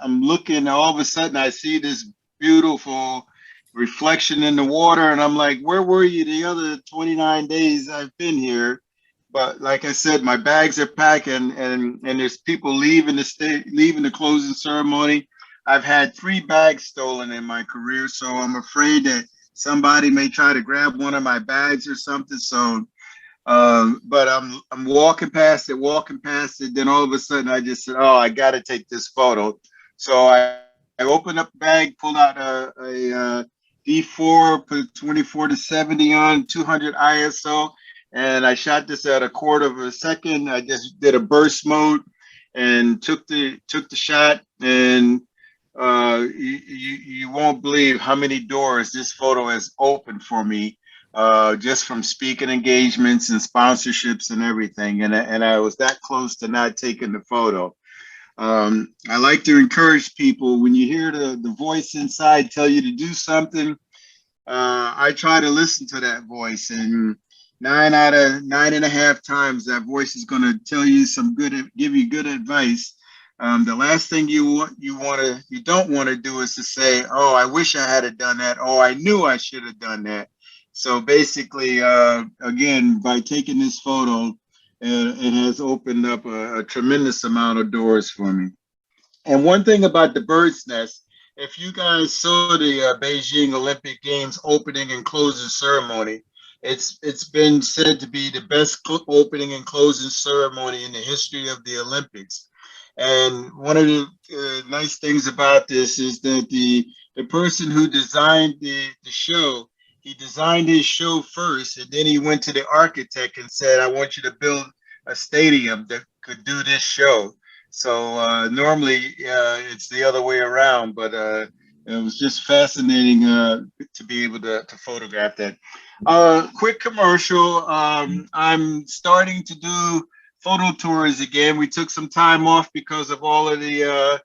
I'm looking, all of a sudden I see this beautiful reflection in the water, and I'm like, where were you the other 29 days I've been here? But like I said, my bags are packed, and there's people leaving the state, leaving the closing ceremony. I've had 3 bags stolen in my career, so I'm afraid that somebody may try to grab one of my bags or something. So but I'm walking past it. Then all of a sudden, I just said, "Oh, I got to take this photo." So I opened up the bag, pulled out a D4, put 24 to 70 on 200 ISO, and I shot this at a quarter of a second. I just did a burst mode and took the shot, and you won't believe how many doors this photo has opened for me, just from speaking engagements and sponsorships and everything. And I was that close to not taking the photo. I like to encourage people, when you hear the voice inside tell you to do something, I try to listen to that voice. And 9 out of 9.5 times, that voice is going to tell you give you good advice. The last thing you don't want to do is to say, "Oh, I wish I had done that. Oh, I knew I should have done that." So basically, again, by taking this photo, it has opened up a tremendous amount of doors for me. And one thing about the bird's nest, if you guys saw the Beijing Olympic Games opening and closing ceremony, it's been said to be the best opening and closing ceremony in the history of the Olympics. And one of the nice things about this is that the person who designed the show, he designed his show first, and then he went to the architect and said, "I want you to build a stadium that could do this show." So normally it's the other way around, but it was just fascinating to be able to photograph that. Quick commercial. I'm starting to do photo tours again. We took some time off because of all of the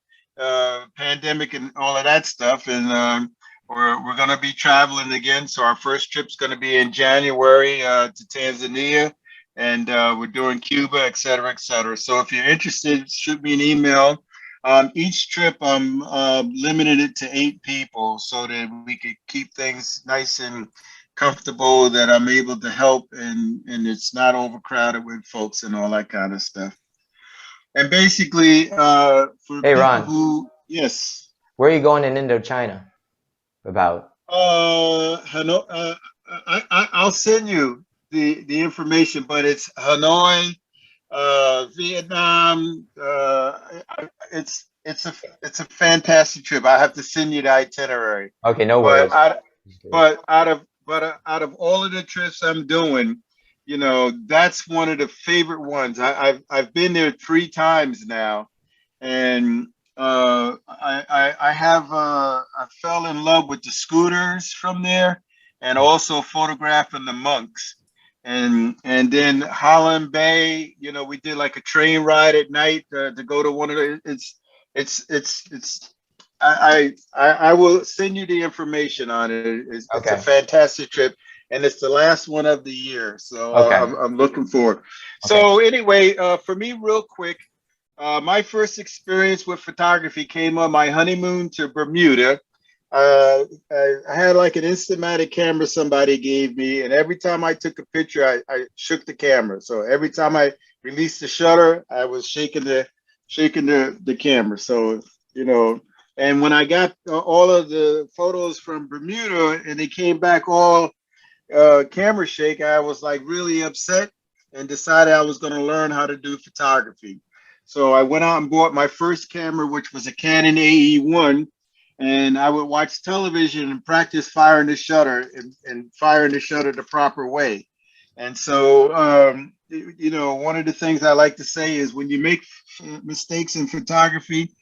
pandemic and all of that stuff, and we're going to be traveling again. So our first trip's going to be in January to Tanzania, and we're doing Cuba, et cetera, et cetera. So if you're interested, shoot me an email. Each trip, I'm limited it to 8 people so that we could keep things nice and comfortable, that I'm able to help, and it's not overcrowded with folks and all that kind of stuff. And basically, for Hey people Ron, who, yes, where are you going in Indochina? About? Hanoi, I'll send you the information, but it's Hanoi, Vietnam. It's a fantastic trip. I have to send you the itinerary. Okay, no But worries. I, Just curious. out of all of the trips I'm doing, that's one of the favorite ones. I've been there 3 times now, and I fell in love with the scooters from there, and also photographing the monks. And then Holland Bay, we did like a train ride at night to go to one of the. It's I will send you the information on it. It's a Okay. fantastic trip, and it's the last one of the year, so Okay. I'm looking forward. Okay. So anyway, for me, real quick, my first experience with photography came on my honeymoon to Bermuda. I had like an Instamatic camera somebody gave me, and every time I took a picture, I shook the camera. So every time I released the shutter, I was shaking the camera. So you know, and when I got all of the photos from Bermuda and they came back all camera shake, I was like really upset and decided I was going to learn how to do photography. So I went out and bought my first camera, which was a Canon AE1, and I would watch television and practice firing the shutter and firing the shutter the proper way. And so, one of the things I like to say is when you make mistakes in photography,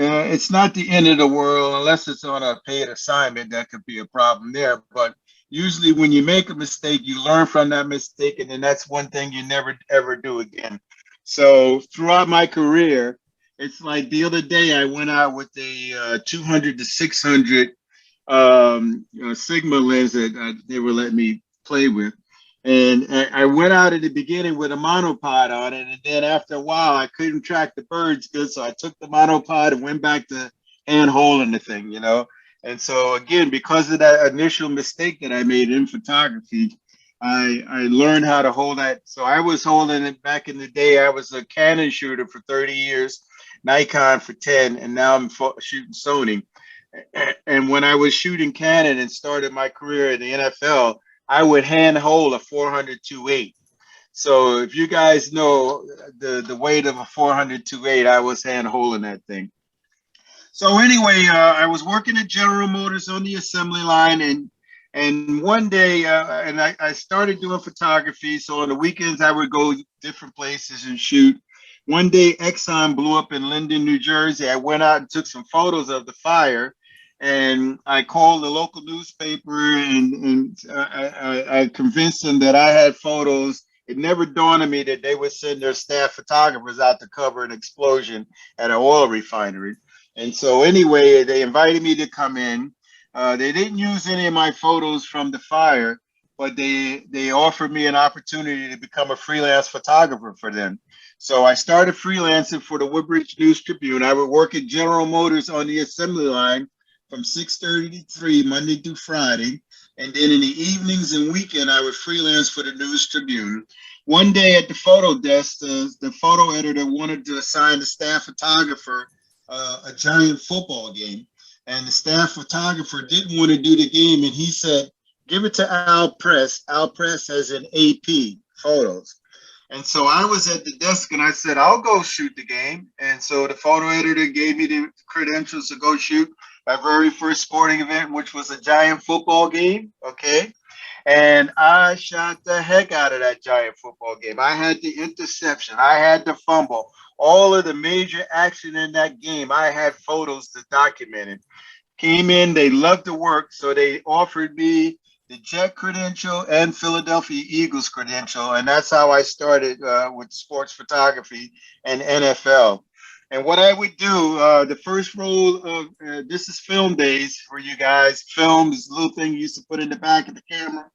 it's not the end of the world unless it's on a paid assignment. That could be a problem there. But usually, when you make a mistake, you learn from that mistake, and then that's one thing you never ever do again. So throughout my career, it's like the other day I went out with a 200 to 600 Sigma lens that they were letting me play with. And I went out at the beginning with a monopod on it, and then after a while, I couldn't track the birds good, so I took the monopod and went back to hand holding the thing, you know. And so again, because of that initial mistake that I made in photography, I learned how to hold that. So I was holding it back in the day. I was a Canon shooter for 30 years, Nikon for 10, and now I'm shooting Sony. And when I was shooting Canon and started my career in the NFL, I would hand hold a 400-2.8. So if you guys know the weight of a 400-2.8, I was hand holding that thing. So anyway, I was working at General Motors on the assembly line, and one day, and I started doing photography. So on the weekends, I would go different places and shoot. One day, Exxon blew up in Linden, New Jersey. I went out and took some photos of the fire, and I called the local newspaper, and I convinced them that I had photos. It never dawned on me that they would send their staff photographers out to cover an explosion at an oil refinery. And so anyway, they invited me to come in. They didn't use any of my photos from the fire, but they offered me an opportunity to become a freelance photographer for them. So I started freelancing for the Woodbridge News Tribune. I would work at General Motors on the assembly line from 6:30 to 3, Monday through Friday. And then in the evenings and weekend, I would freelance for the News Tribune. One day at the photo desk, the photo editor wanted to assign the staff photographer a giant football game. And the staff photographer didn't want to do the game. And he said, give it to Al Press. Al Press has an AP photos. And so I was at the desk and I said, I'll go shoot the game. And so the photo editor gave me the credentials to go shoot my very first sporting event, which was a giant football game. Okay. And I shot the heck out of that giant football game. I had the interception. I had the fumble. All of the major action in that game, I had photos to document it. Came in, they loved the work, so they offered me the Jet credential and Philadelphia Eagles credential, and that's how I started with sports photography and NFL. And what I would do, the first roll of this is film days for you guys. Film is a little thing you used to put in the back of the camera.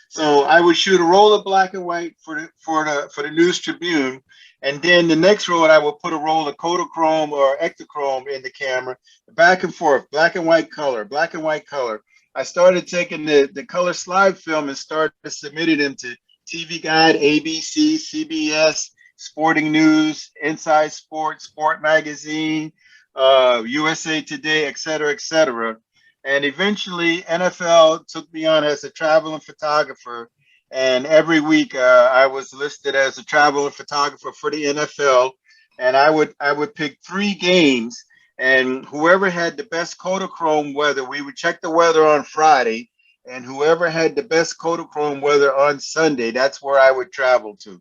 So I would shoot a roll of black and white for the News Tribune, and then the next roll I would put a roll of Kodachrome or Ektachrome in the camera, back and forth, black and white color, black and white color. I started taking the color slide film and started submitting them to TV Guide, ABC, CBS, Sporting News, Inside Sports, Sport Magazine, USA Today, et cetera, et cetera. And eventually NFL took me on as a traveling photographer. And every week I was listed as a traveling photographer for the NFL. And I would pick 3 games, and whoever had the best Kodachrome weather, we would check the weather on Friday. And whoever had the best Kodachrome weather on Sunday, that's where I would travel to.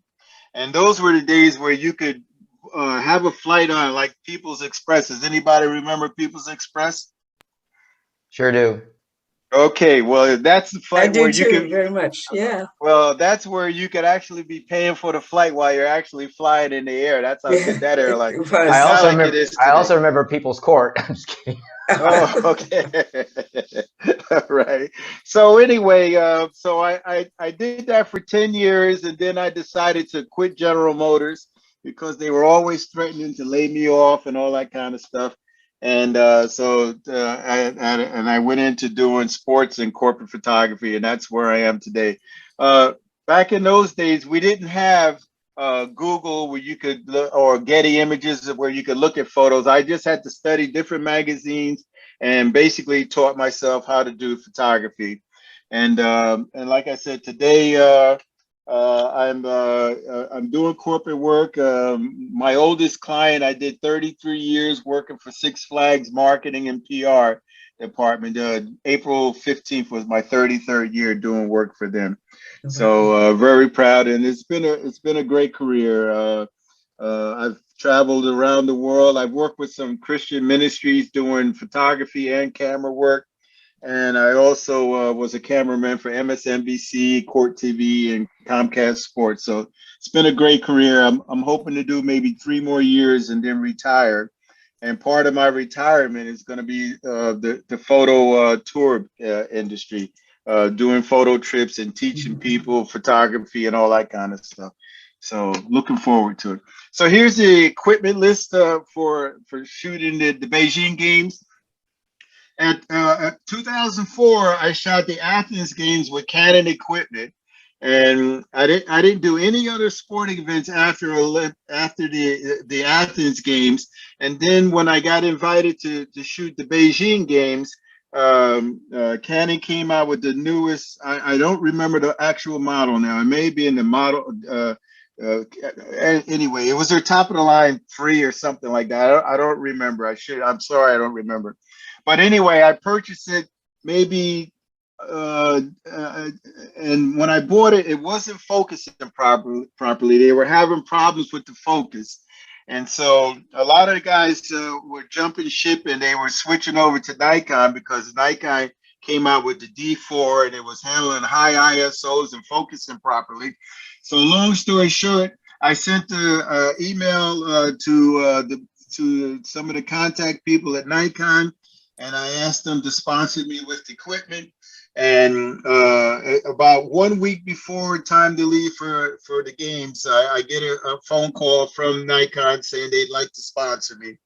And those were the days where you could have a flight on like People's Express. Does anybody remember People's Express? Sure do. Okay, well, that's the I flight do where you too, can, very much. Yeah. well, that's where you could actually be paying for the flight while you're actually flying in the air. That's how good that airline. It It's I was. not also like it remember. is I today. also remember People's Court. I'm just kidding. Oh, okay. Right. So anyway, so I did that for 10 years, and then I decided to quit General Motors because they were always threatening to lay me off and all that kind of stuff. And I went into doing sports and corporate photography, and that's where I am today. Uh, Back in those days, we didn't have Google where you could look, or Getty Images where you could look at photos. I just had to study different magazines and basically taught myself how to do photography. And like I said, today I'm doing corporate work. My oldest client, I did 33 years working for Six Flags marketing and PR department. April 15th was my 33rd year doing work for them. So very proud, and it's been a great career. I've traveled around the world. I've worked with some Christian ministries doing photography and camera work. And I also was a cameraman for MSNBC, Court TV, and Comcast Sports. So it's been a great career. I'm hoping to do maybe 3 more years and then retire. And part of my retirement is going to be the photo tour industry, doing photo trips and teaching people photography and all that kind of stuff. So looking forward to it. So here's the equipment list for shooting the Beijing games. At 2004, I shot the Athens games with Canon equipment, and I didn't do any other sporting events after the Athens games. And then when I got invited to shoot the Beijing games, Canon came out with the newest. I don't remember the actual model now. It may be in the model. Anyway, it was their top of the line 3 or something like that. I don't remember. I'm sorry, I don't remember. But anyway, I purchased it maybe, uh, uh, and when I bought it, it wasn't focusing properly. They were having problems with the focus. And so a lot of the guys were jumping ship and they were switching over to Nikon because Nikon came out with the D4 and it was handling high ISOs and focusing properly. So long story short, I sent the email to some of the contact people at Nikon, and I asked them to sponsor me with equipment. And about 1 week before time to leave for the games, I get a phone call from Nikon saying they'd like to sponsor me,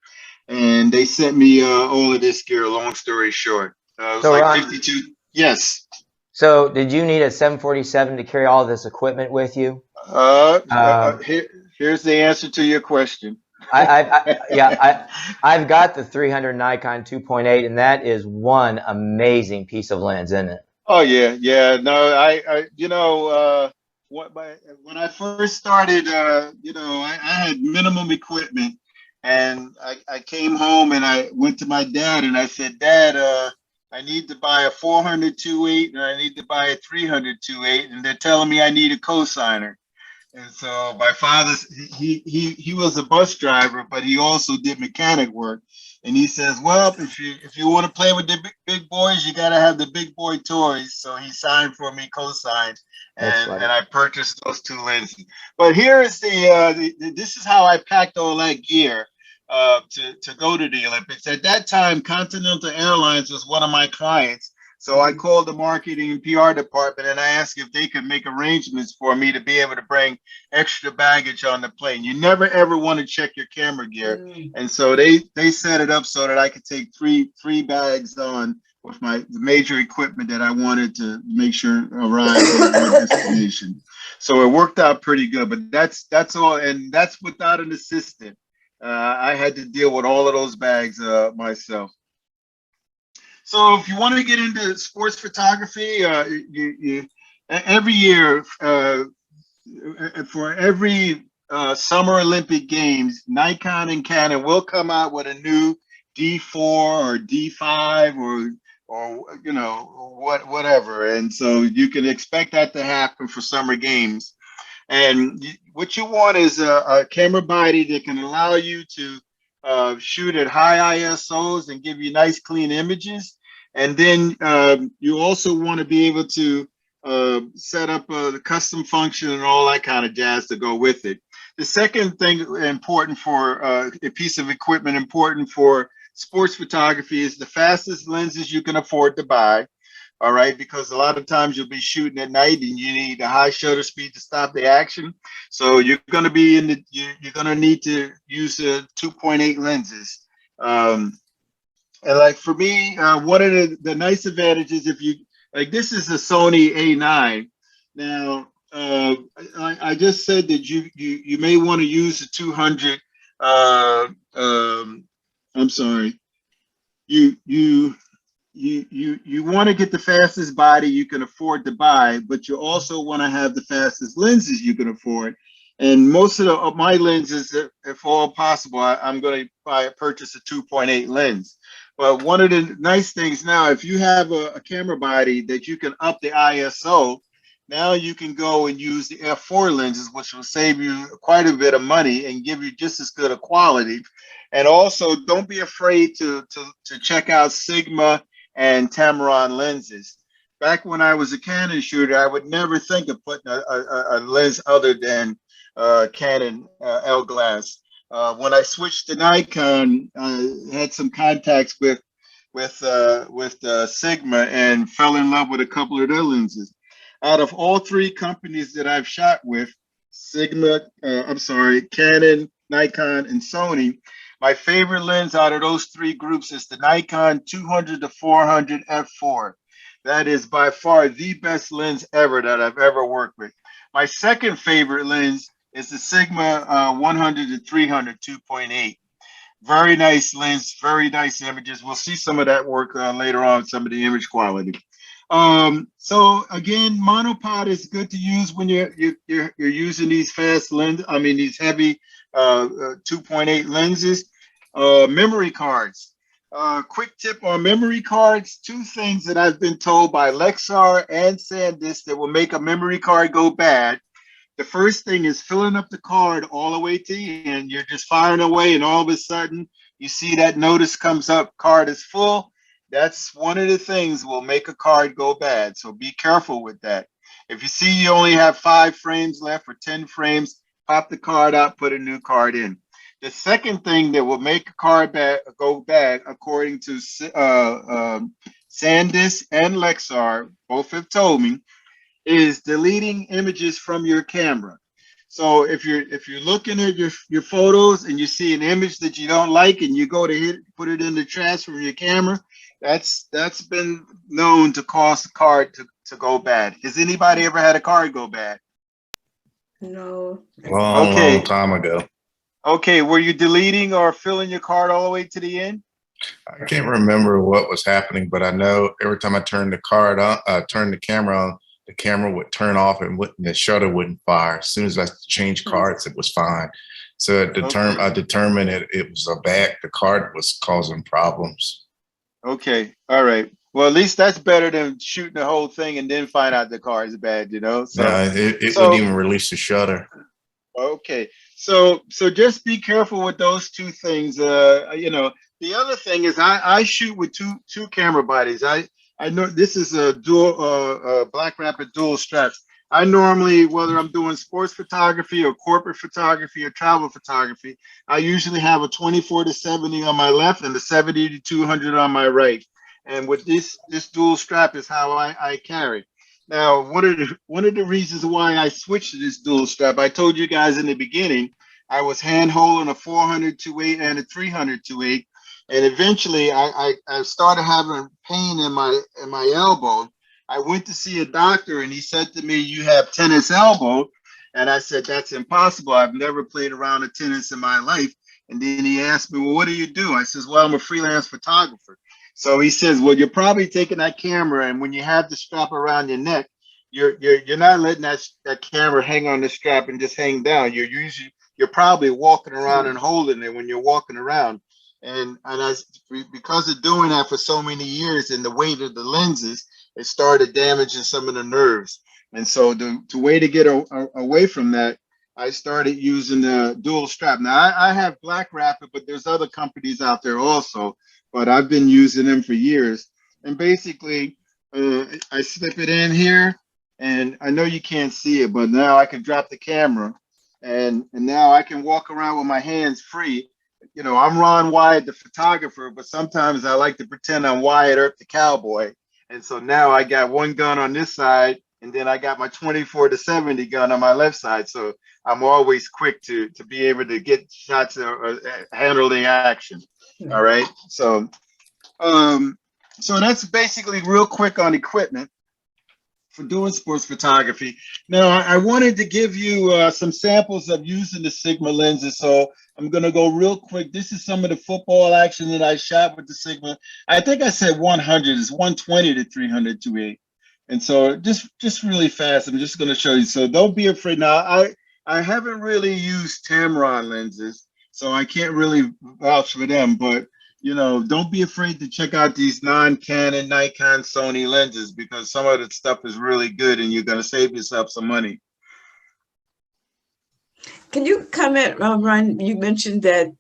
and they sent me all of this gear. Long story short, it was So like Ron, 52. Yes. so did you need a 747 to carry all this equipment with you? Uh, Um, here's the answer to your question. I've got the 300 Nikon 2.8, and that is one amazing piece of lens, isn't it? Oh yeah, yeah. No, when I first started, I had minimum equipment, and I came home and I went to my dad and I said, Dad, I need to buy a 400 2.8 and I need to buy a 300 2.8, and they're telling me I need a cosigner. And so my father, he was a bus driver, but he also did mechanic work. And he says, well, if you want to play with the big boys, you got to have the big boy toys. So he signed for me, co-signed, That's and funny. I purchased those 2 lenses. But here is this is how I packed all that gear to go to the Olympics. At that time, Continental Airlines was one of my clients. So I called the marketing and PR department and I asked if they could make arrangements for me to be able to bring extra baggage on the plane. You never ever want to check your camera gear. And so they set it up so that I could take three bags on with my major equipment that I wanted to make sure arrived at my destination. So it worked out pretty good. But that's all, and that's without an assistant. I had to deal with all of those bags myself. So if you want to get into sports photography, every year for every Summer Olympic Games, Nikon and Canon will come out with a new D4 or D5 or whatever, and so you can expect that to happen for Summer Games. And what you want is a camera body that can allow you to shoot at high ISOs and give you nice clean images. And then you also want to be able to set up the custom function and all that kind of jazz to go with it. The second thing important for a piece of equipment important for sports photography is the fastest lenses you can afford to buy. All right, because a lot of times you'll be shooting at night and you need a high shutter speed to stop the action. So you're going to be you're going to need to use 2.8 lenses. And like for me, one of the nice advantages, if you like, this is a Sony A9. Now, I just said that you may want to use the 200. I'm sorry. You you want to get the fastest body you can afford to buy, but you also want to have the fastest lenses you can afford. And most of my lenses, if all possible, I'm going to purchase a 2.8 lens. But one of the nice things now, if you have a camera body that you can up the ISO, now you can go and use the f4 lenses, which will save you quite a bit of money and give you just as good a quality. And also, don't be afraid to check out Sigma and Tamron lenses. Back when I was a Canon shooter, I would never think of putting a lens other than Canon L glass. When I switched to Nikon, I had some contacts with Sigma and fell in love with a couple of their lenses. Out of all 3 companies that I've shot with, Canon, Nikon, and Sony, My favorite lens out of those three groups is the Nikon 200 to 400 f4. That is by far the best lens ever that I've ever worked with. My second favorite lens is the Sigma 100 to 300 2.8. Very nice lens, very nice images. We'll see some of that work later on, some of the image quality. So again, monopod is good to use when you're using these fast lens. I mean these heavy 2.8 lenses. Memory cards. Quick tip on memory cards: two things that I've been told by Lexar and SanDisk that will make a memory card go bad. The first thing is filling up the card all the way to the end. You're just firing away, and all of a sudden you see that notice comes up, card is full. That's one of the things will make a card go bad. So be careful with that. If you see you only have 5 frames left or 10 frames, pop the card out, put a new card in. The second thing that will make a card go bad, according to SanDisk and Lexar, both have told me, is deleting images from your camera. So if you're looking at your photos and you see an image that you don't like and you go to put it in the trash from your camera, that's been known to cause the card to go bad. Has anybody ever had a card go bad? No. Long time ago. Okay, were you deleting or filling your card all the way to the end? I can't remember what was happening, but I know every time I turned the camera on, the camera would turn off and the shutter wouldn't fire. As soon as I changed cards, it was fine. So I determined it was the card was causing problems. Okay, all right. Well, at least that's better than shooting the whole thing and then find out the car is bad, you know? So no, it wouldn't even release the shutter. Okay, so just be careful with those two things. You know, the other thing is I shoot with two camera bodies. I know this is a dual Black Rapid dual straps. I normally, whether I'm doing sports photography or corporate photography or travel photography, I usually have a 24 to 70 on my left and the 70 to 200 on my right. And with this dual strap is how I carry. Now, one of the reasons why I switched to this dual strap, I told you guys in the beginning, I was hand holding a 400 2.8 and a 300 2.8, and eventually I started having pain in my elbow. I went to see a doctor, and he said to me, "You have tennis elbow," and I said, "That's impossible. I've never played around a tennis in my life." And then he asked me, "Well, what do you do?" I says, "Well, I'm a freelance photographer." So he says, "Well, you're probably taking that camera, and when you have the strap around your neck, you're not letting that camera hang on the strap and just hang down. You're probably walking around and holding it when you're walking around." And because of doing that for so many years and the weight of the lenses, it started damaging some of the nerves. And so the way to get away from that, I started using the dual strap. Now I have Black Rapid, but there's other companies out there also. But I've been using them for years. And basically, I slip it in here, and I know you can't see it, but now I can drop the camera, and now I can walk around with my hands free. You know, I'm Ron Wyatt, the photographer, but sometimes I like to pretend I'm Wyatt Earp, the cowboy. And so now I got one gun on this side, and then I got my 24 to 70 gun on my left side. So I'm always quick to be able to get shots or handle the action. All right. So that's basically real quick on equipment for doing sports photography. Now, I wanted to give you some samples of using the Sigma lenses. So I'm going to go real quick. This is some of the football action that I shot with the Sigma. I think I said 100 is 120 to 300 2.8. And so just really fast, I'm just going to show you. So don't be afraid. Now, I haven't really used Tamron lenses, so I can't really vouch for them, but you know, don't be afraid to check out these non-Canon, Nikon, Sony lenses, because some of the stuff is really good and you're going to save yourself some money. Can you comment, Ron? You mentioned that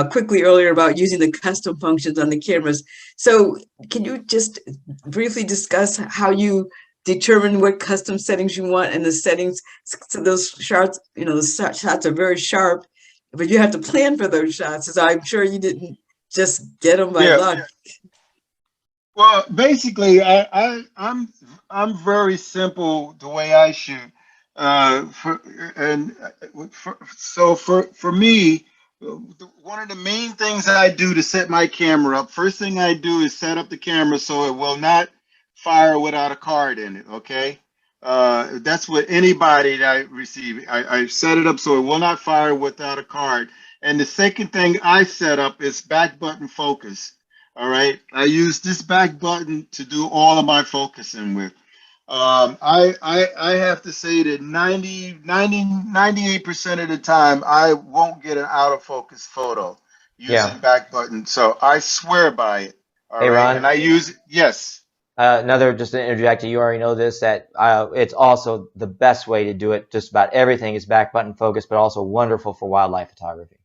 quickly earlier about using the custom functions on the cameras. So can you just briefly discuss how you determine what custom settings you want and the settings? So those shots, you know, the shots are very sharp, but you have to plan for those shots. So I'm sure you didn't just get them by luck. Well, basically, I'm very simple the way I shoot. So for me, One of the main things I do to set my camera up, first thing I do is set up the camera so it will not fire without a card in it, okay? That's what anybody that I receive. I set it up so it will not fire without a card. And the second thing I set up is back button focus. All right. I use this back button to do all of my focusing with. I have to say that 98% of the time, I won't get an out of focus photo Yeah. using back button. So I swear by it. All Hey, right. Ron. And I use it. Yes. Another, just to interject, you already know this, that it's also the best way to do it. Just about everything is back button focus, but also wonderful for wildlife photography as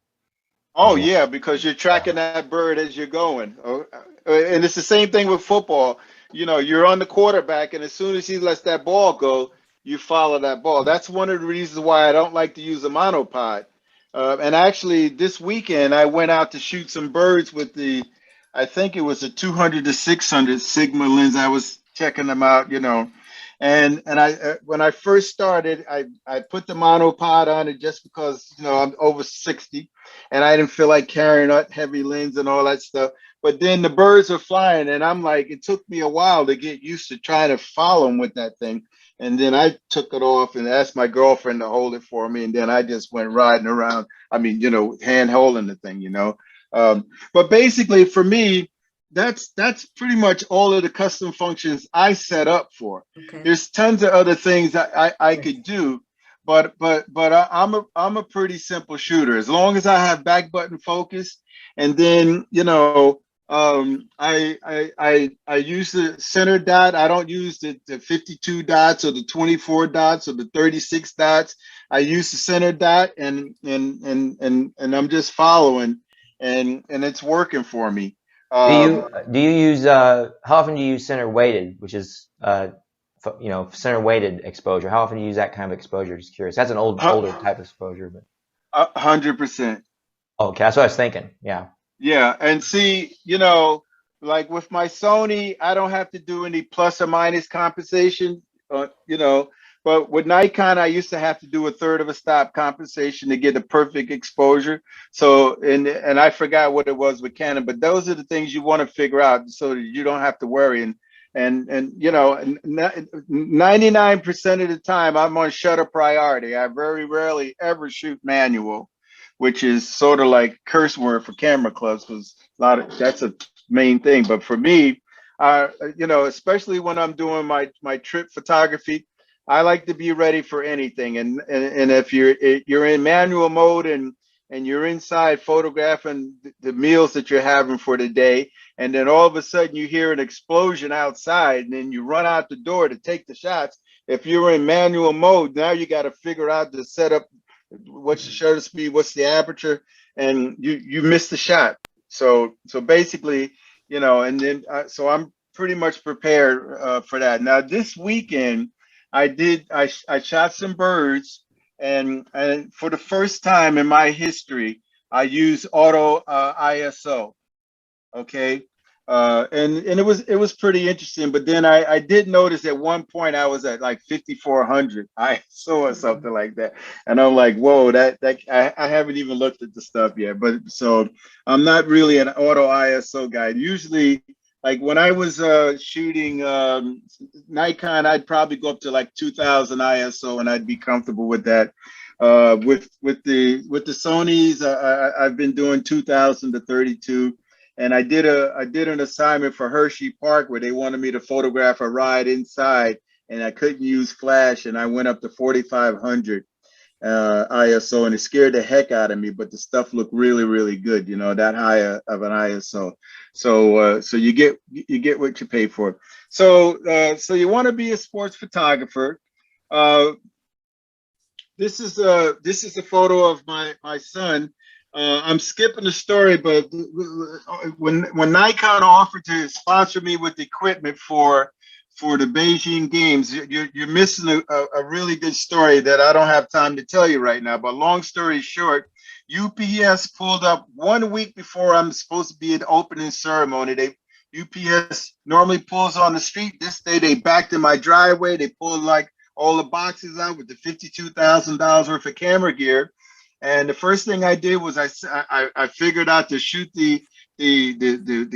Oh, well. yeah, because you're Yeah. tracking that bird as you're going. And it's the same thing with football. You know, you're on the quarterback, and as soon as he lets that ball go, you follow that ball. That's one of the reasons why I don't like to use a monopod. And actually, this weekend, I went out to shoot some birds with I think it was a 200 to 600 Sigma lens. I was checking them out, you know. And when I first started, I put the monopod on it just because, you know, I'm over 60 and I didn't feel like carrying that heavy lens and all that stuff. But then the birds are flying, and I'm like, it took me a while to get used to trying to follow them with that thing. And then I took it off and asked my girlfriend to hold it for me, and then I just went riding around. I mean, you know, hand holding the thing, you know. But basically, for me, that's pretty much all of the custom functions I set up for. Okay. There's tons of other things that I Yes. could do, but I'm a pretty simple shooter. As long as I have back button focus, and then you know, I use the center dot. I don't use the 52 dots or the 24 dots or the 36 dots. I use the center dot, and I'm just following, and it's working for me. Do you use how often do you use center weighted, which is you know, center weighted exposure? How often do you use that kind of exposure? Just curious. That's an older type of exposure, but 100%. okay, that's what I was thinking. Yeah. Yeah, and see, you know, like with my Sony, I don't have to do any plus or minus compensation, you know. But with Nikon, I used to have to do a third of a stop compensation to get a perfect exposure. So, and I forgot what it was with Canon, but those are the things you want to figure out so that you don't have to worry. And you know, 99% of the time, I'm on shutter priority. I very rarely ever shoot manual, which is sort of like curse word for camera clubs, because a lot of that's a main thing. But for me, you know, especially when I'm doing my trip photography, I like to be ready for anything. And if you're in manual mode and you're inside photographing the meals that you're having for the day, and then all of a sudden you hear an explosion outside, and then you run out the door to take the shots. If you're in manual mode, now you got to figure out the setup, what's the shutter speed, what's the aperture, and you miss the shot. So basically, you know, and then so I'm pretty much prepared for that. Now this weekend, I shot some birds, and for the first time in my history, I used auto ISO. Okay. And it was pretty interesting, but then I did notice at one point I was at like 5400 ISO or something like that, and I'm like, whoa, I haven't even looked at the stuff yet. But so I'm not really an auto ISO guy. Usually, like when I was shooting Nikon, I'd probably go up to like 2000 ISO, and I'd be comfortable with that. With the Sonys, I've been doing 2000 to 32. And I did an assignment for Hershey Park where they wanted me to photograph a ride inside, and I couldn't use flash, and I went up to 4500 ISO, and it scared the heck out of me. But the stuff looked really, really good, you know, that high of an ISO. So you get what you pay for. So you want to be a sports photographer. This is a photo of my son. I'm skipping the story, but when Nikon offered to sponsor me with equipment for the Beijing Games, you're missing a really good story that I don't have time to tell you right now. But long story short, UPS pulled up 1 week before I'm supposed to be at the opening ceremony. UPS normally pulls on the street. This day they backed in my driveway. They pulled like all the boxes out with the $52,000 worth of camera gear. And the first thing I did was I figured out to shoot the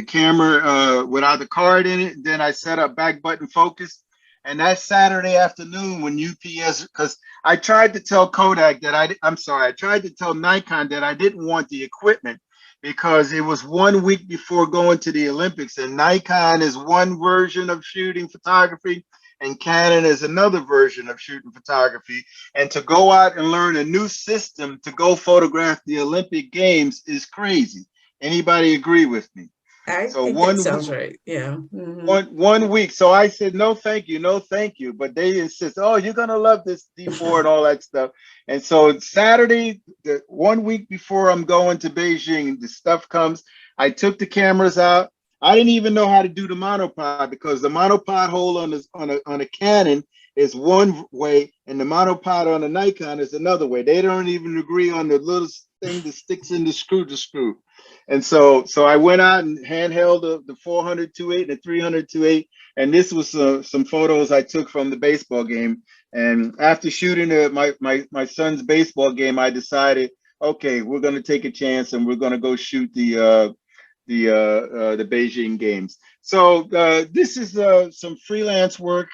camera without the card in it. Then I set up back button focus. And that Saturday afternoon when UPS, because I tried to tell Kodak that I tried to tell Nikon that I didn't want the equipment because it was 1 week before going to the Olympics, and Nikon is one version of shooting photography and Canon is another version of shooting photography. And to go out and learn a new system to go photograph the Olympic Games is crazy. Anybody agree with me? I So think that sounds right. Yeah. Mm-hmm. one week. So I said, no, thank you. No, thank you. But they insist, oh, you're going to love this D4 and all that stuff. And so Saturday, the 1 week before I'm going to Beijing, the stuff comes. I took the cameras out. I didn't even know how to do the monopod because the monopod hole on a Canon is one way and the monopod on a Nikon is another way. They don't even agree on the little thing that sticks in the screw to screw. And so I went out and handheld the 400-2.8 and the 300-2.8, and this was some photos I took from the baseball game. And after shooting my son's baseball game, I decided, okay, we're going to take a chance and we're going to go shoot the Beijing games. So this is some freelance work.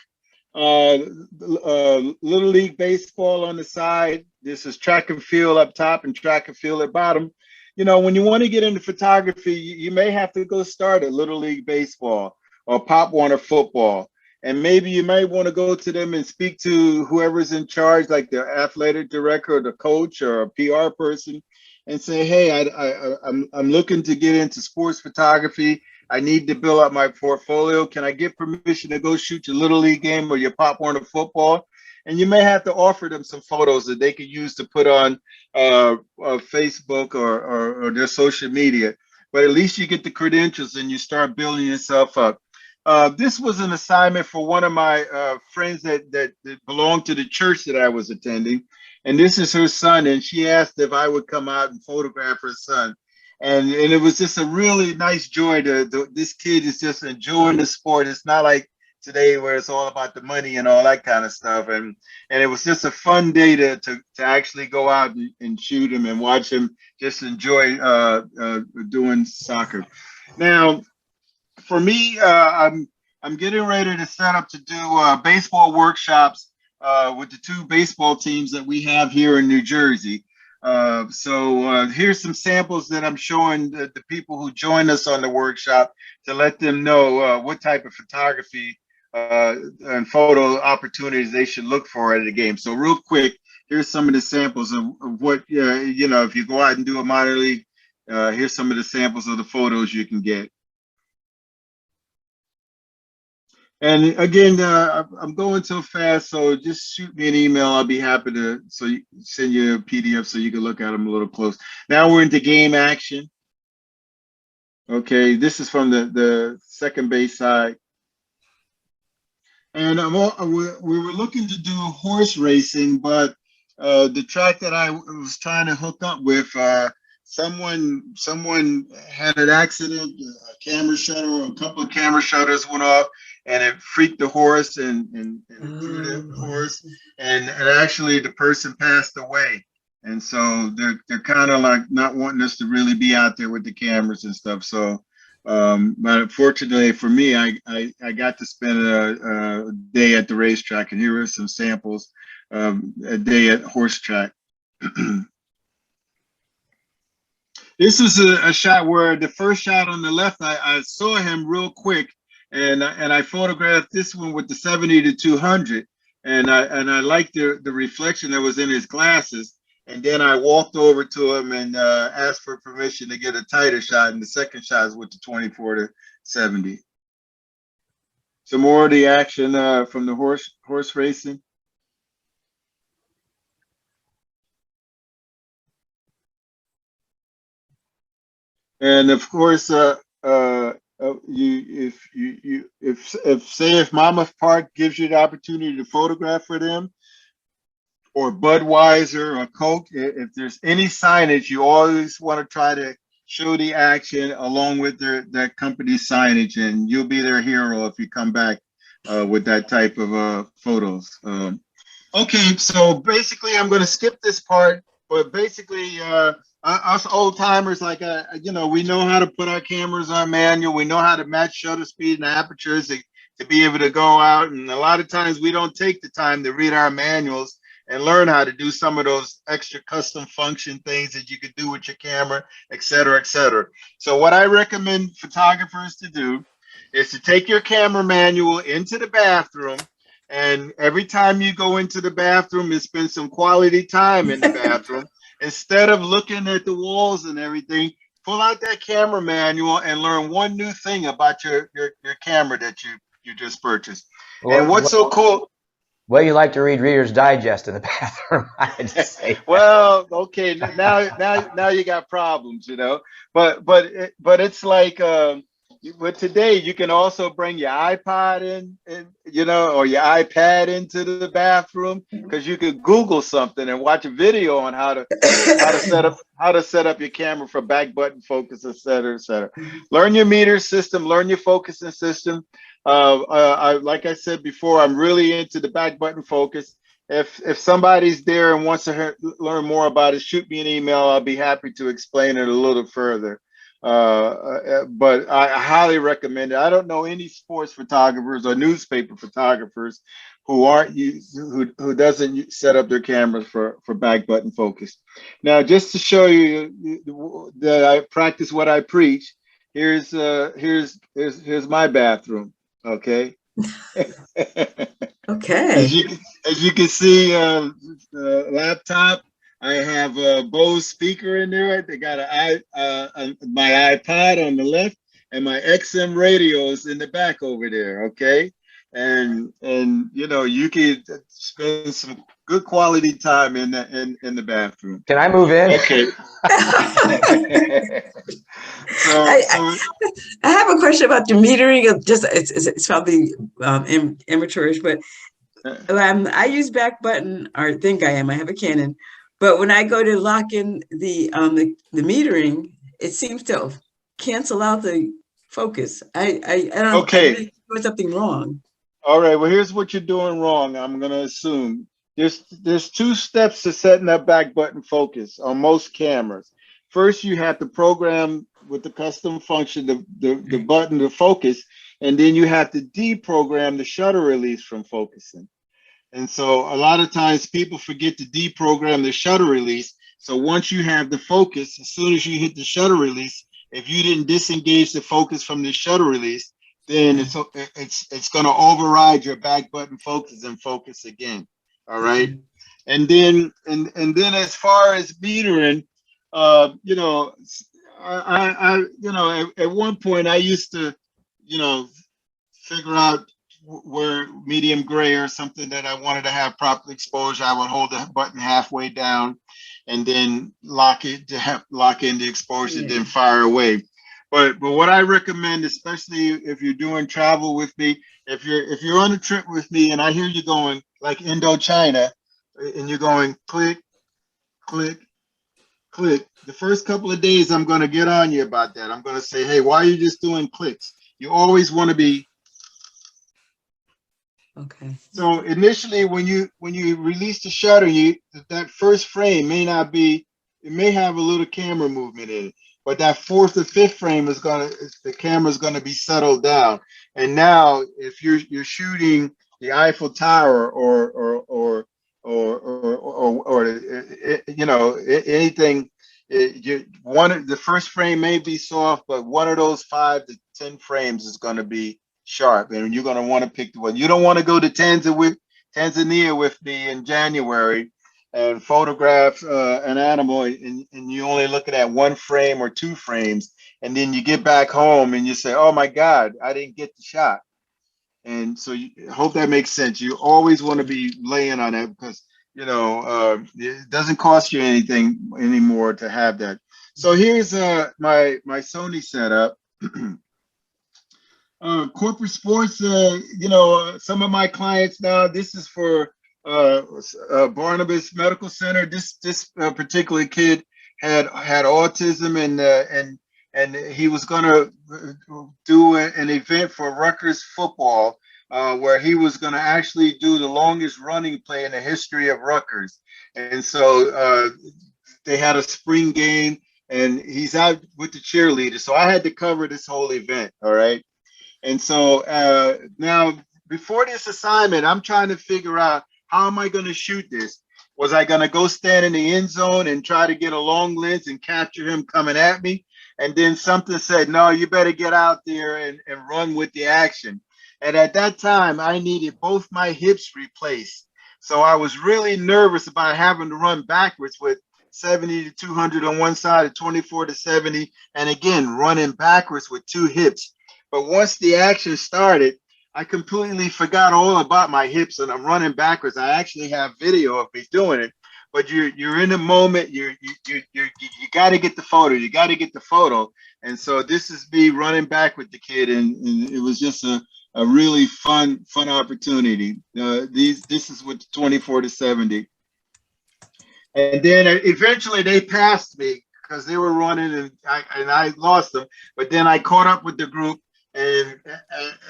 Little League baseball on the side. This is track and field up top and track and field at bottom. You know, when you want to get into photography, you may have to go start at Little League baseball or Pop Warner football. And maybe you might want to go to them and speak to whoever's in charge, like the athletic director or the coach or a PR person, and say, hey, I'm looking to get into sports photography. I need to build up my portfolio. Can I get permission to go shoot your Little League game or your Pop Warner football? And you may have to offer them some photos that they could use to put on Facebook or their social media. But at least you get the credentials and you start building yourself up. This was an assignment for one of my friends that belonged to the church that I was attending. And this is her son. And she asked if I would come out and photograph her son. And it was just a really nice joy. This kid is just enjoying the sport. It's not like today where it's all about the money and all that kind of stuff. And it was just a fun day to actually go out and shoot him and watch him just enjoy doing soccer. Now, for me, I'm getting ready to set up to do baseball workshops with the two baseball teams that we have here in New Jersey. So here's some samples that I'm showing the people who join us on the workshop to let them know what type of photography and photo opportunities they should look for at a game. So real quick, here's some of the samples of what, you know, if you go out and do a minor league, here's some of the samples of the photos you can get. And again, I'm going so fast, so just shoot me an email. I'll be happy to send you a PDF so you can look at them a little close. Now we're into game action. Okay, this is from the second base side. And we were looking to do horse racing, but the track that I was trying to hook up with, someone had an accident. A camera shutter, or a couple of camera shutters went off, and it freaked the horse and threw the horse, and actually the person passed away. And so they're kind of like not wanting us to really be out there with the cameras and stuff. So. But fortunately for me, I got to spend a day at the racetrack, and here are some samples of a day at horse track. This is a shot where the first shot on the left, I saw him real quick, and I photographed this one with the 70-200, and I liked the reflection that was in his glasses. And then I walked over to him and asked for permission to get a tighter shot. And the second shot is with the 24-70. Some more of the action from the horse racing. And of course, if Monmouth Park gives you the opportunity to photograph for them, or Budweiser or Coke, if there's any signage, you always want to try to show the action along with that company's signage, and you'll be their hero if you come back with that type of photos. Okay, so basically I'm going to skip this part but basically, us old timers, like, you know, we know how to put our cameras on manual. We know how to match shutter speed and apertures to be able to go out. And a lot of times we don't take the time to read our manuals and learn how to do some of those extra custom function things that you could do with your camera, et cetera, et cetera. So what I recommend photographers to do is to take your camera manual into the bathroom, and every time you go into the bathroom, you spend some quality time in the bathroom. Instead of looking at the walls and everything, pull out that camera manual and learn one new thing about your camera that you just purchased. And what's so cool? Well, you like to read Reader's Digest in the bathroom. I had to say that. Well, okay, now you got problems, you know. But it's like, but today you can also bring your iPod in, you know, or your iPad into the bathroom, because you could Google something and watch a video on how to set up your camera for back button focus, et cetera, et cetera. Learn your meter system, learn your focusing system. Like I said before, I'm really into the back button focus. If somebody's there and wants to learn more about it, shoot me an email. I'll be happy to explain it a little further. But I highly recommend it. I don't know any sports photographers or newspaper photographers who who doesn't set up their cameras for back button focus. Now, just to show you that I practice what I preach, here's my bathroom. Okay. Okay. As you can see, laptop. I have a Bose speaker in there. They got my iPod on the left, and my XM radios in the back over there. Okay, and you know, you can spend some good quality time in the bathroom. Can I move in? Okay. I have a question about the metering of just it's probably amateurish, but I use back button, or think I am. I have a Canon, but when I go to lock in the metering, it seems to cancel out the focus. I don't. Okay. I'm doing something wrong. All right. Well, here's what you're doing wrong. I'm gonna assume there's two steps to setting up back button focus on most cameras. First, you have to program with the custom function the button to focus, and then you have to deprogram the shutter release from focusing. And so a lot of times people forget to deprogram the shutter release. So once you have the focus, as soon as you hit the shutter release, if you didn't disengage the focus from the shutter release, then it's going to override your back button focus and focus again. All right. And then as far as metering, you know, I you know, at one point I used to, you know, figure out where medium gray or something that I wanted to have proper exposure. I would hold the button halfway down and then lock in the exposure, then fire away. But what I recommend, especially if you're doing travel with me, if you're on a trip with me and I hear you going like Indochina and you're going click, click, click, the first couple of days I'm going to get on you about that. I'm going to say, hey, why are you just doing clicks? You always want to be. Okay. So initially, when you release the shutter, that first frame may not be. It may have a little camera movement in it, but that fourth or fifth frame the camera's gonna be settled down. And now, if you're shooting the Eiffel Tower or you know, anything, the first frame may be soft, but one of those 5 to 10 frames is going to be sharp, and you're going to want to pick the one. You don't want to go to Tanzania with me in January and photograph an animal, and you only looking at 1 frame or 2 frames, and then you get back home and you say, oh my God, I didn't get the shot. And so I hope that makes sense. You always want to be laying on that, because you know, it doesn't cost you anything anymore to have that. So here's my Sony setup. Corporate sports, you know, some of my clients now, this is for Barnabas Medical Center. This particular kid had autism, and he was going to do an event for Rutgers football, where he was going to actually do the longest running play in the history of Rutgers. And so they had a spring game, and he's out with the cheerleaders. So I had to cover this whole event. All right. And so now, before this assignment, I'm trying to figure out, how am I going to shoot this? Was I going to go stand in the end zone and try to get a long lens and capture him coming at me? And then something said, no, you better get out there and run with the action. And at that time, I needed both my hips replaced. So I was really nervous about having to run backwards with 70 to 200 on one side and 24 to 70. And again, running backwards with two hips. But once the action started, I completely forgot all about my hips, and I'm running backwards. I actually have video of me doing it, but you're in the moment. You got to get the photo. You got to get the photo. And so this is me running back with the kid, and it was just a really fun opportunity. This is with 24 to 70, and then eventually they passed me because they were running, and I lost them. But then I caught up with the group, and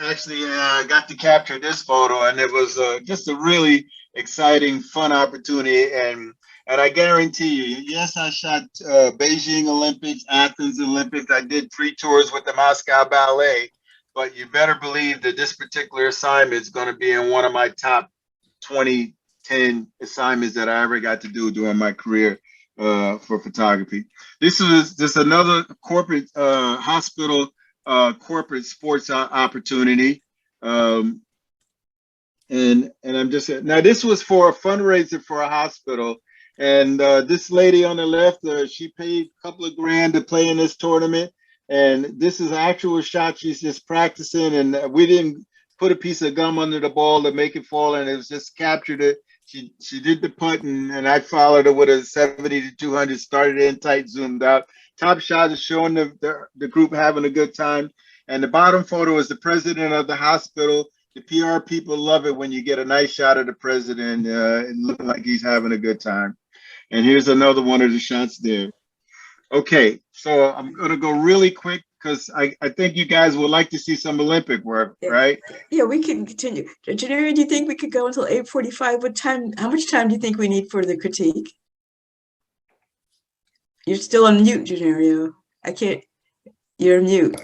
actually got to capture this photo, and it was just a really exciting, fun opportunity. And I guarantee you, yes, I shot Beijing Olympics, Athens Olympics. I did 3 tours with the Moscow Ballet, but you better believe that this particular assignment is going to be in one of my top 10 assignments that I ever got to do during my career for photography. This is just another corporate hospital corporate sports opportunity. And I'm just, now this was for a fundraiser for a hospital. And this lady on the left, she paid a couple of grand to play in this tournament. And this is an actual shot. She's just practicing, and we didn't put a piece of gum under the ball to make it fall, and it was just captured it. She did the putt, and I followed her with a 70 to 200, started in tight, zoomed out. Top shot is showing the group having a good time. And the bottom photo is the president of the hospital. The PR people love it when you get a nice shot of the president and looking like he's having a good time. And here's another one of the shots there. Okay, so I'm going to go really quick because I think you guys would like to see some Olympic work, right? Yeah, we can continue. Janari, do you think we could go until 8:45? What time? How much time do you think we need for the critique? You're still on mute, Janario. I can't. You're mute.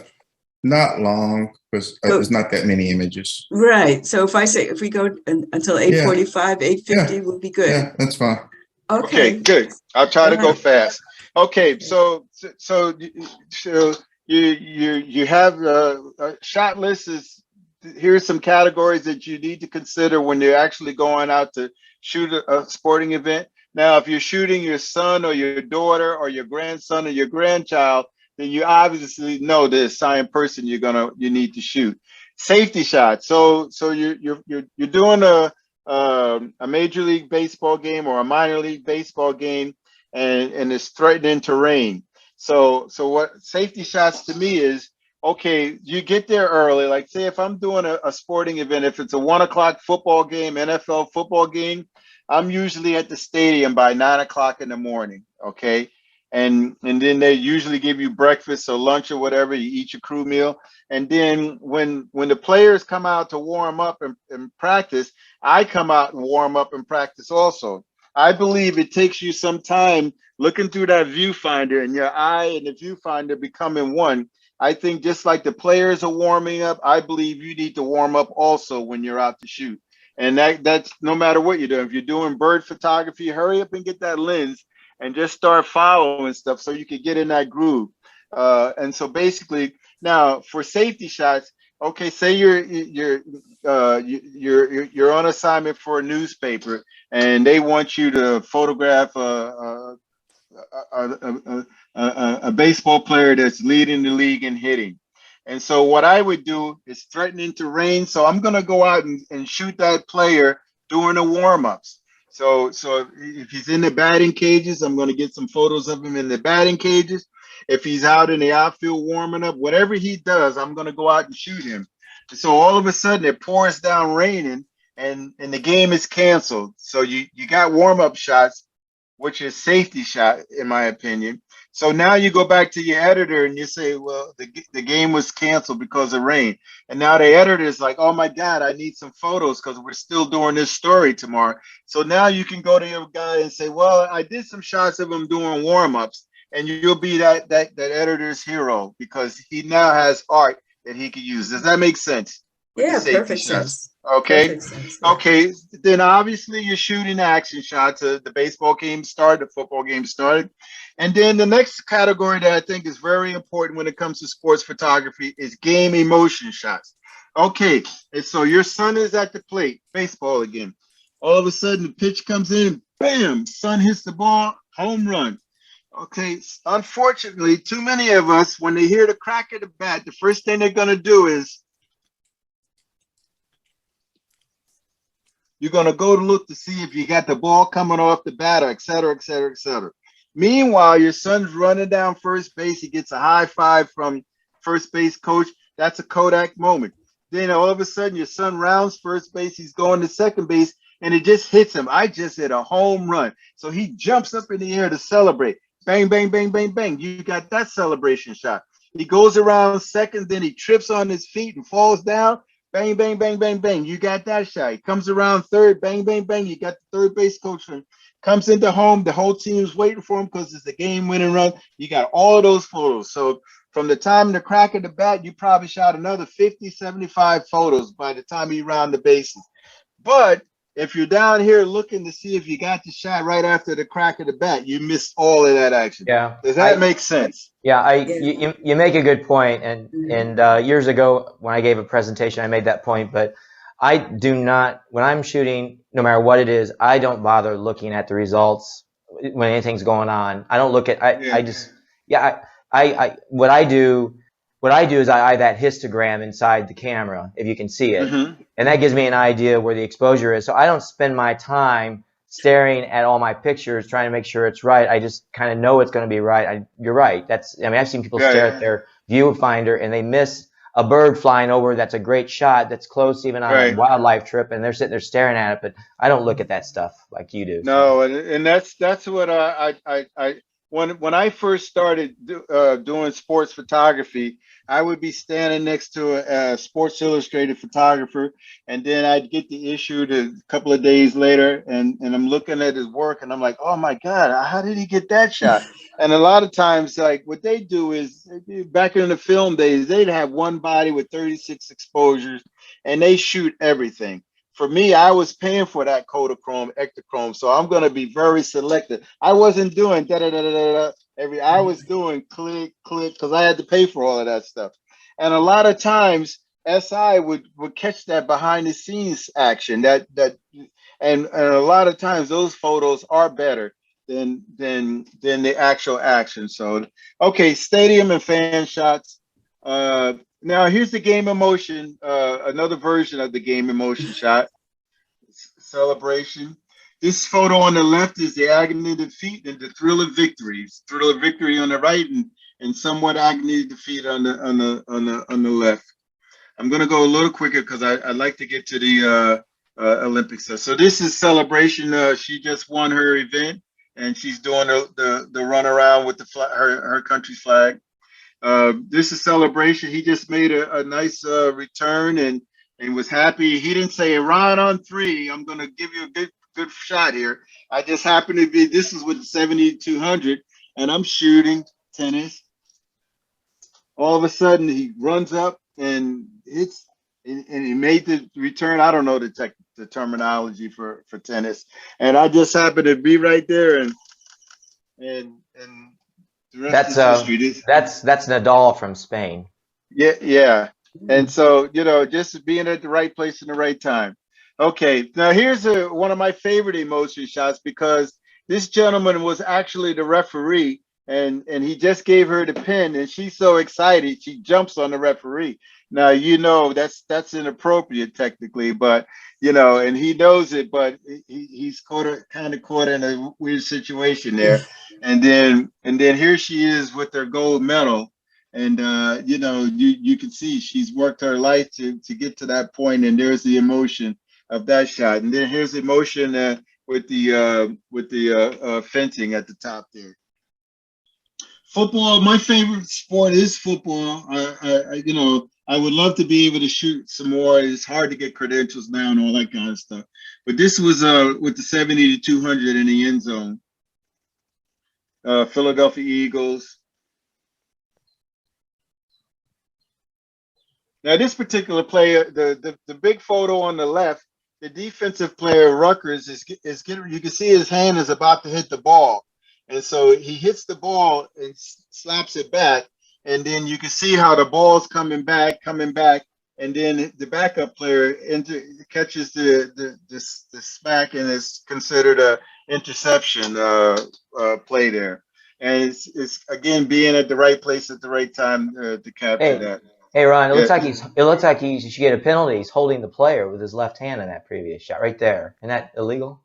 Not long, because there's not that many images. Right. So if we go until 8:45, 8:50 would be good. Yeah, that's fine. Okay. Good. I'll try to go fast. Okay, so you have a shot list. Here's some categories that you need to consider when you're actually going out to shoot a sporting event. Now, if you're shooting your son or your daughter or your grandson or your grandchild, then you obviously know the assigned person you need to shoot. Safety shots. So you're doing a Major League Baseball game or a minor league baseball game, and it's threatening terrain. So what safety shots to me is, okay, you get there early. Like, say if I'm doing a sporting event, if it's a 1 o'clock football game, NFL football game, I'm usually at the stadium by 9 o'clock in the morning. Okay. And then they usually give you breakfast or lunch or whatever. You eat your crew meal. And then when the players come out to warm up and practice, I come out and warm up and practice also. I believe it takes you some time looking through that viewfinder, and your eye and the viewfinder becoming one. I think just like the players are warming up, I believe you need to warm up also when you're out to shoot. And that's no matter what you're doing. If you're doing bird photography, hurry up and get that lens and just start following stuff so you can get in that groove. And so basically, now for safety shots, okay, say you're on assignment for a newspaper and they want you to photograph a baseball player that's leading the league in hitting. And so what I would do is threatening terrain. So I'm going to go out and shoot that player during the warm-ups. So if he's in the batting cages, I'm going to get some photos of him in the batting cages. If he's out in the outfield warming up, whatever he does, I'm going to go out and shoot him. So all of a sudden it pours down raining and the game is canceled. So you got warm-up shots, which is safety shot, in my opinion. So now you go back to your editor and you say, well, the game was canceled because of rain. And now the editor is like, oh my God, I need some photos because we're still doing this story tomorrow. So now you can go to your guy and say, well, I did some shots of him doing warm-ups, and you'll be that editor's hero because he now has art that he can use. Does that make sense? With the Yeah, safety perfect shots. sense. Okay. Perfect sense. Yeah. Okay. Then obviously you're shooting action shots. The baseball game started, the football game started. And then the next category that I think is very important when it comes to sports photography is game emotion shots. Okay. And so your son is at the plate, baseball again. All of a sudden the pitch comes in, bam, son hits the ball, home run. Okay. Unfortunately, too many of us, when they hear the crack of the bat, the first thing they're going to do is you're going to go to look to see if you got the ball coming off the batter, et cetera, et cetera, et cetera. Meanwhile, your son's running down first base. He gets a high five from first base coach. That's a Kodak moment. Then all of a sudden, your son rounds first base. He's going to second base, and it just hits him. I just hit a home run. So he jumps up in the air to celebrate. Bang, bang, bang, bang, bang. You got that celebration shot. He goes around second, then he trips on his feet and falls down. Bang, bang, bang, bang, bang. You got that shot. He comes around third. Bang, bang, bang. You got the third base coach. Comes into home. The whole team's waiting for him because it's a game-winning run. You got all of those photos. So from the time the crack of the bat, you probably shot another 50, 75 photos by the time you round the bases. But if you're down here looking to see if you got the shot right after the crack of the bat, you missed all of that action. Yeah. Does that make sense? Yeah, Yeah. you make a good point, and years ago when I gave a presentation, I made that point. But I do not, when I'm shooting, no matter what it is, I don't bother looking at the results when anything's going on. I don't look at. What I do is I eye that histogram inside the camera, if you can see it, and that gives me an idea where the exposure is. So I don't spend my time staring at all my pictures trying to make sure it's right. I just kind of know it's going to be right. You're right. I've seen people stare at their viewfinder and they miss a bird flying over that's a great shot that's close even on a wildlife trip, and they're sitting there staring at it. But I don't look at that stuff like you do. No, and that's what when I first started doing sports photography, I would be standing next to a Sports Illustrated photographer, and then I'd get the issue a couple of days later, and I'm looking at his work, and I'm like, oh my God, how did he get that shot? And a lot of times, like what they do is, back in the film days, they'd have one body with 36 exposures, and they shoot everything. For me, I was paying for that Kodachrome, Ektachrome, so I'm going to be very selective. I wasn't doing da-da-da-da-da I was doing click, click, because I had to pay for all of that stuff. And a lot of times, SI would catch that behind the scenes action. And a lot of times those photos are better than the actual action. So, okay, stadium and fan shots. Now here's the game of motion, another version of the game of motion shot. Celebration. This photo on the left is the agony of defeat and the thrill of victory. Thrill of victory on the right and somewhat agony of defeat on the left. I'm gonna go a little quicker because I like to get to the Olympics. So this is celebration. She just won her event and she's doing the run around with the her country's flag. This is celebration. He just made a nice return and was happy. He didn't say, Ron, on three, I'm going to give you a good shot here. I just happened to be, this is with the 7200, and I'm shooting tennis. All of a sudden, he runs up and hits, and he made the return. I don't know the terminology for tennis. And I just happened to be right there, and that's Nadal from Spain. Yeah. And so, just being at the right place in the right time. Okay, now here's one of my favorite emotion shots because this gentleman was actually the referee and he just gave her the pin and she's so excited she jumps on the referee. Now that's inappropriate technically, but and he knows it, but he's kind of caught in a weird situation there. And then here she is with her gold medal. And you can see she's worked her life to get to that point, and there's the emotion of that shot. And then here's the emotion with the fencing at the top there. Football, my favorite sport is football. You know, I would love to be able to shoot some more. It's hard to get credentials now and all that kind of stuff. But this was with the 70 to 200 in the end zone. Philadelphia Eagles. Now, this particular player, the big photo on the left, the defensive player Rutgers is getting. You can see his hand is about to hit the ball, and so he hits the ball and slaps it back, and then you can see how the ball's coming back, and then the backup player catches the smack, and it's considered a interception play there, and it's again being at the right place at the right time to capture that. Hey Ron, it looks Yeah. like he should get a penalty. He's holding the player with his left hand in that previous shot, right there. Isn't that illegal?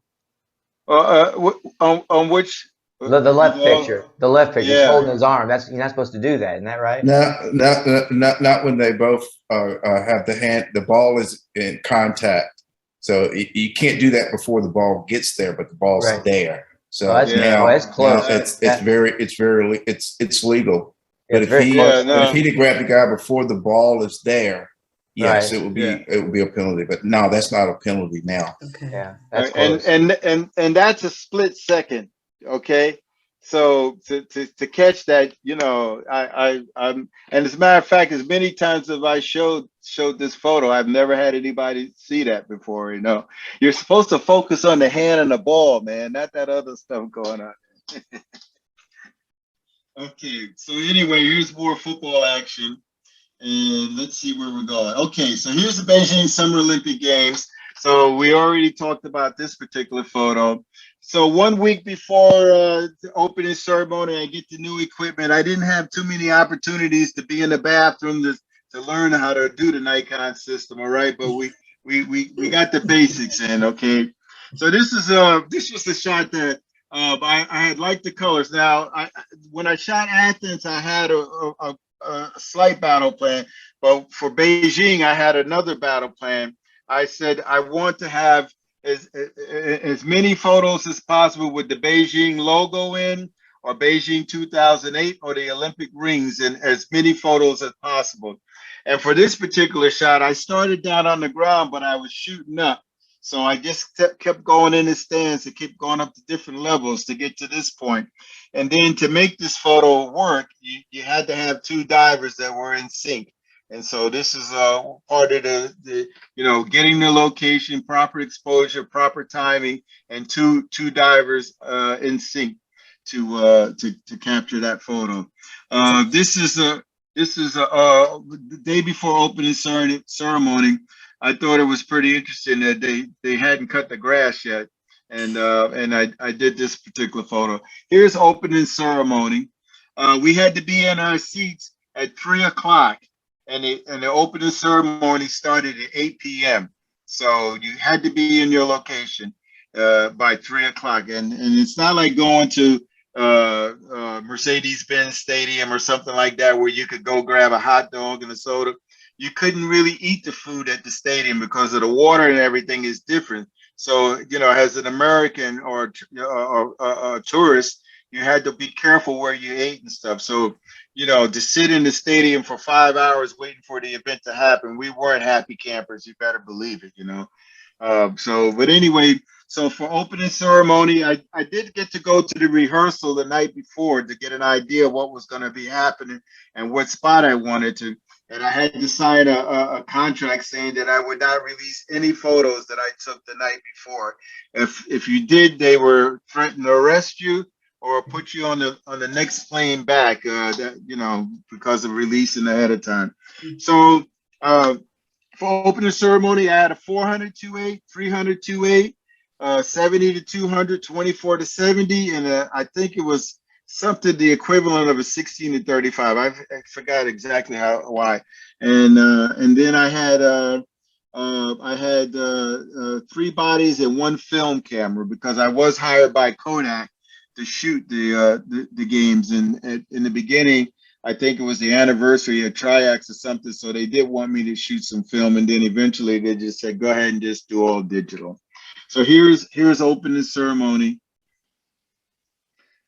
On which The left picture. The left picture. He's Yeah. holding his arm. You're not supposed to do that. Isn't that right? No, not when they both have the hand. The ball is in contact, so you can't do that before the ball gets there. But the ball's Right. there. So that's close. It's legal. But It's if he'd have grabbed the guy before the ball is there, yes, Right. it would be a penalty. But no, that's not a penalty now. Okay. Yeah, that's close. And that's a split second. Okay, so to catch that, you know, I'm and as a matter of fact, as many times as I showed this photo, I've never had anybody see that before. You know, you're supposed to focus on the hand and the ball, man, not that other stuff going on. Okay, so anyway, here's more football action, and let's see where we're going. Okay, so here's the Beijing Summer Olympic Games. So we already talked about this particular photo. So 1 week before the opening ceremony, I get the new equipment. I didn't have too many opportunities to be in the bathroom to learn how to do the Nikon system. All right, but we got the basics in. Okay, so this was the shot that. I had liked the colors. Now, when I shot Athens, I had a slight battle plan, but for Beijing, I had another battle plan. I said I want to have as many photos as possible with the Beijing logo in, or Beijing 2008, or the Olympic rings, and as many photos as possible. And for this particular shot, I started down on the ground, but I was shooting up. So I just kept going in the stands and kept going up to different levels to get to this point. And then to make this photo work, you had to have two divers that were in sync. And so this is part of the you know, getting the location, proper exposure, proper timing, and two divers in sync to capture that photo. This is the day before opening ceremony. I thought it was pretty interesting that they hadn't cut the grass yet, and I did this particular photo. Here's opening ceremony. We had to be in our seats at 3 o'clock, and the opening ceremony started at 8 p.m. So you had to be in your location by 3 o'clock, and it's not like going to Mercedes-Benz Stadium or something like that where you could go grab a hot dog and a soda. You couldn't really eat the food at the stadium because of the water and everything is different. So, you know, as an American or a tourist, you had to be careful where you ate and stuff. So, you know, to sit in the stadium for 5 hours waiting for the event to happen, we weren't happy campers. You better believe it, you know. But anyway, so for opening ceremony, I did get to go to the rehearsal the night before to get an idea of what was going to be happening and what spot I wanted to. And I had to sign a contract saying that I would not release any photos that I took the night before. If you did, they were threatening to arrest you or put you on the next plane back. That, you know, because of releasing ahead of time. So for opening ceremony, I had a 400-2.8, 300-2.8, 70 to 200, 24 to 70, and I think it was something the equivalent of a 16 to 35. I forgot exactly why. And then I had 3 bodies and 1 film camera because I was hired by Kodak to shoot the games. And in the beginning, I think it was the anniversary of Triax or something, so they did want me to shoot some film, and then eventually they just said, go ahead and just do all digital. So here's opening ceremony.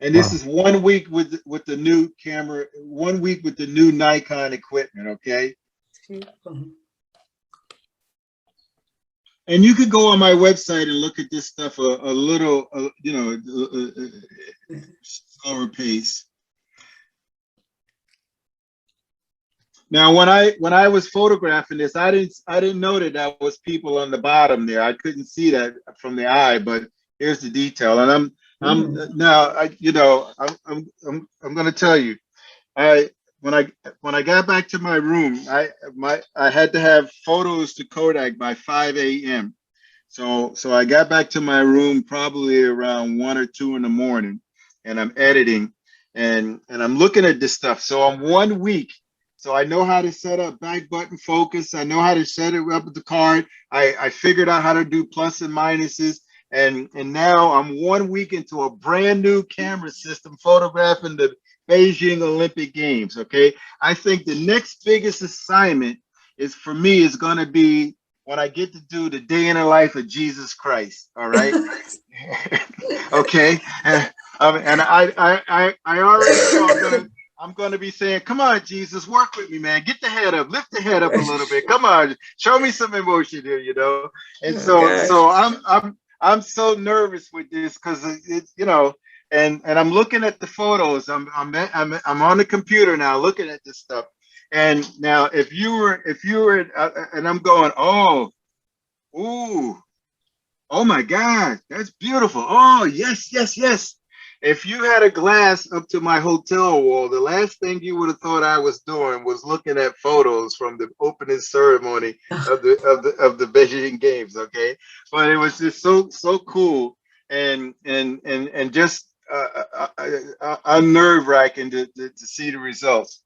And this is 1 week with the new camera, 1 week with the new Nikon equipment, okay? And you could go on my website and look at this stuff a little, slower pace. Now, when I was photographing this, I didn't know that was people on the bottom there. I couldn't see that from the eye, but here's the detail. And I'm going to tell you, when I got back to my room, I had to have photos to Kodak by 5 a.m. So I got back to my room probably around 1 or 2 in the morning, and I'm editing, and I'm looking at this stuff. So I'm 1 week. So I know how to set up back button focus. I know how to set it up with the card. I figured out how to do plus and minuses. And now I'm 1 week into a brand new camera system photographing the Beijing Olympic Games. Okay. I think the next biggest assignment is going to be when I get to do the day in the life of Jesus Christ. All right. Okay. And I already know I'm going to be saying, come on, Jesus, work with me, man. Get the head up, lift the head up a little bit. Come on, show me some emotion here, you know? And so I'm so nervous with this because it's, and I'm looking at the photos. I'm on the computer now looking at this stuff. And now if you were, and I'm going, oh my God, that's beautiful. Oh, yes. If you had a glass up to my hotel wall, the last thing you would have thought I was doing was looking at photos from the opening ceremony of the Beijing Games. Okay, but it was just so cool and just nerve wracking to see the results.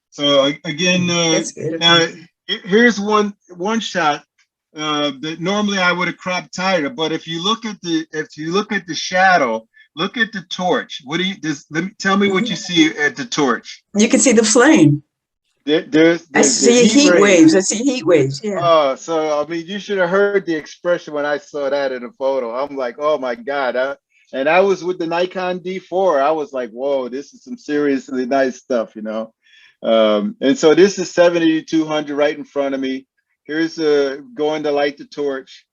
So again, now here's one shot that normally I would have cropped tighter, but if you look at the shadow. Look at the torch. Tell me what you see at the torch. You can see the flame. I see heat waves. I see heat waves. Yeah. Oh, so I mean, you should have heard the expression when I saw that in a photo. I'm like, oh my God. And I was with the Nikon D4. I was like, whoa, this is some seriously nice stuff, you know. And so this is 70-200 right in front of me. Here's going to light the torch.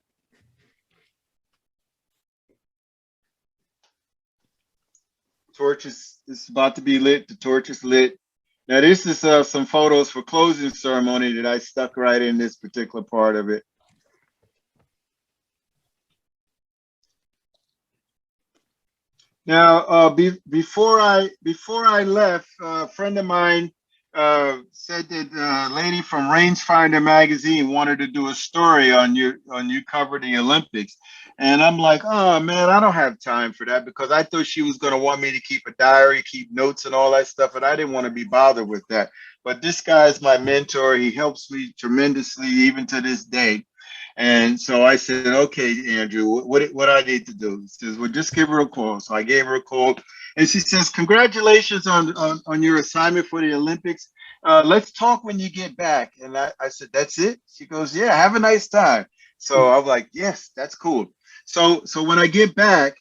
Torch is about to be lit. The torch is lit. Now this is some photos for closing ceremony that I stuck right in this particular part of it. Now before I left, a friend of mine said that a lady from Rangefinder magazine wanted to do a story on you covering the Olympics. And I'm like, oh man, I don't have time for that, because I thought she was going to want me to keep a diary, keep notes and all that stuff. And I didn't want to be bothered with that. But this guy is my mentor. He helps me tremendously, even to this day. And so I said, okay, Andrew, what I need to do? He says, well, just give her a call. So I gave her a call, and she says, congratulations on your assignment for the Olympics. Let's talk when you get back. And I said, that's it? She goes, yeah, have a nice time. So I'm like, yes, that's cool. So when I get back,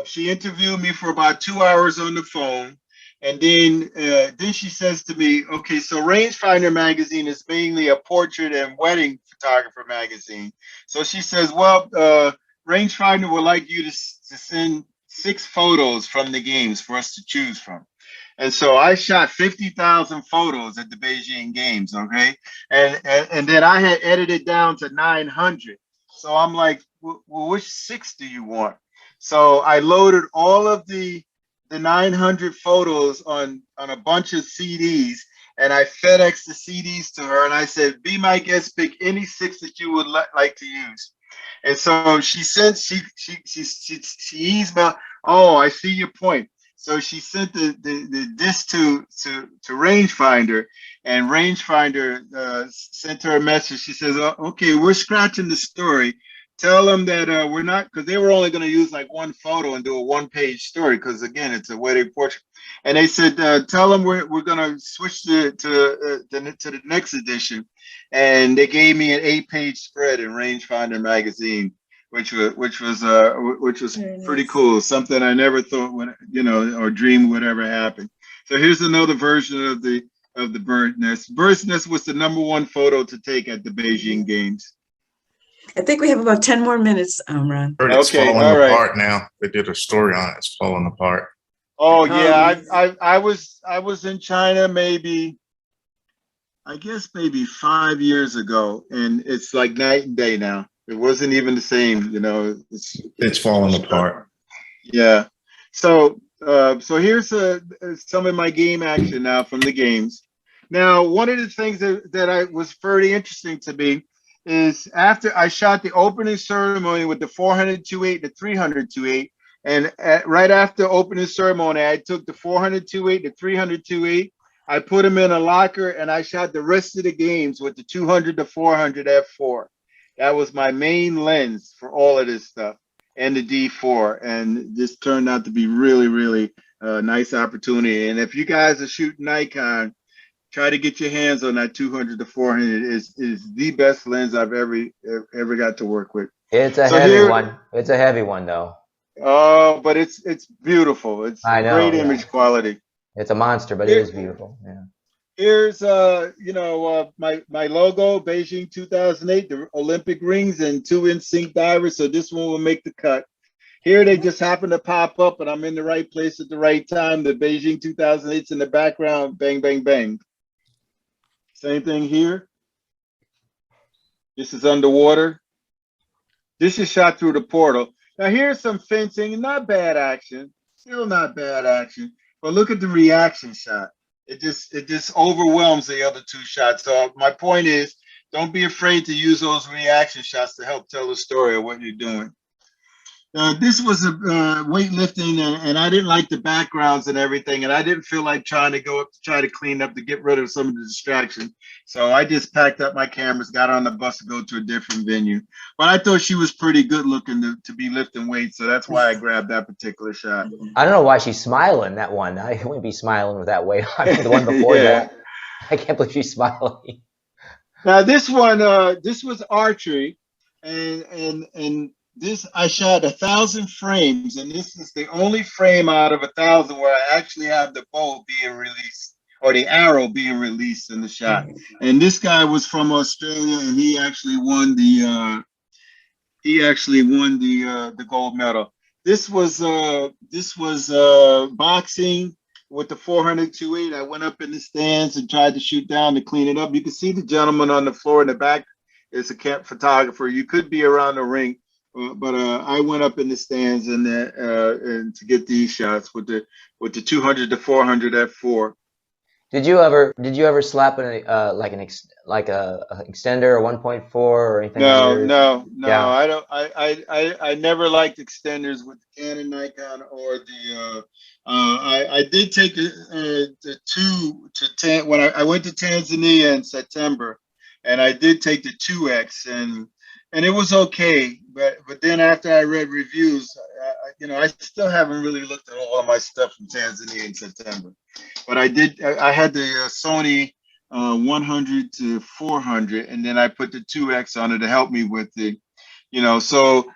she interviewed me for about 2 hours on the phone. And then she says to me, okay, so Rangefinder magazine is mainly a portrait and wedding photographer magazine. So she says, well, Rangefinder would like you to send 6 photos from the games for us to choose from. And so I shot 50,000 photos at the Beijing Games, okay? And then I had edited down to 900. So I'm like, well, which 6 do you want? So I loaded all of the 900 photos on a bunch of CDs, and I FedExed the CDs to her, and I said, be my guest, pick any 6 that you would like to use. And so she sent, she emailed, oh, I see your point. So she sent the disc to Rangefinder, and Rangefinder sent her a message. She says, oh, okay, we're scratching the story. Tell them that we're not, because they were only going to use like 1 photo and do a 1-page story, because again, it's a wedding portrait. And they said, tell them we're going to switch to the next edition. And they gave me an 8-page spread in Rangefinder magazine which was Very pretty nice. cool. Something I never thought would, or dreamed would ever happen. So here's another version of the bird's nest. Bird's nest was the #1 photo to take at the Beijing Games. I think we have about 10 more minutes, Ron. Heard it's Okay, falling all right. apart now. They did a story on it. It's falling apart. Oh yeah, Um, I was in China maybe 5 years ago, and it's like night and day now. It wasn't even the same, It's falling apart. Yeah. So here's some of my game action now from the games. Now, one of the things that I was very interesting to me is after I shot the opening ceremony with the 400-2.8, the 300-2.8, and right after opening ceremony, I took the 400-2.8, the 300-2.8, I put them in a locker, and I shot the rest of the games with the 200-400 f4. That was my main lens for all of this stuff, and the D4, and this turned out to be really, really nice opportunity. And if you guys are shooting Nikon, try to get your hands on that 200-400. Is the best lens I've ever got to work with. It's a heavy one. It's a heavy one, though. Oh, but it's beautiful. It's I know, great yeah. image quality. It's a monster, but it is beautiful. Yeah. Here's my logo, Beijing 2008, the Olympic rings and 2 in-sync divers. So this one will make the cut. Here they just happen to pop up, and I'm in the right place at the right time. The Beijing 2008's in the background. Bang, bang, bang. Same thing here. This is underwater. This is shot through the portal. Now here's some fencing, not bad action, still not bad action, but look at the reaction shot. It just overwhelms the other 2 shots. So my point is, don't be afraid to use those reaction shots to help tell the story of what you're doing. This was a weightlifting, and I didn't like the backgrounds and everything, and I didn't feel like trying to go up to try to clean up to get rid of some of the distraction. So I just packed up my cameras, got on the bus to go to a different venue. But I thought she was pretty good looking to be lifting weights, so that's why I grabbed that particular shot. I don't know why she's smiling, that one. I wouldn't be smiling with that weight. I mean, the one before that. I can't believe she's smiling. Now this one, this was archery, and this I shot 1,000 frames, and this is the only frame out of 1,000 where I actually have the bow being released or the arrow being released in the shot. And this guy was from Australia, and he actually won the gold medal. This was boxing with the 400-2.8. I went up in the stands and tried to shoot down to clean it up. You can see the gentleman on the floor in the back is a camp photographer. You could be around the ring. But I went up in the stands and to get these shots with the 200-400 f4. Did you ever slap an extender or 1.4 or anything? No. Yeah. I don't. I never liked extenders with the Canon, Nikon, or the. I did take the 2 to 10 when I went to Tanzania in September, and I did take the 2X and it was okay, but then after I read reviews, I still haven't really looked at all of my stuff from Tanzania in September. But I did. I had the Sony 100-400, and then I put the 2X on it to help me with the, So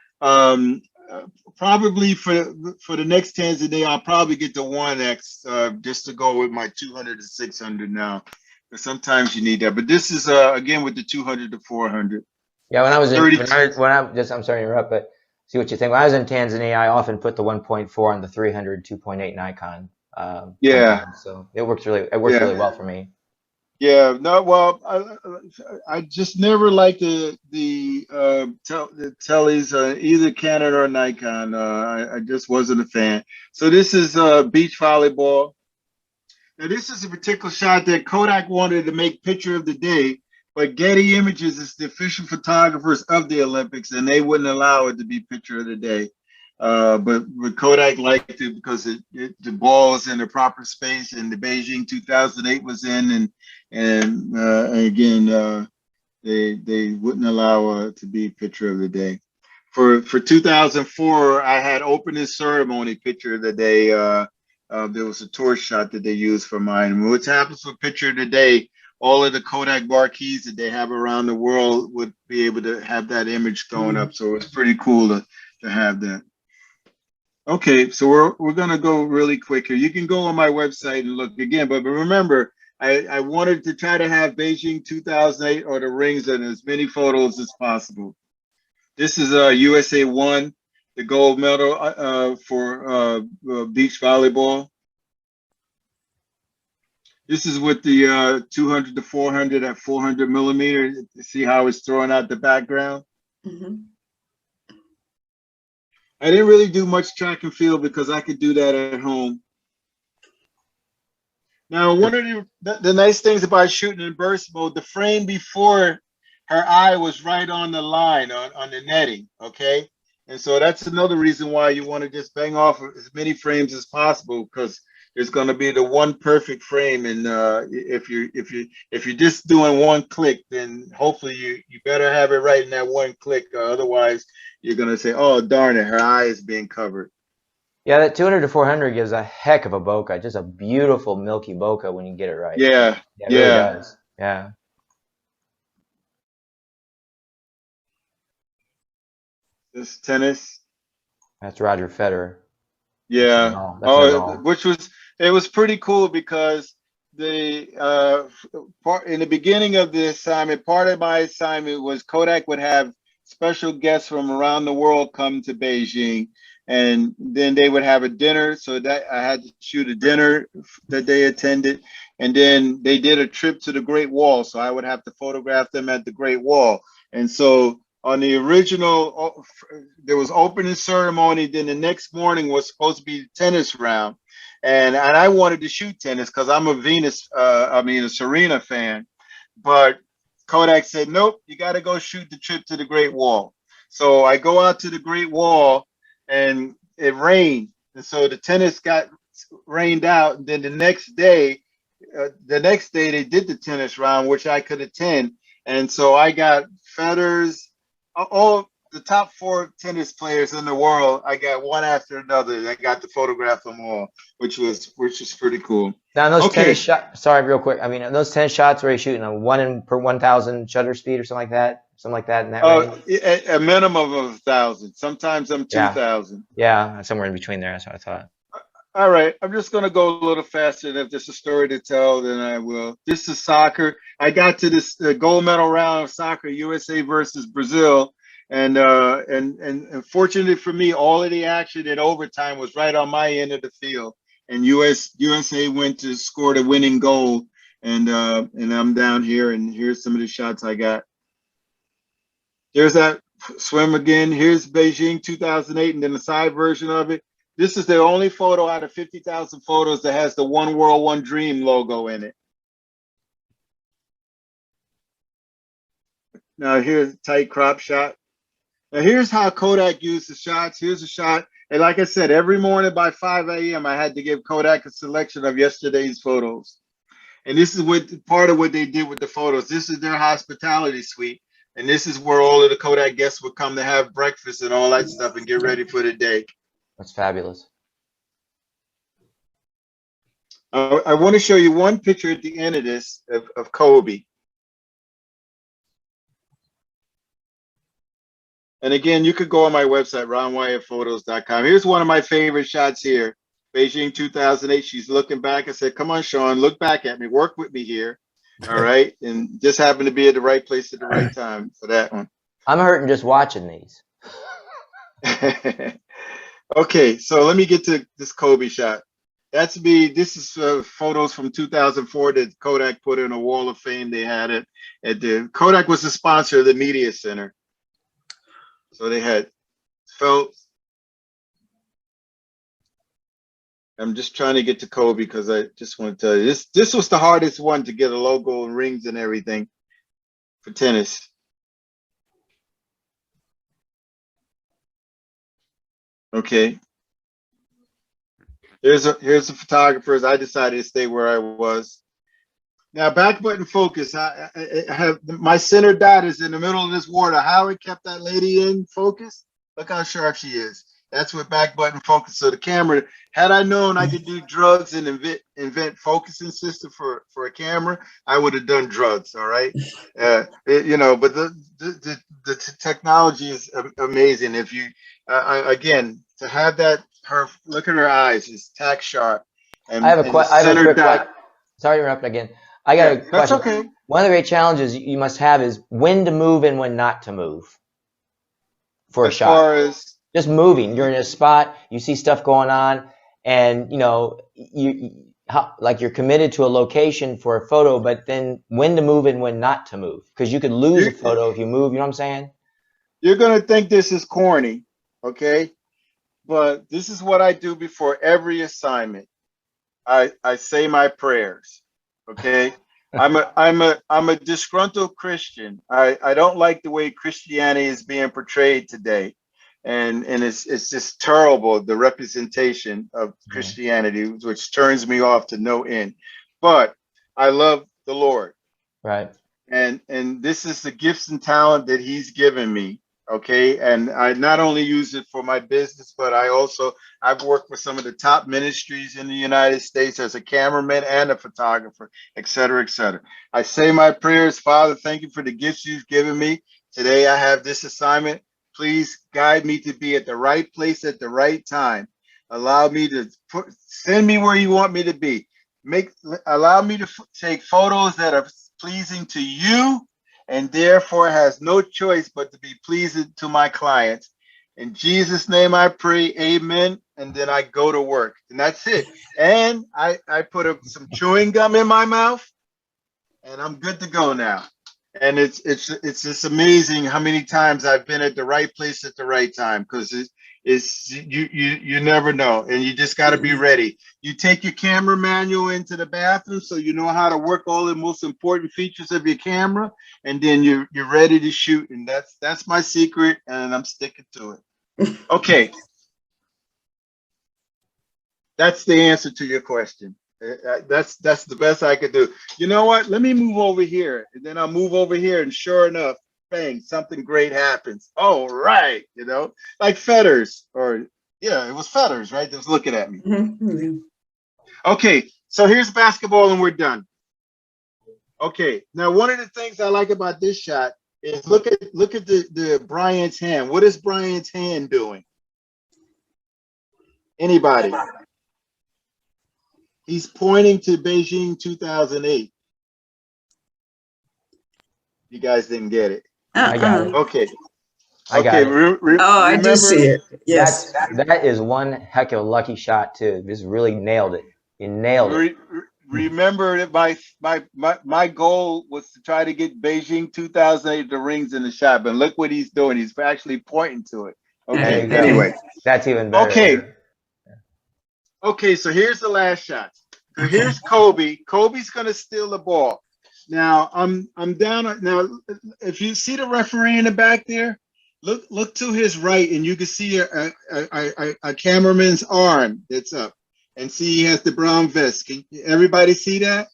probably for the next Tanzania, I'll probably get the 1X just to go with my 200-600 now. But sometimes you need that. But this is again with the 200-400. Yeah, I'm sorry to interrupt, but see what you think. When I was in Tanzania, I often put the 1.4 on the 300 2.8 Nikon. So it works really well for me. Yeah, no, well, I just never liked the tellies, either Canon or Nikon. I just wasn't a fan. So this is beach volleyball. Now this is a particular shot that Kodak wanted to make picture of the day. But Getty Images is the official photographers of the Olympics, and they wouldn't allow it to be picture of the day. But Kodak liked it because the ball is in the proper space, and the Beijing 2008 was in, and again they wouldn't allow it to be picture of the day. For 2004, I had opening ceremony picture of the day. There was a tour shot that they used for mine. And what happens for picture of the day? all of the Kodak marquees that they have around the world would be able to have that image going up. So it's pretty cool to have that. Okay, so we're gonna go really quick here. You can go on my website and look again, but remember, I wanted to try to have Beijing 2008 or the rings in as many photos as possible. This is USA won the gold medal for beach volleyball. This is with the 200 to 400 at 400 millimeter. See how it's throwing out the background? Mm-hmm. I didn't really do much track and field because I could do that at home. Now, one of the nice things about shooting in burst mode, the frame before her eye was right on the line, on the netting, okay? And so that's another reason why you want to just bang off as many frames as possible, because there's going to be the one perfect frame. And if you're just doing one click, then hokefully you better have it right in that one click. Otherwise, you're going to say, oh, darn it, her eye is being covered. Yeah, that 200 to 400 gives a heck of a bokeh. Just a beautiful milky bokeh when you get it right. Yeah, it really does. Yeah. This tennis. That's Roger Federer. Yeah. It was pretty cool because in the beginning of the assignment, part of my assignment was Kodak would have special guests from around the world come to Beijing, and then they would have a dinner. So that I had to shoot a dinner that they attended, and then they did a trip to the Great Wall. So I would have to photograph them at the Great Wall. And so on the original, there was opening ceremony. Then the next morning was supposed to be the tennis round, and I wanted to shoot tennis because I'm a Serena fan, but Kodak said, nope, you got to go shoot the trip to the Great Wall. So I go out to the Great Wall and it rained. And so the tennis got rained out. And then the next day they did the tennis round, which I could attend. And so I got Federer's, all the top 4 tennis players in the world. I got one after another. I got to photograph them all, which was pretty cool. Now those tennis shots, sorry, real quick. I mean, those tennis shots where you're shooting a 1 per 1,000 shutter speed or something like that in that range? A minimum of 1,000. Sometimes I'm 2,000. Yeah, somewhere in between there. That's what I thought. All right, I'm just going to go a little faster. And if there's a story to tell, then I will. This is soccer. I got to this gold medal round of soccer, USA versus Brazil. And fortunately for me, all of the action in overtime was right on my end of the field. And USA went to score the winning goal. And I'm down here, and here's some of the shots I got. There's that swim again. Here's Beijing 2008, and then the side version of it. This is the only photo out of 50,000 photos that has the One World, One Dream logo in it. Now here's a tight crop shot. Now here's how Kodak used the shots. Here's a shot. And like I said, every morning by 5 a.m., I had to give Kodak a selection of yesterday's photos. And this is part of what they did with the photos. This is their hospitality suite. And this is where all of the Kodak guests would come to have breakfast and all that stuff and get ready for the day. That's fabulous. I want to show you one picture at the end of this of Kobe. And again, you could go on my website, ronwyattphotos.com. Here's one of my favorite shots here. Beijing 2008. She's looking back. I said, come on, Sean, look back at me. Work with me here. All right. And just happened to be at the right place at the right time for that one. I'm hurting just watching these. Okay, so let me get to this Kobe shot. That's me. This is photos from 2004 that Kodak put in a wall of fame. They had it at the Kodak was the sponsor of the media center. So they had felt. I'm just trying to get to Kobe because I just want to tell you this was the hardest one to get a logo and rings and everything for tennis. Okay. Here's the photographers. I decided to stay where I was. Now back button focus. I have my center dot is in the middle of this water. How it kept that lady in focus? Look how sharp she is. That's what back button focus. So the camera, had I known I could do drugs and invent focusing system for a camera, I would have done drugs. All right. You know, but the technology is amazing. If you, again, to have that, look at her eyes, it's tack sharp. I have a quick question. Sorry to interrupt again. I got a question. That's okay. One of the great challenges you must have is when to move and when not to move for a shot. As far as just moving, you're in a spot, you see stuff going on, and you know like you're committed to a location for a photo, but then when to move and when not to move, because you could lose a photo if you move. You know what I'm saying? You're gonna think this is corny, okay? But this is what I do before every assignment. I say my prayers, okay? I'm a disgruntled Christian. I don't like the way Christianity is being portrayed today. And it's just terrible, the representation of Christianity, which turns me off to no end. But I love the Lord. Right. And this is the gifts and talent that he's given me. Okay. And I not only use it for my business, but I've worked with some of the top ministries in the United States as a cameraman and a photographer, et cetera, et cetera. I say my prayers. Father, thank you for the gifts you've given me. Today I have this assignment. Please guide me to be at the right place at the right time. Allow me to send me where you want me to be. Allow me to take photos that are pleasing to you, and therefore has no choice but to be pleasing to my clients. In Jesus' name I pray, amen. And then I go to work, and that's it. And I put some chewing gum in my mouth, and I'm good to go now. And it's just amazing how many times I've been at the right place at the right time, because you never know, and you just got to be ready. You take your camera manual into the bathroom so you know how to work all the most important features of your camera, and then you're ready to shoot. And that's my secret, and I'm sticking to it. Okay, that's the answer to your question. That's the best I could do. You know what? Let me move over here, and then I'll move over here, and sure enough, bang, something great happens. Oh, right, you know, like Fetters, or yeah, it was Fetters, right? That was looking at me. Mm-hmm. Okay, so here's basketball, and we're done. Okay, now one of the things I like about this shot is look at the Bryant's hand. What is Bryant's hand doing? Anybody? He's pointing to Beijing 2008. You guys didn't get it. I got it. Okay. I got it. I do see it. Yes. That is one heck of a lucky shot too. Just really nailed it. You nailed it. Remember that my goal was to try to get Beijing 2008 the rings in the shot, but look what he's doing. He's actually pointing to it. Okay. Anyway, that's even better. Okay. Okay, so here's the last shot. So here's Kobe. Kobe's gonna steal the ball. Now I'm down. Now, if you see the referee in the back there, look to his right, and you can see a cameraman's arm that's up, and see he has the brown vest. Can everybody see that?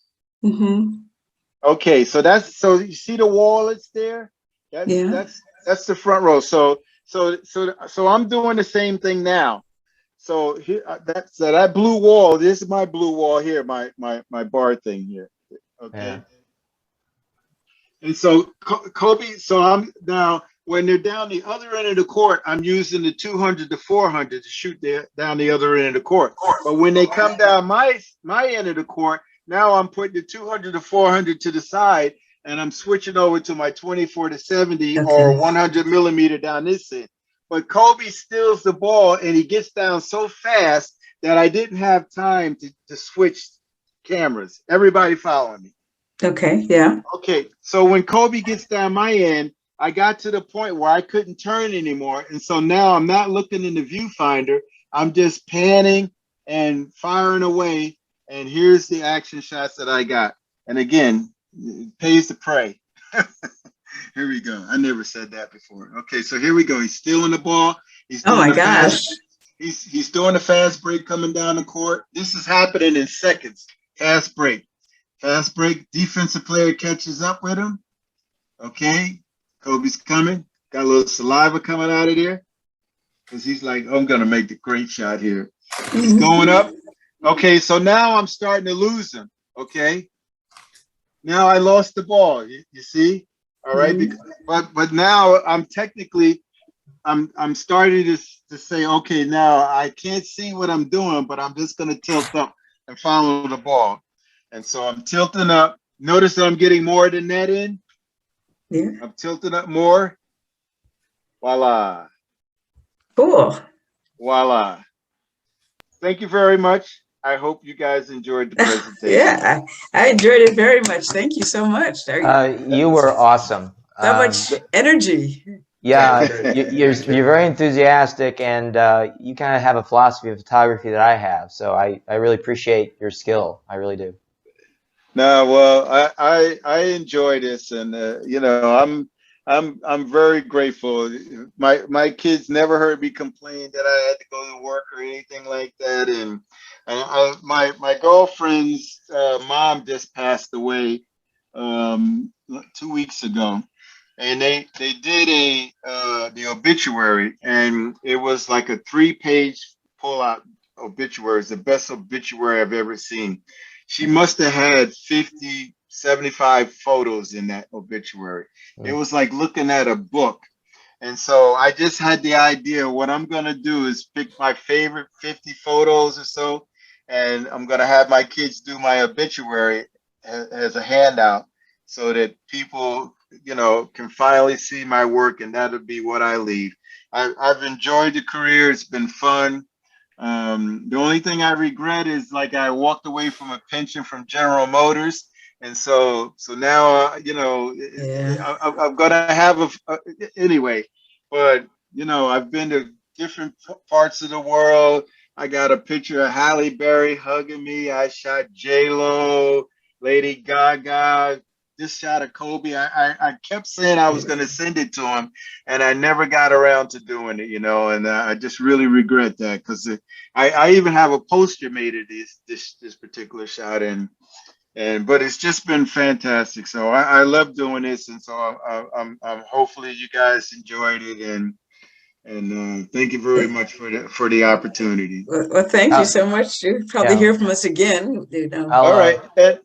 Mm-hmm. Okay, so you see the wall that's there. That's the front row. So I'm doing the same thing now. So here, that blue wall. This is my blue wall here, my bar thing here. Okay. Yeah. And so Kobe. So I'm now when they're down the other end of the court, I'm using the 200 to 400 to shoot down the other end of the court. But when they come down my end of the court, now I'm putting the 200 to 400 to the side, and I'm switching over to my 24 to 70 or 100 millimeter down this end. But Kobe steals the ball, and he gets down so fast that I didn't have time to switch cameras. Everybody following me? Okay, yeah. Okay, so when Kobe gets down my end, I got to the point where I couldn't turn anymore. And so now I'm not looking in the viewfinder. I'm just panning and firing away. And here's the action shots that I got. And again, it pays to pray. Here we go. I never said that before. Okay, so here we go. He's stealing the ball. He's doing oh my gosh. He's doing a fast break coming down the court. This is happening in seconds. Fast break. Fast break. Defensive player catches up with him. Okay. Kobe's coming. Got a little saliva coming out of there. because he's like, I'm gonna make the great shot here. He's going up. Okay, so now I'm starting to lose him. Okay, now I lost the ball. You see? All right, but now I'm technically I'm starting to say, okay, now I can't see what I'm doing, but I'm just gonna tilt up and follow the ball. And so I'm tilting up. Notice that I'm getting more of the net in. Yeah. I'm tilting up more. Voila. Cool. Voila. Thank you very much. I hope you guys enjoyed the presentation. Yeah, I enjoyed it very much. Thank you so much. You were awesome. So much energy. Yeah, you're very enthusiastic, and you kind of have a philosophy of photography that I have. So I really appreciate your skill. I really do. No, well, I enjoy this, and you know, I'm very grateful. My kids never heard me complain that I had to go to work or anything like that, and my girlfriend's mom just passed away 2 weeks ago, and they did the obituary, and it was like a 3-page pull-out obituary. It's the best obituary I've ever seen. She must have had 50, 75 photos in that obituary. It was like looking at a book. And so I just had the idea what I'm going to do is pick my favorite 50 photos or so, and I'm going to have my kids do my obituary as a handout so that people, you know, can finally see my work, and that'll be what I leave. I've enjoyed the career. It's been fun. The only thing I regret is like I walked away from a pension from General Motors, and so now you know I'm gonna have anyway. But you know I've been to different parts of the world. I got a picture of Halle Berry hugging me. I shot J Lo, Lady Gaga. This shot of Kobe. I kept saying I was going to send it to him, and I never got around to doing it, you know, and I just really regret that because I even have a poster made of this particular shot, but it's just been fantastic. So I love doing this, and so I'm hopefully you guys enjoyed it, and thank you very much for the opportunity. Well, thank you so much. You'll probably hear from us again. You know. All right. And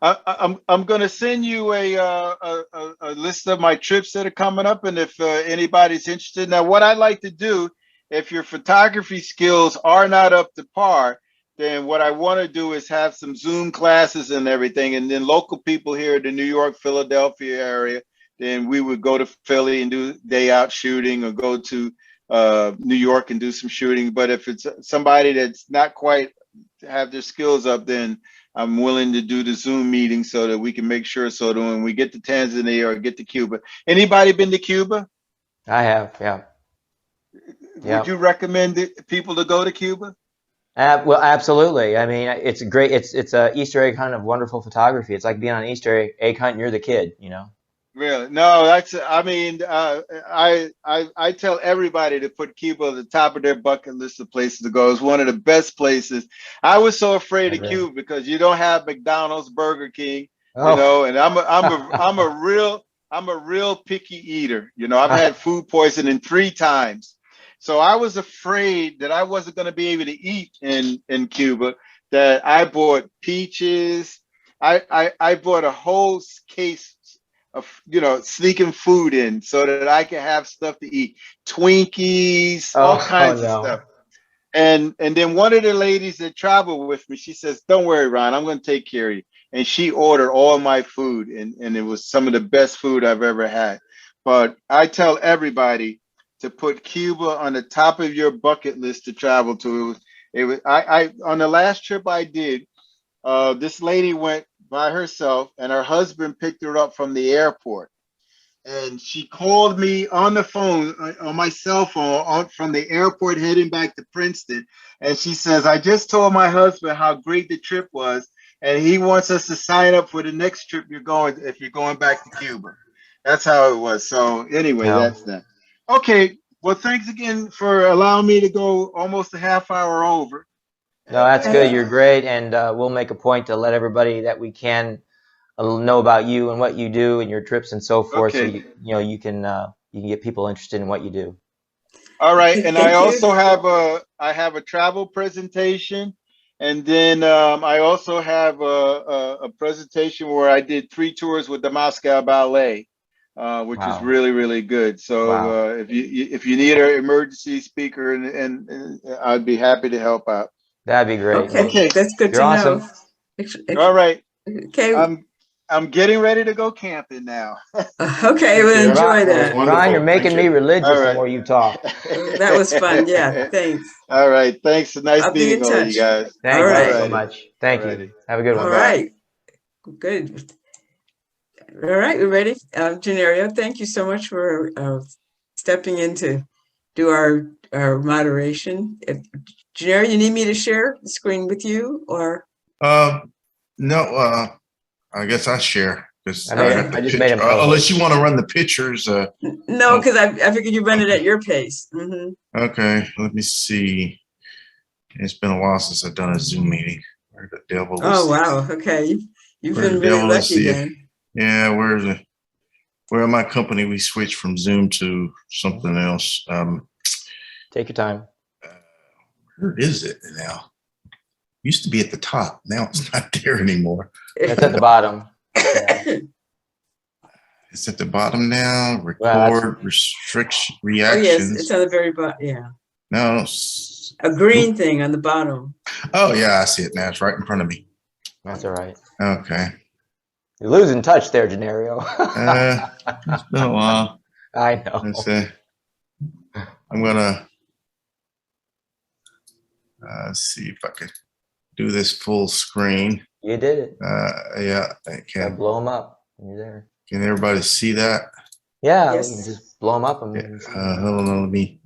I'm going to send you a list of my trips that are coming up, and if anybody's interested. Now, what I like to do, if your photography skills are not up to par, then what I want to do is have some Zoom classes and everything, and then local people here in the New York, Philadelphia area, then we would go to Philly and do day out shooting, or go to New York and do some shooting. But if it's somebody that's not quite have their skills up, then I'm willing to do the Zoom meeting so that we can make sure so that when we get to Tanzania or get to Cuba. Anybody been to Cuba? I have, yeah. Would you recommend people to go to Cuba? Well, absolutely. I mean, it's a great, it's a Easter egg hunt of wonderful photography. It's like being on an Easter egg hunt and you're the kid, you know? Really? No, that's, I mean, I tell everybody to put Cuba at the top of their bucket list of places to go. It's one of the best places. I was so afraid of Cuba because you don't have McDonald's, Burger King, you know, and I'm a real picky eater. You know, I've had food poisoning 3 times. So I was afraid that I wasn't going to be able to eat in Cuba, that I bought peaches. I bought a whole case of, you know, sneaking food in so that I can have stuff to eat, Twinkies, all kinds of stuff. And then one of the ladies that traveled with me, she says, don't worry, Ron, I'm going to take care of you. And she ordered all my food, and it was some of the best food I've ever had. But I tell everybody to put Cuba on the top of your bucket list to travel to. I on the last trip I did, this lady went by herself, and her husband picked her up from the airport, and she called me on the phone, on my cell phone, from the airport heading back to Princeton, and she says, I just told my husband how great the trip was, and he wants us to sign up for the next trip you're going, if you're going back to Cuba. That's how it was. So anyway, that's that. Okay, well, thanks again for allowing me to go almost a half hour over. No, that's good. You're great, and we'll make a point to let everybody that we can know about you and what you do and your trips and so forth. So you know you can get people interested in what you do. All right, and I Thank you. also have a travel presentation, and then I also have a presentation where I did 3 tours with the Moscow Ballet, which is Wow. really, really good. So Wow. if you need an emergency speaker, and I'd be happy to help out. That'd be great. Okay, Okay, that's good You're to awesome. know. all right. Okay, I'm getting ready to go camping now. okay, Take we'll care. enjoy That was that. wonderful. Ron, you're Thank making me you. religious All the right. more you talk. That was fun. Yeah, thanks. All right. Thanks. Nice I'll be in meeting all of you touch. guys. Thank All you right. so Alrighty. much. Thank you. Alrighty. Have a good one. All Bye-bye. right. Good. All right, we're ready. Generio, thank you so much for stepping in to do our moderation. Generio, you need me to share the screen with you, or? No, I guess I share because I just made him unless you want to run the pictures. No, because I figured you run it at your pace. Okay, let me see. It's been a while since I've done a Zoom meeting. Where the devil is? Oh, wow. Okay. You've Where been the really devil is lucky the- then. Yeah, where my company we switched from Zoom to something else. Take your time. Where is it now? Used to be at the top. Now it's not there anymore. That's at the bottom. It's at the bottom now. Well, Record, restriction, Oh, yes, reactions. it's on the very bottom. Yeah. No. A green thing on the bottom. Oh, yeah, I see it now. It's right in front of me. That's all right. Okay. You're losing touch there, Generio. It's been a while. I know. Let's see. I'm gonna see if I can do this full screen. You did it. Yeah, I Gotta can. blow them up when you're there. Can everybody see that? Yeah, Yes. we can just blow them up. And Hold on, let me.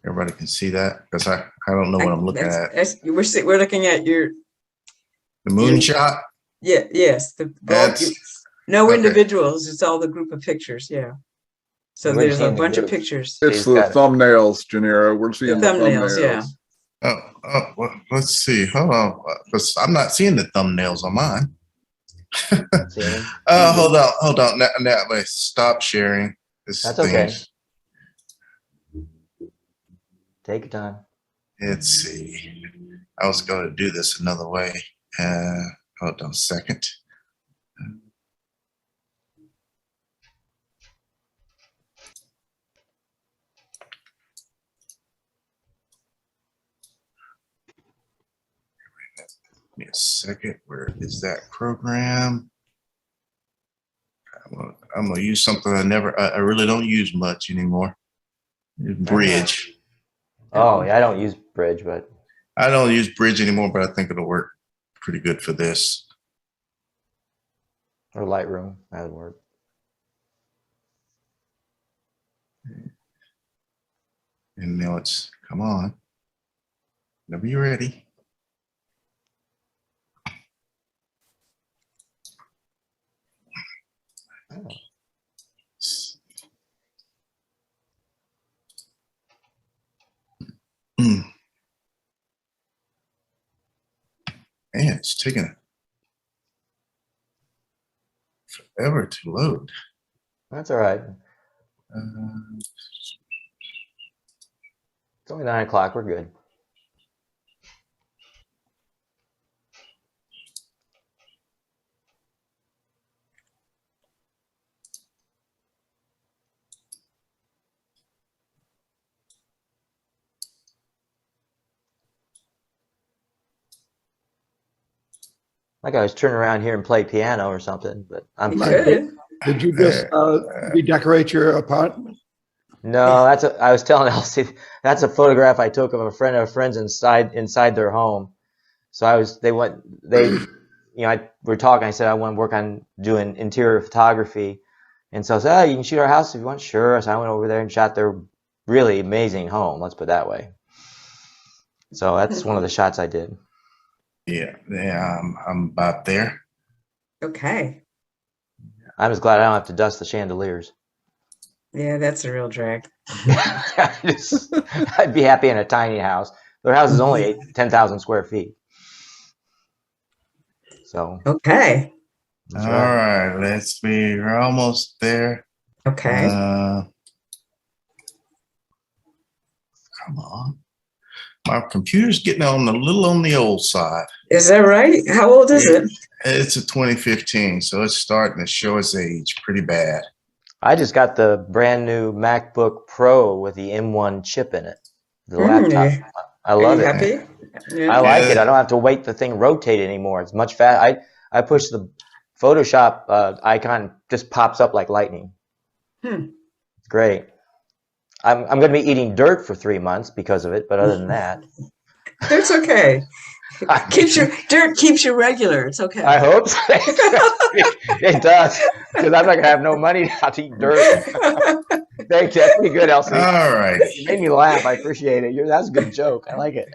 Everybody can see that because I don't know what I'm looking at. We're looking at your, The moonshot. yeah, yes. No okay. individuals. It's all the group of pictures. Yeah. So We're there's a seeing the bunch of group. pictures. It's He's the got it. thumbnails, Gennaro. We're seeing the Thumbnails, yeah. thumbnails. Well, let's see. Hold on, because I'm not seeing the thumbnails on mine. See them? Hold on. Now, wait, stop sharing. That's okay. Take your time. Let's see. I was going to do this another way. Hold on a second. Give me a second. Where is that program? I'm gonna use something I really don't use much anymore. Bridge. Oh, yeah, I don't use Bridge, but I don't use Bridge anymore, but I think it'll work pretty good for this. or Lightroom. That would work. And now it's, come on. Whenever you're ready. Man, it's taking forever to load. That's all right. Uh, It's only 9 o'clock. We're good. Like I was turning around here and play piano or something, but I'm You fine. could. Did you just redecorate your apartment? No, I was telling Elsie, that's a photograph I took of a friend of a friend's inside their home. So we're talking, I said, I want to work on doing interior photography. And so I said, oh, you can shoot our house if you want. Sure. So I went over there and shot their really amazing home. Let's put it that way. So that's one of the shots I did. Yeah, I'm about there. Okay. I'm just glad I don't have to dust the chandeliers. Yeah, that's a real drag. I'd be happy in a tiny house. Their house is only 10,000 square feet. So. Okay. That's All right. right, let's be, we're almost there. Okay. Come on. My computer's getting on a little on the old side. Is that right? How old is it? It's a 2015, so it's starting to show its age pretty bad. I just got the brand new MacBook Pro with the M1 chip in it. The laptop. I love it. Happy? Yeah. I like it. I don't have to wait the thing rotate anymore. It's much fast. I push the Photoshop icon, just pops up like lightning. It's great. I'm going to be eating dirt for 3 months because of it, but other than that, Dirt's okay. Dirt keeps you regular. It's okay. I hope so. It does, because I'm not going to have no money now to eat dirt. Thank you. That's pretty good, Elsie. All right. You made me laugh. I appreciate it. That's a good joke. I like it.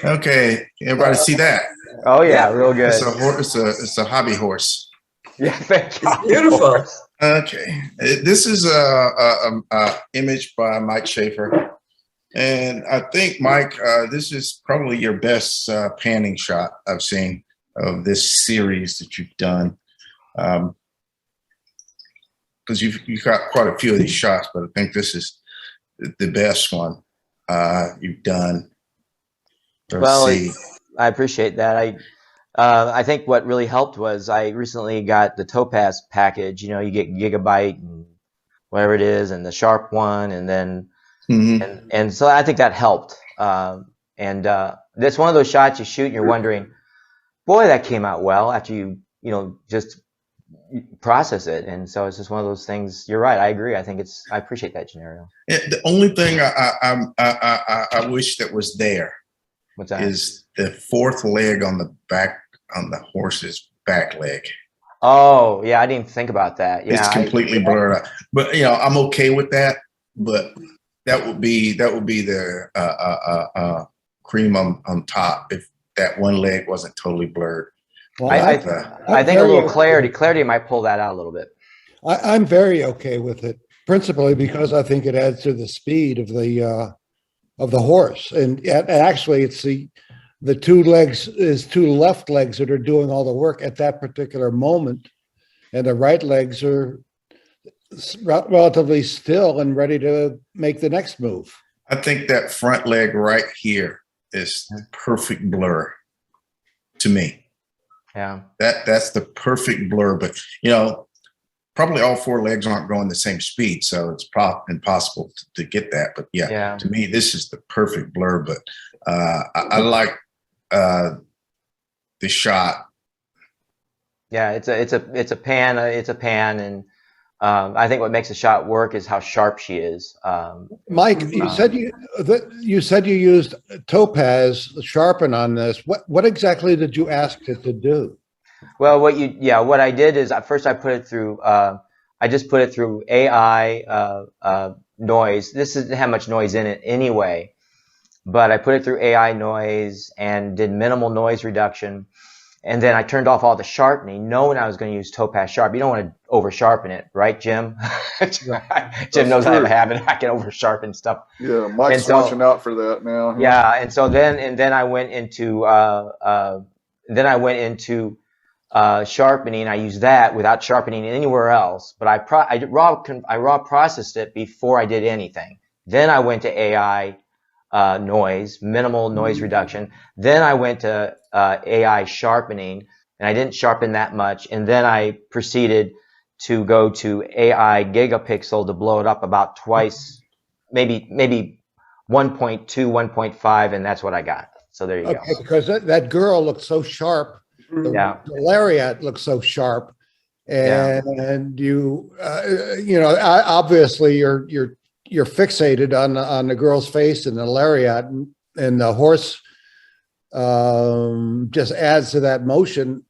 Okay, everybody see that? Oh yeah, real good. It's a horse. It's a hobby horse. Yeah, thank you. Beautiful. Okay, this is a image by Mike Schaefer, and I think Mike, this is probably your best panning shot I've seen of this series that you've done, because you've got quite a few of these shots, but I think this is the best one you've done. Well, I appreciate that. I think what really helped was I recently got the Topaz package. You know, you get Gigabyte and whatever it is, and the Sharp one, and then and so I think that helped. And that's one of those shots you shoot and you're wondering, boy, that came out well after you just process it. And so it's just one of those things. You're right. I agree. I appreciate that, Gennaro. Yeah, the only thing I wish that was there. What's that? Is the fourth leg on the back, on the horse's back leg. Oh, yeah, I didn't even think about that. Yeah, it's completely blurred out. But I'm okay with that. But that would be the cream on top if that one leg wasn't totally blurred. Well, I think a little clarity might pull that out a little bit. I'm very okay with it, principally because I think it adds to the speed of the horse, and actually it's the two left legs that are doing all the work at that particular moment, and the right legs are relatively still and ready to make the next move. I think that front leg right here is the perfect blur to me. Yeah, that's the perfect blur, but probably all four legs aren't going the same speed, so it's impossible to get that. But yeah, to me, this is the perfect blur. But I like the shot. Yeah, it's a pan. It's a pan, and I think what makes the shot work is how sharp she is. Mike, you said you used Topaz sharpen on this. What exactly did you ask it to do? Well, what I did is at first I put it through. I just put it through AI noise. This doesn't have much noise in it anyway, but I put it through AI noise and did minimal noise reduction, and then I turned off all the sharpening, knowing I was going to use Topaz Sharp. You don't want to over sharpen it, right, Jim? Jim knows I have a habit. I can over sharpen stuff. Yeah, Mike's watching out for that now. Yeah, and so then I went into sharpening. I used that without sharpening anywhere else, but I raw processed it before I did anything. Then I went to AI noise, minimal noise reduction. Then I went to AI sharpening, and I didn't sharpen that much. And then I proceeded to go to AI gigapixel to blow it up about twice, maybe 1.2, 1.5, and that's what I got. So there you go. Because that girl looked so sharp. The lariat looks so sharp, and you obviously you're fixated on the girl's face and the lariat, and the horse just adds to that motion,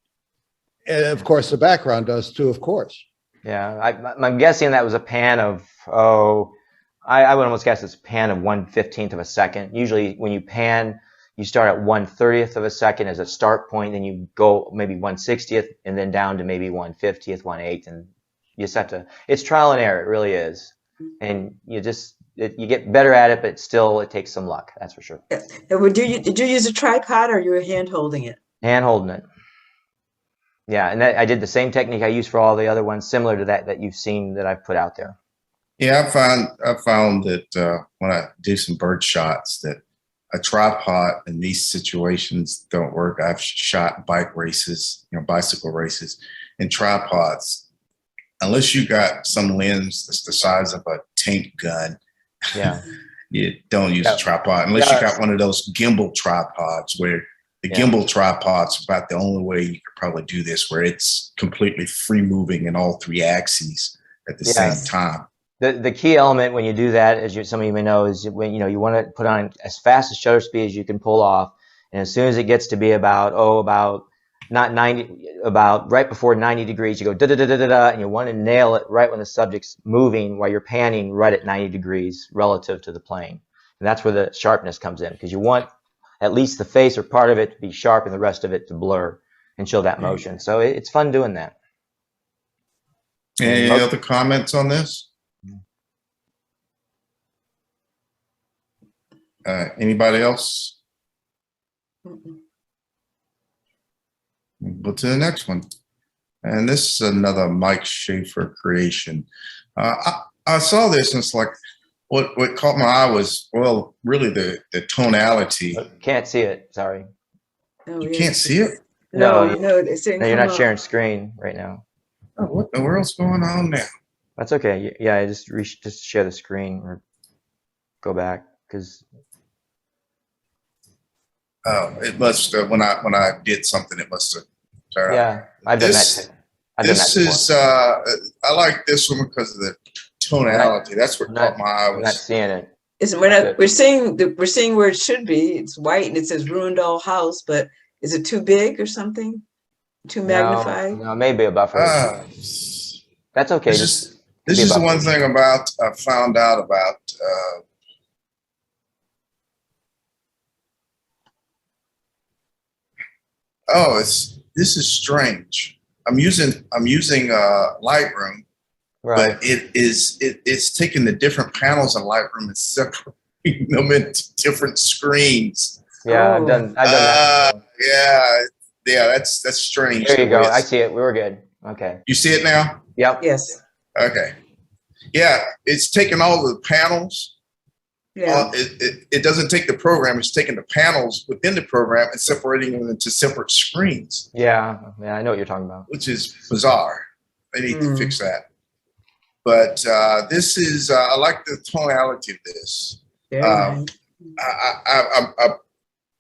and of course the background does too. Of course. Yeah, I'm guessing that was a pan of I would almost guess it's a pan of 1/15 of a second. Usually when you pan, you start at 1/30 of a second as a start point, then you go maybe 1/60th, and then down to maybe 1/50th, 1/8th, and you just have to. It's trial and error, it really is, and you get better at it, but still it takes some luck. That's for sure. Did you use a tripod, or you were hand holding it? Hand holding it. Yeah, and I did the same technique I used for all the other ones, similar to that you've seen that I've put out there. Yeah, I found that when I do some bird shots, that a tripod in these situations don't work. I've shot bike races, bicycle races, and tripods. Unless you got some lens that's the size of a tank gun, Yeah, you don't use a tripod. Unless you got one of those gimbal tripods, where the gimbal tripod's about the only way you could probably do this, where it's completely free moving in all three axes at the same time. The key element when you do that, as some of you may know, is when you want to put on as fast as shutter speed as you can pull off, and as soon as it gets to be about not 90, about right before 90 degrees, you go da da da da da da, and you want to nail it right when the subject's moving, while you're panning right at 90 degrees relative to the plane, and that's where the sharpness comes in, because you want at least the face or part of it to be sharp and the rest of it to blur and show that motion. So it's fun doing that. Any other comments on this? Anybody else? Go to the next one. And this is another Mike Schaefer creation. I saw this and it's like, what caught my eye was, well, really the tonality. Can't see it, sorry. Oh, you can't see it? No, it's saying you're not sharing screen right now. Oh, what the world's going on now? That's okay. Yeah, just share the screen or go back, because it must when I did something, it must have turned out. Yeah, I've done that. This is I like this one because of the tonality. That's what caught my eye. I'm not seeing it. We're seeing where it should be. It's white and it says ruined all house, but is it too big or something? Too magnified? No, maybe a buffer. That's okay. This is the one thing about I found out about. This is strange. I'm using Lightroom, right? But it's taking the different panels in Lightroom and separating them into different screens. Yeah, I've done that. Yeah, that's strange. There you go. I see it. We were good. Okay. You see it now? Yep. Yes. Okay. Yeah, it's taking all the panels. Yeah. It doesn't take the program. It's taking the panels within the program and separating them into separate screens. Yeah, I know what you're talking about. Which is bizarre. They need to fix that. But this is I like the tonality of this. Yeah.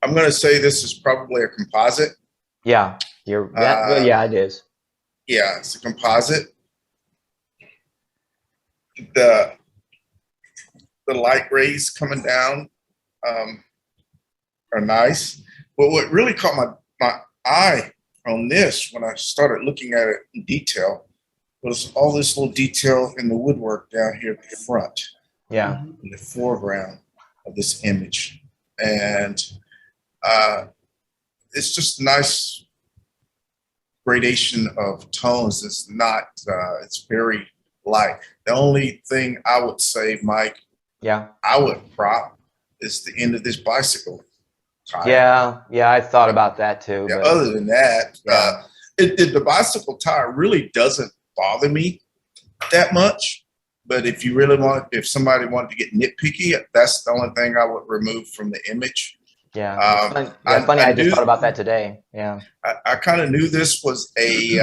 I'm going to say this is probably a composite. Yeah, yeah, it is. Yeah, it's a composite. The light rays coming down are nice. But what really caught my eye on this when I started looking at it in detail was all this little detail in the woodwork down here at the front. Yeah. In the foreground of this image. And it's just a nice gradation of tones. It's not, it's very light. The only thing I would say, Mike, I would prop is the end of this bicycle tire. Yeah, I thought about that too. Yeah, other than that, the bicycle tire really doesn't bother me that much. But if somebody wanted to get nitpicky, that's the only thing I would remove from the image. Yeah, funny. I just thought about that today. Yeah, I kind of knew this was a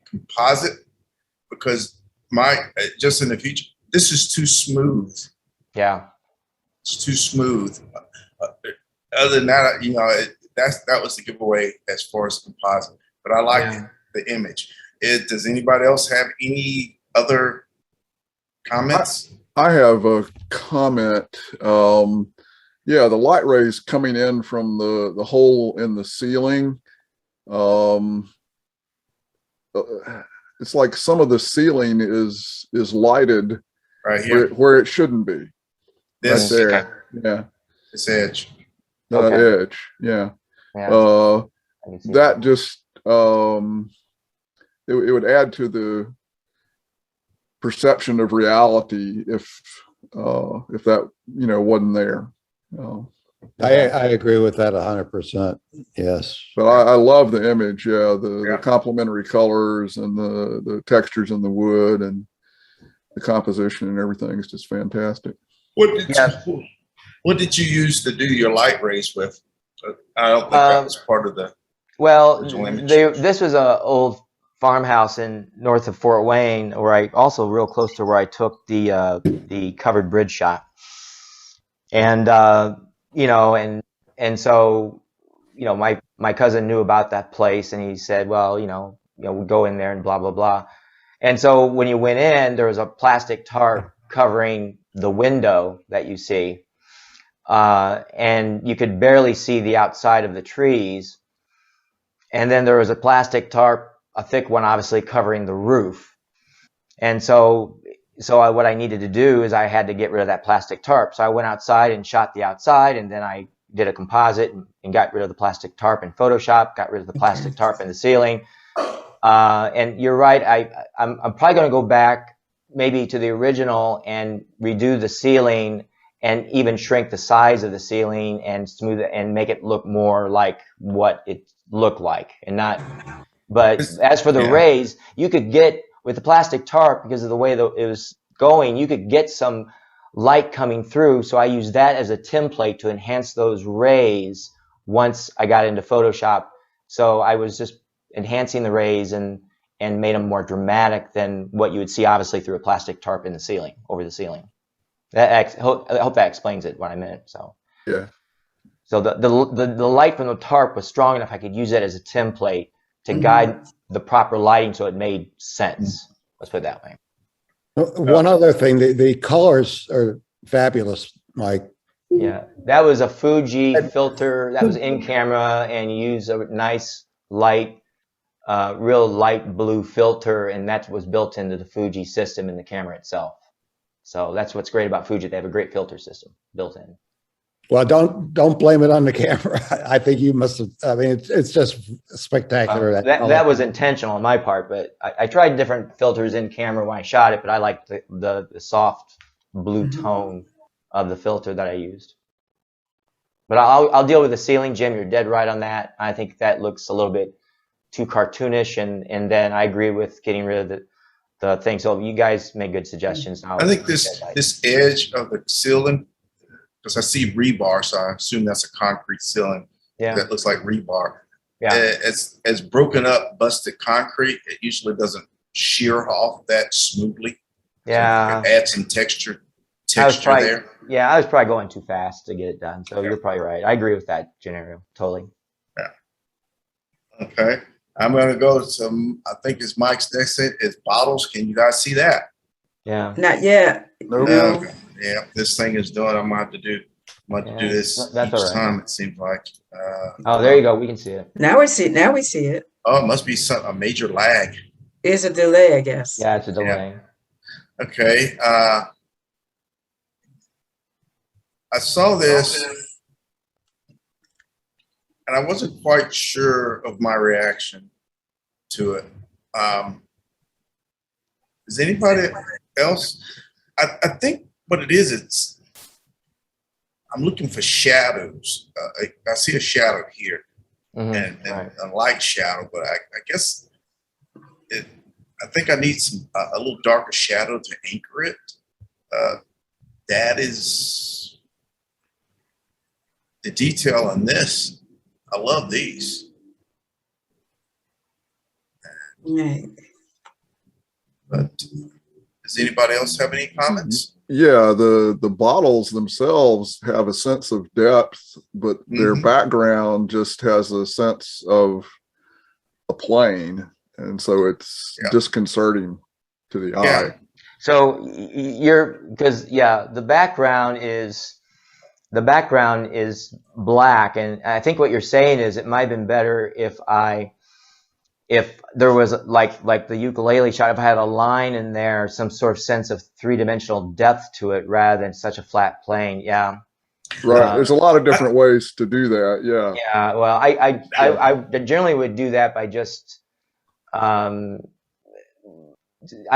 composite because just in the future, this is too smooth. Yeah, it's too smooth. Other than that, that was the giveaway as far as composite. But I like the image. Does anybody else have any other comments? I have a comment. Yeah, the light rays coming in from the hole in the ceiling. It's like some of the ceiling is lighted right here where it shouldn't be. This right there. Yeah. This edge. Edge. Yeah. That just it would add to the perception of reality if that wasn't there. I agree with that 100%. Yes. But I love the image. Yeah, the complementary colors and the textures in the wood and the composition and everything is just fantastic. What did you use to do your light rays with? I don't think that was part of the original image. This was an old farmhouse in north of Fort Wayne, where I also real close to where I took the covered bridge shot, and you know, and so, you know, my cousin knew about that place, and he said, well, you know, we go in there and blah blah blah, and so when you went in, there was a plastic tarp covering the window that you see, and you could barely see the outside of the trees. And then there was a plastic tarp, a thick one, obviously covering the roof. And so what I needed to do is I had to get rid of that plastic tarp. So I went outside and shot the outside, and then I did a composite and got rid of the plastic tarp in Photoshop, got rid of the plastic tarp in the ceiling. And you're right, I'm probably going to go back maybe to the original and redo the ceiling and even shrink the size of the ceiling and smooth it and make it look more like what it looked like, and not. But as for the rays, you could get with the plastic tarp, because of the way that it was going, you could get some light coming through. So I used that as a template to enhance those rays once I got into Photoshop. So I was just enhancing the rays and made them more dramatic than what you would see obviously through a plastic tarp in the ceiling, over the ceiling. I hope that explains it, what I meant. So yeah. So the light from the tarp was strong enough I could use it as a template to guide the proper lighting, so it made sense. Let's put it that way. One other thing, the colors are fabulous, Mike. Yeah, that was a Fuji filter that was in camera, and you use a nice light, real light blue filter, and that was built into the Fuji system in the camera itself. So that's what's great about Fuji. They have a great filter system built in. Well, don't blame it on the camera. I think you must have. I mean, it's just spectacular. That was intentional on my part, but I tried different filters in camera when I shot it, but I liked the soft blue tone of the filter that I used. But I'll deal with the ceiling, Jim. You're dead right on that. I think that looks a little bit too cartoonish, and then I agree with getting rid of the thing. So you guys make good suggestions. I think this edge of the ceiling, because I see rebar, so I assume that's a concrete ceiling. Yeah, that looks like rebar. Yeah, as broken up, busted concrete, it usually doesn't shear off that smoothly. Yeah, so add some texture there. Yeah, I was probably going too fast to get it done. So you're probably right. I agree with that, Gennaro. Totally. Yeah. Okay. I'm going to go to some, I think it's Mike's next set is bottles. Can you guys see that? Yeah. Not yet. Nope. No. Okay. Yeah, this thing is done. I'm going to have to do this each time, it seems like. Oh, there you go. We can see it. Now we see it. Oh, it must be a major lag. It's a delay, I guess. Yeah, it's a delay. Yeah. Okay. I saw this, and I wasn't quite sure of my reaction to it. Is anybody else? I think what it is, I'm looking for shadows. I see a shadow here, and a light shadow, but I guess I think I need a little darker shadow to anchor it. That is the detail on this. I love these. Right. But does anybody else have any comments? Yeah, the bottles themselves have a sense of depth, but their background just has a sense of a plane, and so it's disconcerting to the eye. So the background is black, and I think what you're saying is it might have been better if there was like the ukulele shot, if I had a line in there, some sort of sense of three-dimensional depth to it rather than such a flat plane. Yeah. Right. There's a lot of different ways to do that. Yeah. Yeah. Well, I generally would do that by just I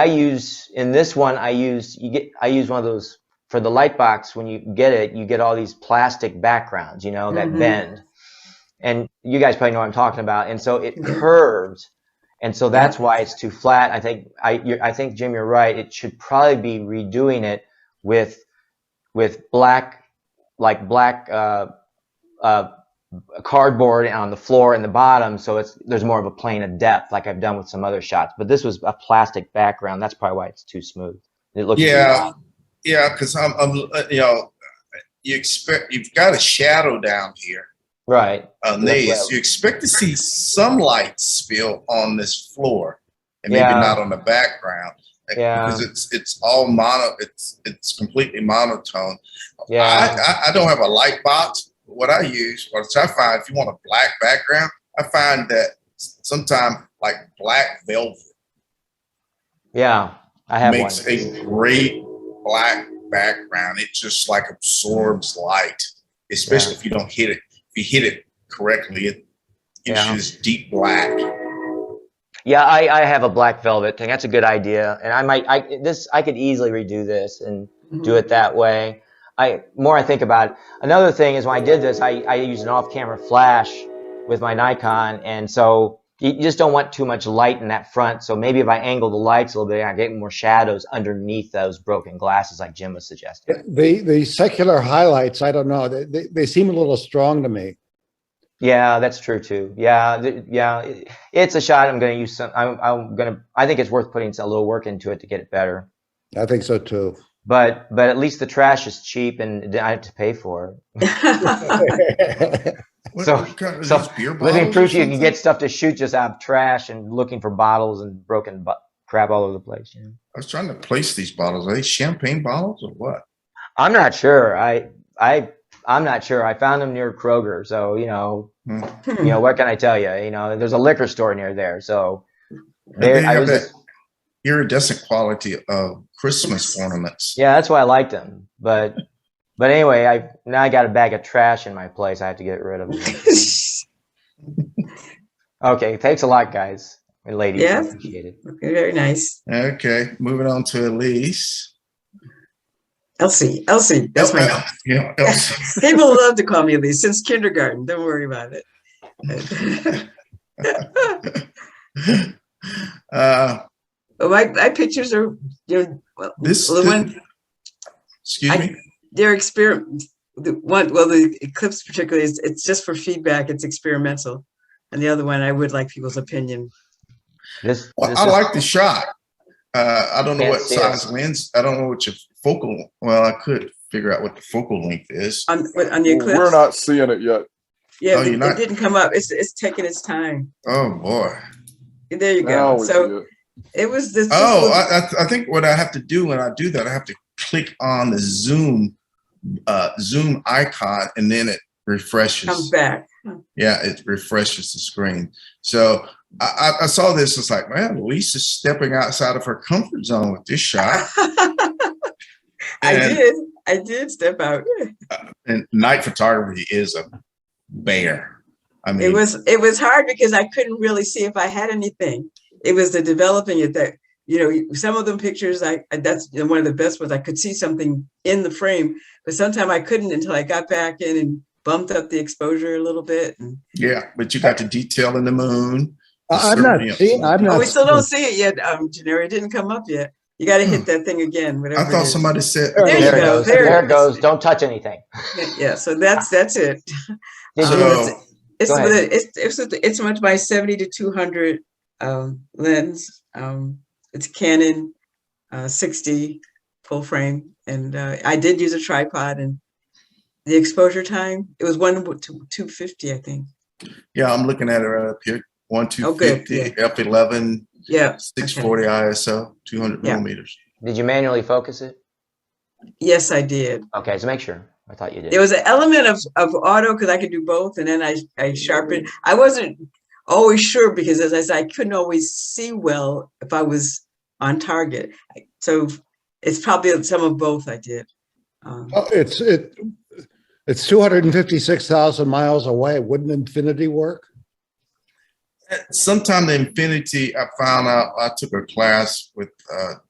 use one of those for the light box, when you get it, you get all these plastic backgrounds, you know, that bend. And you guys probably know what I'm talking about. And so it curves. And so that's why it's too flat. I think, Jim, you're right. It should probably be redoing it with black, like black cardboard on the floor and the bottom, so there's more of a plane of depth, like I've done with some other shots. But this was a plastic background. That's probably why it's too smooth. It looks because I'm you know, you've got a shadow down here, right? On these, you expect to see some light spill on this floor, and maybe not on the background, because it's all it's completely monotone. I don't have a light box. What I use, what I find, if you want a black background, I find that sometimes like black velvet. Yeah, I have makes one. a great black background. It just like absorbs light, especially if you don't hit it. If you hit it correctly, it is deep black. Yeah, I have a black velvet thing. That's a good idea, and I could easily redo this and do it that way. I think about it. Another thing is when I did this, I used an off-camera flash with my Nikon, and so you just don't want too much light in that front. So maybe if I angle the lights a little bit, I get more shadows underneath those broken glasses, like Jim was suggesting. The secular highlights, I don't know. They seem a little strong to me. Yeah, that's true too. Yeah, it's a shot. I'm going to use some. I think it's worth putting a little work into it to get it better. I think so too. But at least the trash is cheap and I have to pay for it. So living proof you can get stuff to shoot just out of trash and looking for bottles and broken crap all over the place. You know? I was trying to place these bottles. Are they champagne bottles or what? I'm not sure. I'm not sure. I found them near Kroger, so you know, what can I tell you? You know, there's a liquor store near there, so they have that iridescent quality of Christmas ornaments. Yeah, that's why I liked them. But anyway, now I got a bag of trash in my place. I have to get rid of it. Okay, thanks a lot, guys and ladies. Yeah, I appreciate it. Okay, very nice. Okay, moving on to Elise. Elsie, that's my name. Elsie. People love to call me Elise since kindergarten. Don't worry about it. My pictures are, excuse me. They're experiment. The Eclipse particularly it's just for feedback. It's experimental, and the other one I would like people's opinion. I like the shot. I don't know what size lens. I don't know what your focal. Well, I could figure out what the focal length is on the Eclipse. We're not seeing it yet. Yeah, it didn't come up. It's taking its time. Oh boy. There you go. So it was this. I think what I have to do when I do that, I have to click on the zoom icon, and then it refreshes. Comes back. Yeah, it refreshes the screen. So I saw this. It's like, man, Lisa's stepping outside of her comfort zone with this shot. I did step out. And night photography is a bear. I mean, it was hard because I couldn't really see if I had anything. It was the developing it that, some of them pictures, that's one of the best ones. I could see something in the frame, but sometimes I couldn't until I got back in and bumped up the exposure a little bit. Yeah, but you got the detail in the moon. I'm not seeing. We still don't see it yet, Janari. It didn't come up yet. You got to hit that thing again. Whatever. I thought somebody said. There you go. There it goes. Don't touch anything. Yeah. So that's it. It's much by 70 to 200 lens. It's Canon 60 full frame, and I did use a tripod. And the exposure time, it was 1:250, I think. Yeah, I'm looking at it right up here. 1:250 f11. Yeah. 640 ISO, 200 millimeters. Did you manually focus it? Yes, I did. Okay, so make sure. I thought you did. There was an element of auto because I could do both, and then I sharpened. I wasn't always sure because, as I said, I couldn't always see well if I was on target. So it's probably some of both I did. It's 256,000 miles away. Wouldn't infinity work? Sometime the infinity, I found out, I took a class with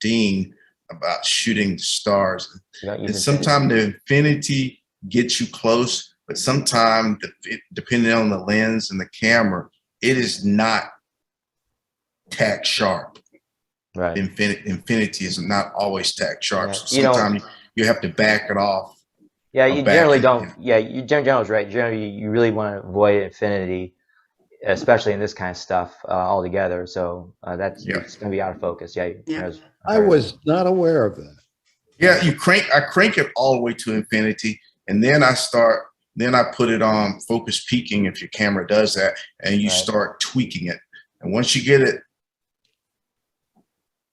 Dean about shooting the stars. And Use sometimes the infinity gets you close, but sometimes depending on the lens and the camera, it is not tack sharp. Right. Infinity is not always tack sharp. Yeah. So sometimes you have to back it off. Yeah, you generally don't. Yeah, you generally right. Generally, you really want to avoid infinity, especially in this kind of stuff altogether. So that's it's going to be out of focus. Yeah. I was not aware of that. Yeah, I crank it all the way to infinity, and then I put it on focus peaking if your camera does that, and you start tweaking it. And once you get it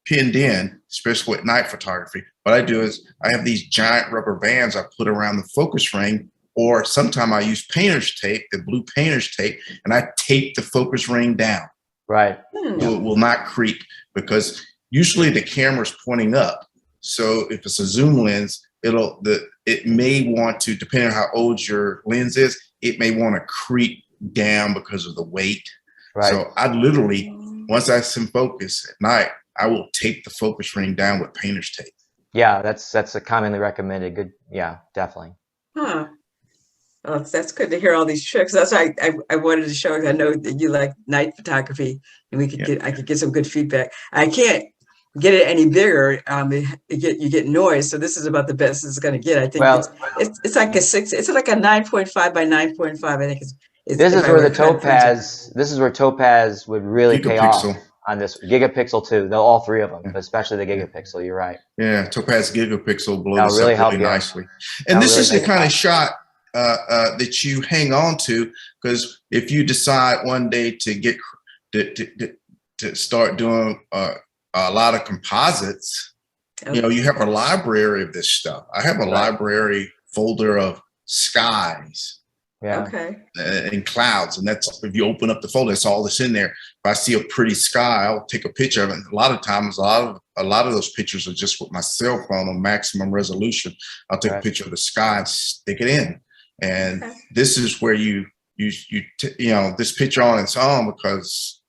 pinned in, especially with night photography, what I do is I have these giant rubber bands I put around the focus ring, or sometimes I use painter's tape, the blue painter's tape, and I tape the focus ring down. Right. So it will not creep, because usually the camera's pointing up. So if it's a zoom lens, it may want to, depending on how old your lens is, it may want to creep down because of the weight. Right. So I literally, once I sim focus at night, I will tape the focus ring down with painter's tape. Yeah, that's a commonly recommended. Good. Yeah, definitely. Huh. Well, that's good to hear all these tricks. That's why I wanted to show. I know that you like night photography, and I could get some good feedback. I can't get it any bigger. You get noise, so this is about the best it's going to get. I think it's like it's like a 9.5 by 9.5. I think this is where the topaz. This is where topaz would really pay off on this gigapixel too. All three of them, but especially the gigapixel. You're right. Yeah, topaz gigapixel blows really up really nicely. And this is the kind of shot that you hang on to, because if you decide one day to get to start doing a lot of composites, you have a library of this stuff. I have a library folder of skies. Yeah. Okay. And clouds, and that's, if you open up the folder, it's all that's in there. If I see a pretty sky, I'll take a picture of it. A lot of times, a lot of those pictures are just with my cell phone on maximum resolution. I'll take a picture of the sky and stick it in. And this is where you this picture on its own, because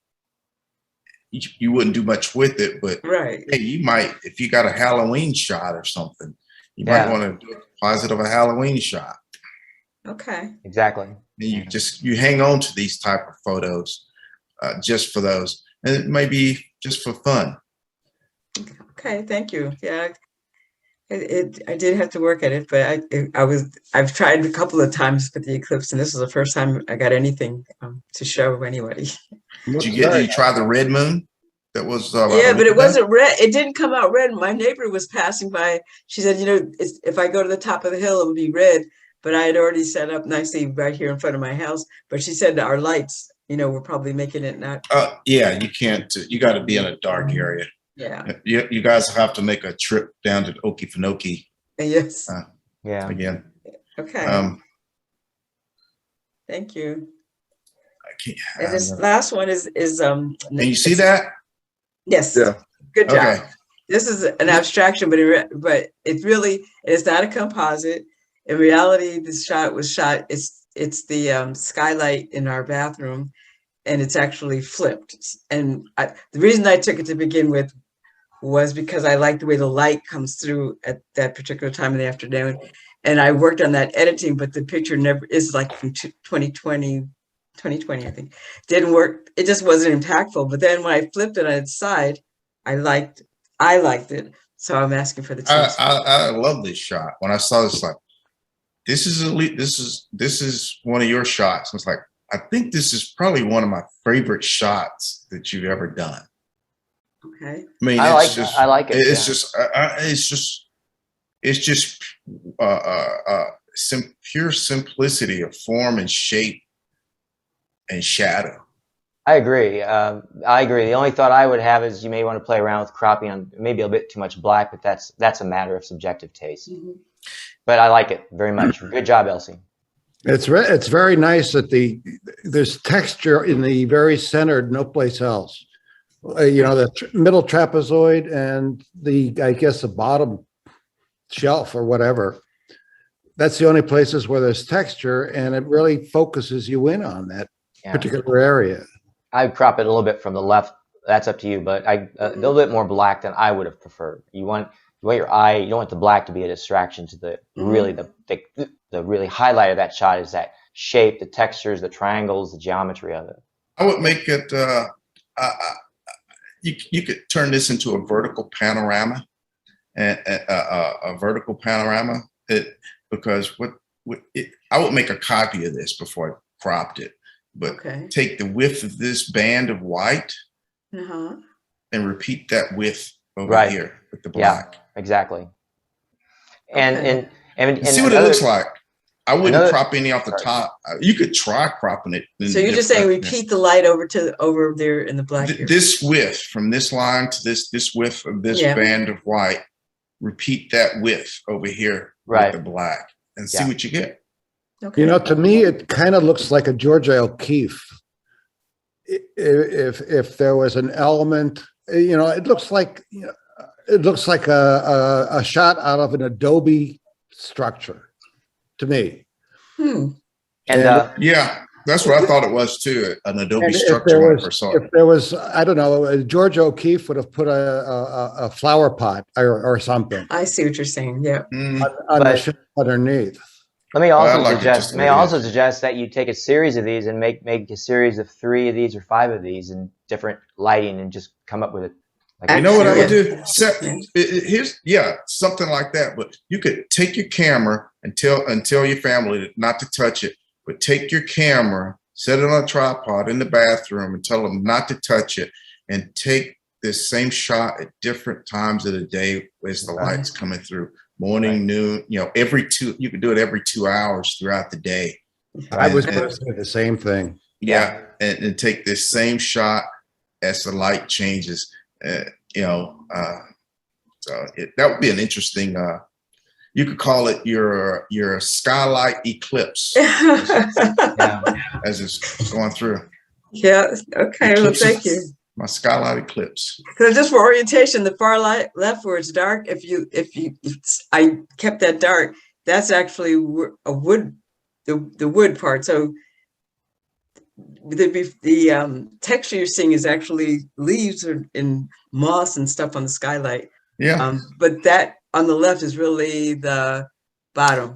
you wouldn't do much with it, but hey, you might, if you got a Halloween shot or something, you might want to do a composite of a Halloween shot. Okay. Exactly. And you hang on to these type of photos just for those, and it may be just for fun. Okay, thank you. Yeah, I did have to work at it, but I've tried a couple of times with the Eclipse, and this is the first time I got anything to show anybody. Did you try the red moon? That was but it wasn't red. It didn't come out red. My neighbor was passing by. She said, if I go to the top of the hill, it would be red. But I had already set up nicely right here in front of my house. But she said our lights, we're probably making it not. Yeah, you can't. You got to be in a dark area. Yeah. You guys have to make a trip down to Okefenokee. Yes. Again. Okay. Thank you. And this last one is can you see that? Yes. Yeah. Good job. Okay. This is an abstraction, but it's not a composite. In reality, this shot was shot. It's the skylight in our bathroom, and it's actually flipped. And the reason I took it to begin with was because I like the way the light comes through at that particular time of the afternoon. And I worked on that editing, but the picture never is like from 2020, I think. Didn't work. It just wasn't impactful. But then when I flipped it on its side, I liked it. So I'm asking for the tips. I love this shot. When I saw this, like, this is one of your shots. I was like, I think this is probably one of my favorite shots that you've ever done. Okay. I mean, I like it. It's just pure simplicity of form and shape and shadow. I agree. The only thought I would have is you may want to play around with cropping on maybe a bit too much black, but that's a matter of subjective taste. Mm-hmm. But I like it very much. Good job, Elsie. It's very nice that there's texture in the very centered, no place else. The middle trapezoid and I guess the bottom shelf or whatever. That's the only places where there's texture, and it really focuses you in on that particular area. I'd crop it a little bit from the left. That's up to you, but a little bit more black than I would have preferred. You want want your eye, you don't want the black to be a distraction to the really the really highlight of that shot is that shape, the textures, the triangles, the geometry of it. I would make it. You could turn this into a vertical panorama, and a vertical panorama. Because I would make a copy of this before I cropped it, but take the width of this band of white and repeat that width over here with the black. Yeah, exactly. And see what it looks like. I wouldn't crop any off the top. You could try cropping it. So you're just saying repeat the light over there in the black. This width from this line to this width of this band of white. Repeat that width over here with the black and see what you get. Okay. You know, to me, it kind of looks like a Georgia O'Keeffe. If there was an element, you know, it looks like a shot out of an Adobe structure to me. And yeah, that's what I thought it was too. An Adobe structure. If there was, I don't know, Georgia O'Keeffe would have put a flower pot or something. I see what you're saying. Yeah. On the ship underneath. Let me also suggest that you take a series of these and make a series of 3 of these or 5 of these in different lighting and just come up with it. You know what I would do? Here's something like that. But you could take your camera and tell your family not to touch it. But take your camera, set it on a tripod in the bathroom, and tell them not to touch it. And take this same shot at different times of the day as the light's coming through. Morning, noon, you know, you could do it every 2 hours throughout the day. I was going to say the same thing. Yeah, and take this same shot as the light changes. So that would be an interesting. You could call it your skylight eclipse as it's going through. Yeah. Okay. Well, thank you. My skylight eclipse. So just for orientation, the far left where it's dark, I kept that dark, that's actually a wood, the wood part. So the texture you're seeing is actually leaves and moss and stuff on the skylight. Yeah. But that on the left is really the bottom.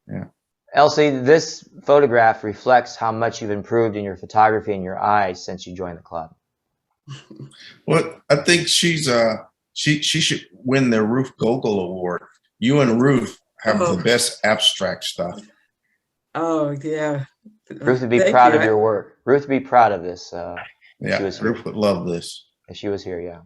Yeah. Elsie, this photograph reflects how much you've improved in your photography and your eyes since you joined the club. Well, I think she should win the Ruth Gogol Award. You and Ruth have the best abstract stuff. Oh yeah. Ruth would be proud of your work. Ruth would be proud of this. Ruth would love this. If she was here, yeah.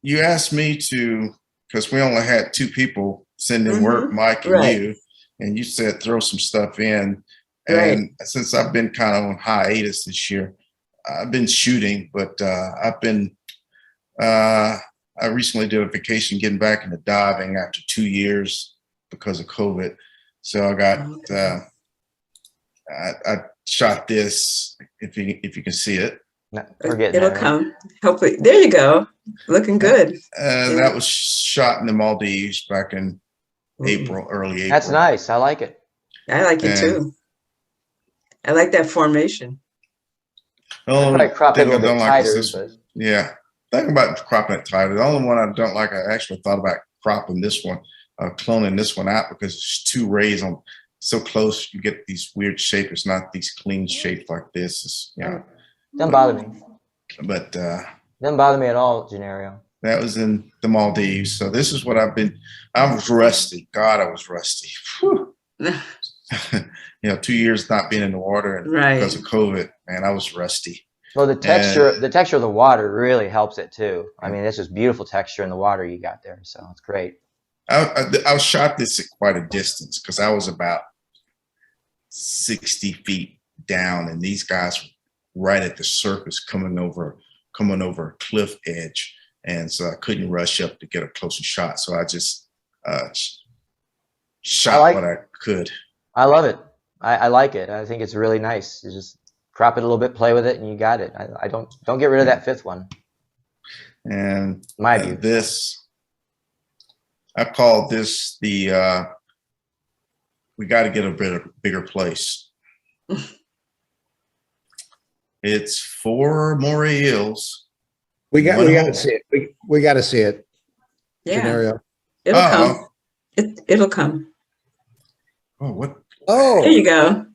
You asked me to, because we only had 2 people send in work, Mike and you, and you said throw some stuff in. And since I've been kind of on hiatus this year, I've been shooting, but I recently did a vacation getting back into diving after 2 years because of COVID. So I got I shot this, if you can see it. It'll come. Hopefully. There you go. Looking good. And that was shot in the Maldives back in April, early April. That's nice. I like it. I like it too. I like that formation. I crop it a little bit tighter. Yeah. Think about cropping it tighter. The only one I don't like, I actually thought about cropping this one, cloning this one out because it's 2 rays on so close. You get these weird shapes. It's not these clean shapes like this. It's, doesn't bother me. But doesn't bother me at all, Gennario. That was in the Maldives. So this is what I was rusty. God, I was rusty. 2 years not being in the water and because of COVID, man, I was rusty. Well, the texture of the water really helps it too. I mean, it's just beautiful texture in the water you got there. So it's great. I shot this at quite a distance because I was about 60 feet down and these guys right at the surface coming over a cliff edge. And so I couldn't rush up to get a closer shot. So I just shot what I could. I love it. I like it. I think it's really nice. You just crop it a little bit, play with it, and you got it. I don't get rid of that 5th one. And my view. I call this the we got to get a bigger place. It's 4 moray hills We got One to hole. see it. We got to see it. Yeah, Scenario. it'll Oh. come. It'll come. Oh, what? Oh, There you go.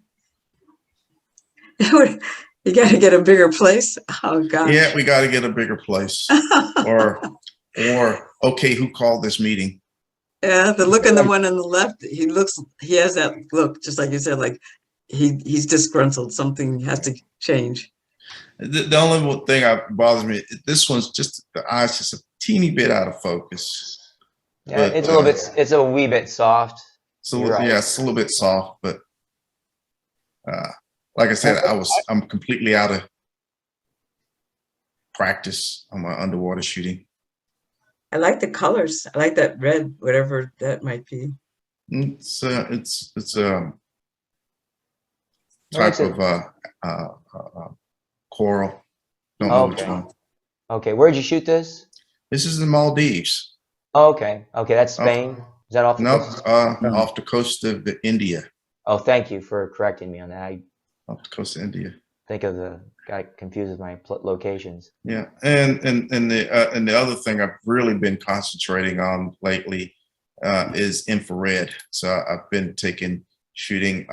You got to get a bigger place. Oh gosh. Yeah, we got to get a bigger place. or okay, who called this meeting? Yeah, the look in the one on the left, he has that look, just like you said, like he's disgruntled. Something has to change. The only thing that bothers me, this one's just the eyes just a teeny bit out of focus. Yeah, But, it's a little bit. It's a wee bit soft. So You're right. yeah, it's a little bit soft, but like I said, I'm completely out of practice on my underwater shooting. I like the colors. I like that red, whatever that might be. It's type of coral. Don't know which one. Okay, where'd you shoot this? This is the Maldives. Oh, okay. Okay, that's Spain. Is that off the coast? No, off the coast of India. Oh, thank you for correcting me on that. I Off the coast of India. think of the guy confuses my locations. Yeah, and the other thing I've really been concentrating on lately is infrared. So I've been shooting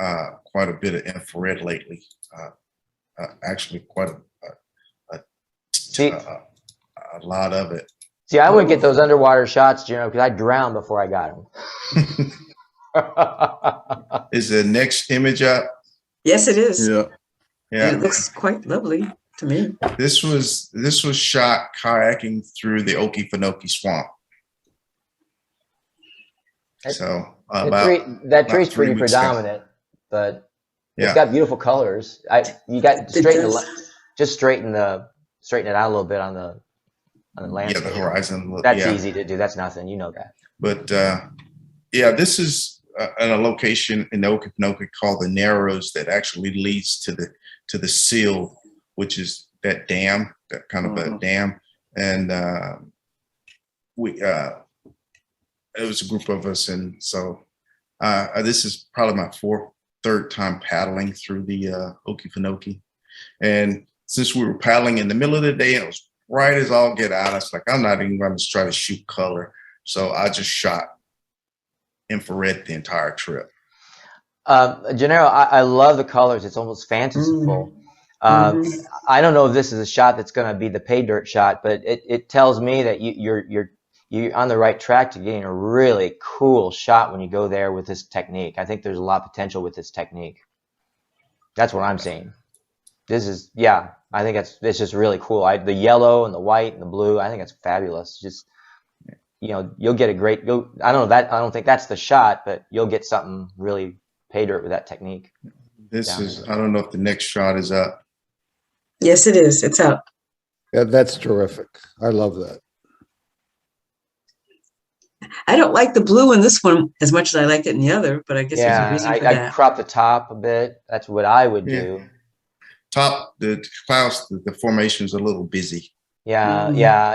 quite a bit of infrared lately. Actually, quite a lot of it. See, I wouldn't get those underwater shots, because I drowned before I got them. Is the next image up? Yes, it is. Yeah. Yeah, And it looks quite lovely to me. this was shot kayaking through the Okefenokee Swamp. So that tree's pretty predominant, but it's got beautiful colors. You got just straighten it out a little bit on the landscape. Yeah, the horizon. That's easy to do. That's nothing. You know that. But yeah, this is in a location in the Okefenokee called the Narrows that actually leads to the Seal, which is that dam, that kind of a dam. And it was a group of us, and so this is probably my third time paddling through the Okefenokee. And since we were paddling in the middle of the day and it was bright as all get out, I was like, I'm not even going to try to shoot color. So I just shot infrared the entire trip. Gennaro, I love the colors. It's almost fanciful. I don't know if this is a shot that's going to be the pay dirt shot, but it tells me that you're on the right track to getting a really cool shot when you go there with this technique. I think there's a lot of potential with this technique. That's what I'm saying. This is, I think it's just really cool. The yellow and the white and the blue, I think it's fabulous. Just, you'll get a great, I don't think that's the shot, but you'll get something really pay dirt with that technique. I don't know if the next shot is up. Yes, it is. It's up. yeah, that's terrific. I love that. I don't like the blue in this one as much as I liked it in the other, but I guess there's a reason for I that. crop the top a bit. That's what I would do. Top, the clouds, the formation is a little busy. Yeah,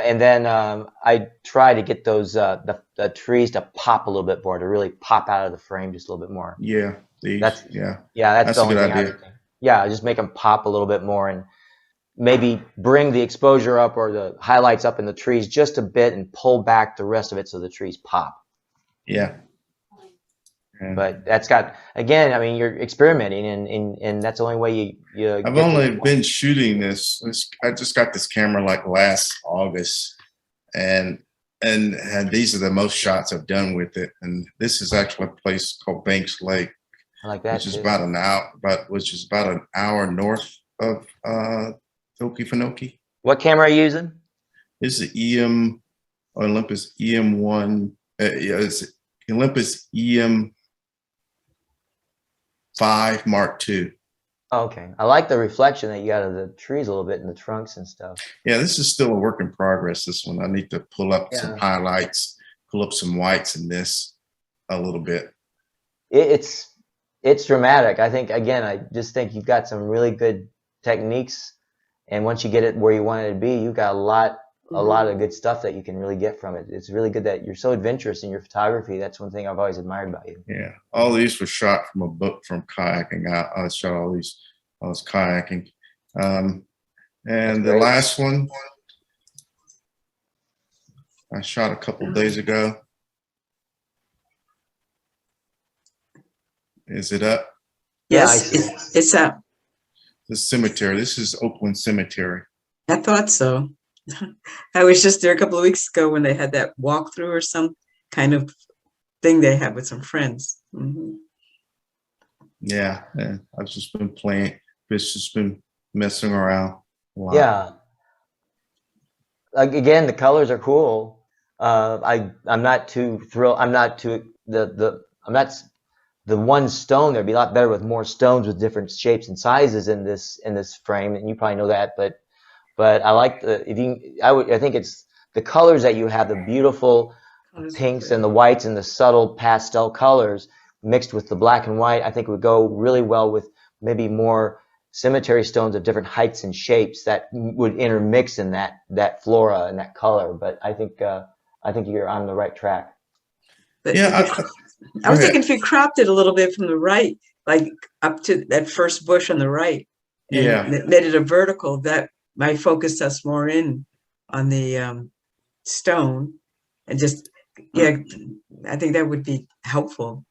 and then I try to get those the trees to pop a little bit more, to really pop out of the frame just a little bit more. Yeah, that's the only a good thing idea. Just make them pop a little bit more, and maybe bring the exposure up or the highlights up in the trees just a bit, and pull back the rest of it so the trees pop. Yeah. But that's got, again, I mean, you're experimenting, and that's the only way you I've only been shooting this. I just got this camera like last August, and these are the most shots I've done with it. And this is actually a place called Banks Lake, I like that, which is about an hour north of Okefenokee. What camera are you using? This is the Olympus EM1. It's Olympus EM5 Mark II. Oh, okay. I like the reflection that you got of the trees a little bit in the trunks and stuff. Yeah, this is still a work in progress, this one. I need to pull up some highlights, pull up some whites in this a little bit. It's dramatic. I think, again, I just think you've got some really good techniques, and once you get it where you want it to be, you've got a lot of good stuff that you can really get from it. It's really good that you're so adventurous in your photography. That's one thing I've always admired about you. Yeah, all these were shot from a book from kayaking. I shot all this kayaking. And the last one I shot a couple of days ago. Is it up? Yes, it's up. The cemetery. This is Oakland Cemetery. I thought so. I was just there a couple of weeks ago when they had that walkthrough or some kind of thing they had with some friends. Yeah, I've just been playing. It's just been messing around a lot. Yeah. Like again, the colors are cool. I'm not too thrilled. I'm not too I'm not the one stone. There'd be a lot better with more stones with different shapes and sizes in this frame, and you probably know that. But I like the I think it's the colors that you have, the beautiful pinks and the whites and the subtle pastel colors mixed with the black and white. I think would go really well with maybe more cemetery stones of different heights and shapes that would intermix in that flora and that color. But I think you're on the right track. Yeah, I was thinking if you cropped it a little bit from the right, like up to that first bush on the right, and made it a vertical, that might focus us more in on the stone, and just I think that would be helpful.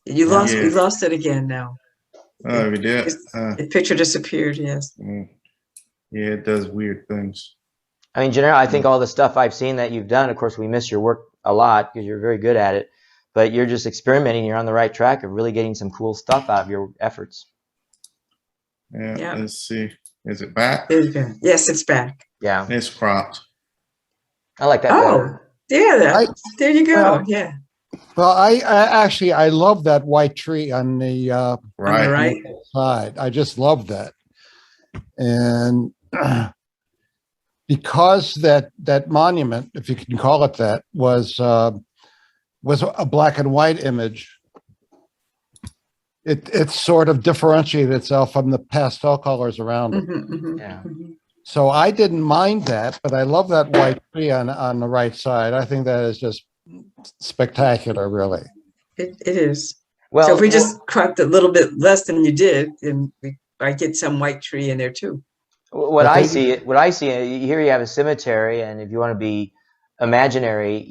You lost it again now. Oh, we did. The picture disappeared. Yes. Yeah, it does weird things. I mean, generally, I think all the stuff I've seen that you've done, of course, we miss your work a lot because you're very good at it, but you're just experimenting. You're on the right track of really getting some cool stuff out of your efforts. Yeah. Let's see. Is it back? Yes, it's back. Yeah. It's cropped. I like that. Oh, yeah. There you go. Yeah. Well, I love that white tree on the right side. I just love that, and because that monument, if you can call it that, was a black and white image. It sort of differentiated itself from the pastel colors around it. Yeah. So I didn't mind that, but I love that white tree on the right side. I think that is just spectacular, really. It is. Well, so if we just cropped a little bit less than you did, then I get some white tree in there too. What I see here, you have a cemetery, and if you want to be imaginary,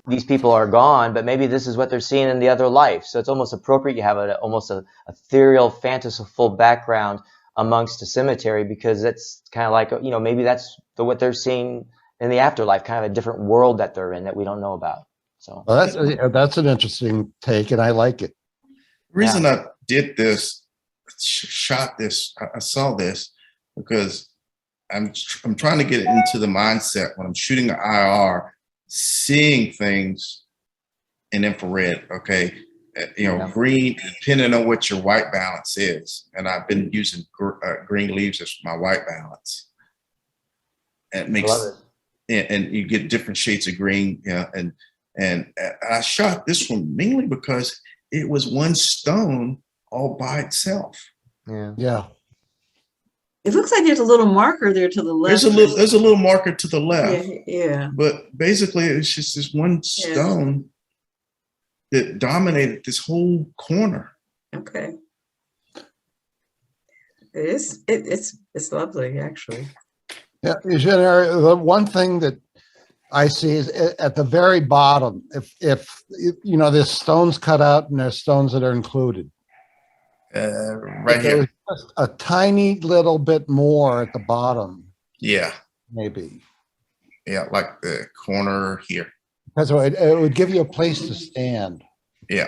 these people are gone, but maybe this is what they're seeing in the other life. So it's almost appropriate you have almost a ethereal, fanciful background amongst a cemetery, because it's kind of like, maybe that's what they're seeing in the afterlife, kind of a different world that they're in that we don't know about. So that's an interesting take, and I like it. The reason I did this, shot this, I saw this because I'm trying to get into the mindset when I'm shooting an IR, seeing things in infrared. Okay, green, depending on what your white balance is, and I've been using green leaves as my white balance. And it makes and you get different shades of green. And I shot this one mainly because it was one stone all by itself. Yeah. It looks like there's a little marker there to the left. There's a little marker to the left. Yeah. But basically, it's just this one stone that dominated this whole corner. Okay. It's lovely, actually. Yeah, the one thing that I see is at the very bottom, if there's stones cut out and there's stones that are included. Right here. Just a tiny little bit more at the bottom. Yeah. Maybe. Yeah, like the corner here. Because it would give you a place to stand. Yeah.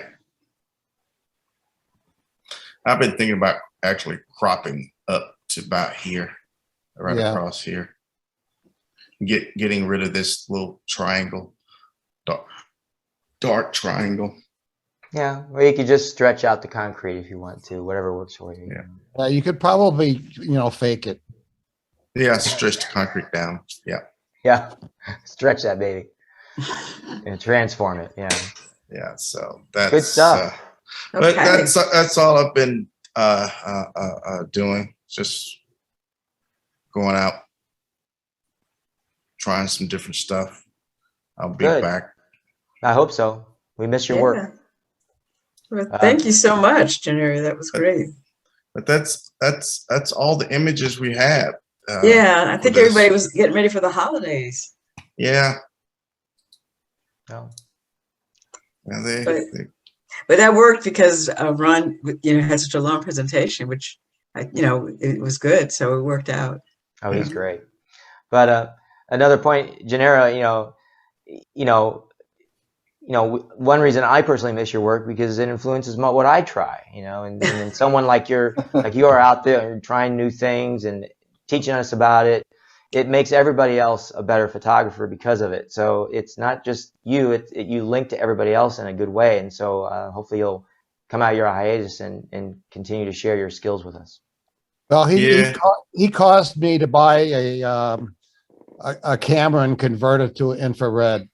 I've been thinking about actually cropping up to about here, across here. Getting rid of this little triangle, dark triangle. Yeah, or you could just stretch out the concrete if you want to, whatever works for you. Yeah. You could probably, fake it. Yeah, stretch the concrete down. Yeah. Yeah, stretch that baby and transform it. Yeah. Yeah. So that's good stuff. But that's all I've been doing. Just going out, trying some different stuff. I'll be back. I hope so. We miss your work. Well, thank you so much, January. That was great. But that's all the images we have. I think everybody was getting ready for the holidays. Yeah. No. Yeah, But that worked because Ron, had such a long presentation, which, it was good. So it worked out. Oh, he's great. But another point, Gennaro, one reason I personally miss your work because it influences what I try, and then someone like you are out there trying new things and teaching us about it. It makes everybody else a better photographer because of it. So it's not just you; you link to everybody else in a good way. And so hopefully you'll come out of your hiatus and continue to share your skills with us. Well, he caused me to buy a camera and convert it to infrared.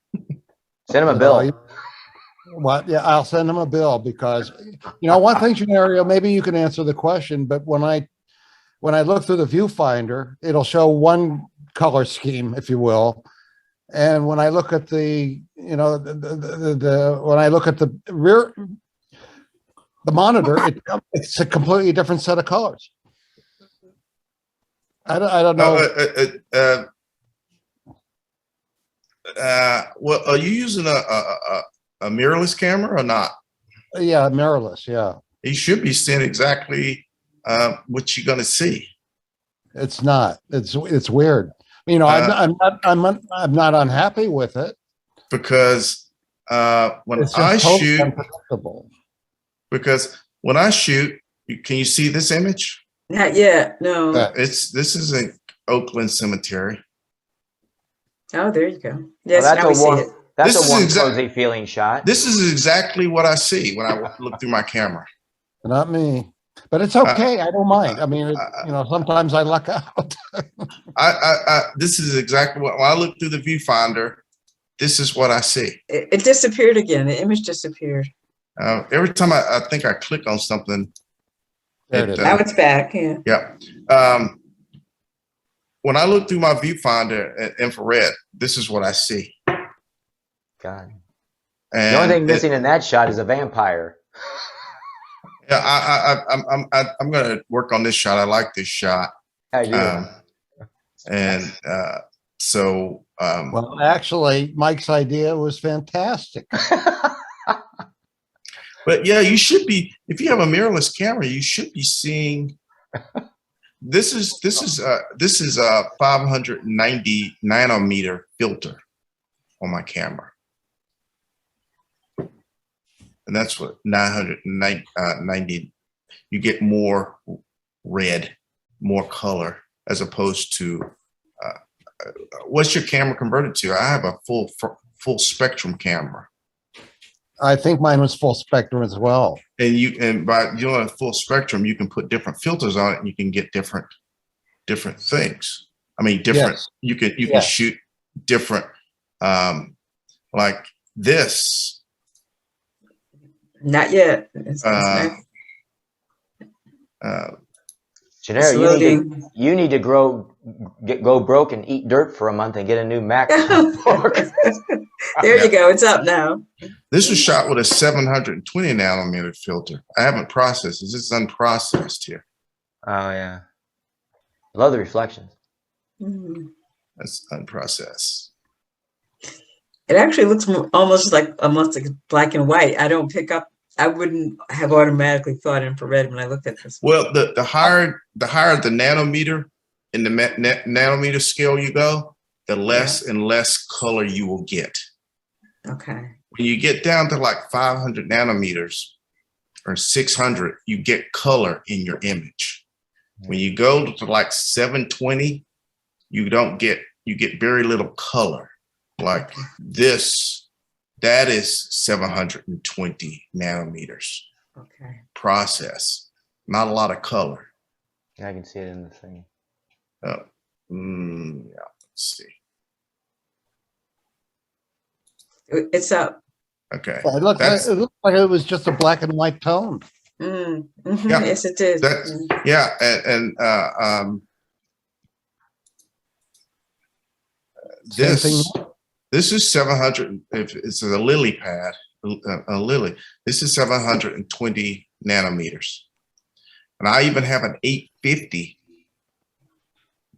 Send him a bill. What? Yeah, I'll send him a bill because, one thing, Gennaro, maybe you can answer the question, but when I look through the viewfinder, it'll show one color scheme, if you will. And when I look at the rear, the monitor, it's a completely different set of colors. I don't know. Well, are you using a mirrorless camera or not? Yeah, mirrorless. Yeah. You should be seeing exactly what you're going to see. It's not. It's weird. I'm not unhappy with it because when it's I totally shoot, unpredictable. Because when I shoot, can you see this image? Not yet. No. This is in Oakland Cemetery. Oh, there you go. Yes, well, now we see it. That's a warm, cozy feeling shot. This is exactly what I see when I look through my camera. Not me, but it's okay. I don't mind. I mean, sometimes I luck out. This is exactly when I look through the viewfinder. This is what I see. It disappeared again. The image disappeared. Every time I think I click on something, there it is. Now it's back. Yeah. Yeah. When I look through my viewfinder at infrared, this is what I see. God. And the only thing missing in that shot is a vampire. Yeah, I'm gonna work on this shot. I like this shot. So well, actually, Mike's idea was fantastic. But yeah, you should be, if you have a mirrorless camera, you should be seeing. This is a 590 nanometer filter on my camera, and that's what 990. You get more red, more color, as opposed to what's your camera converted to? I have a full spectrum camera. I think mine was full spectrum as well. And by doing a full spectrum, you can put different filters on it, and you can get different things. I mean, different. Yes. You can shoot different, like this. Not yet. Gennaro, you need to go broke and eat dirt for a month and get a new Mac. There you go. It's up now. This was shot with a 720 nanometer filter. I haven't processed this. It's unprocessed here. Oh yeah. Love the reflections. Mm-hmm. That's unprocessed. It actually looks almost like black and white. I wouldn't have automatically thought infrared when I looked at this. Well, the higher the nanometer in the nanometer scale you go, the less and less color you will get. Okay. When you get down to like 500 nanometers or 600, you get color in your image. When you go to like 720, you get very little color. Like this, that is 720 nanometers. Okay. Process. Not a lot of color. Yeah, I can see it in the thing. Yeah, let's see. It's up. Okay. Well, it looked like it was just a black and white tone. Mm-hmm. Yeah. Yes, it did. Yeah, and this is 700. If it's a lily pad, a lily. This is 720 nanometers, and I even have an 850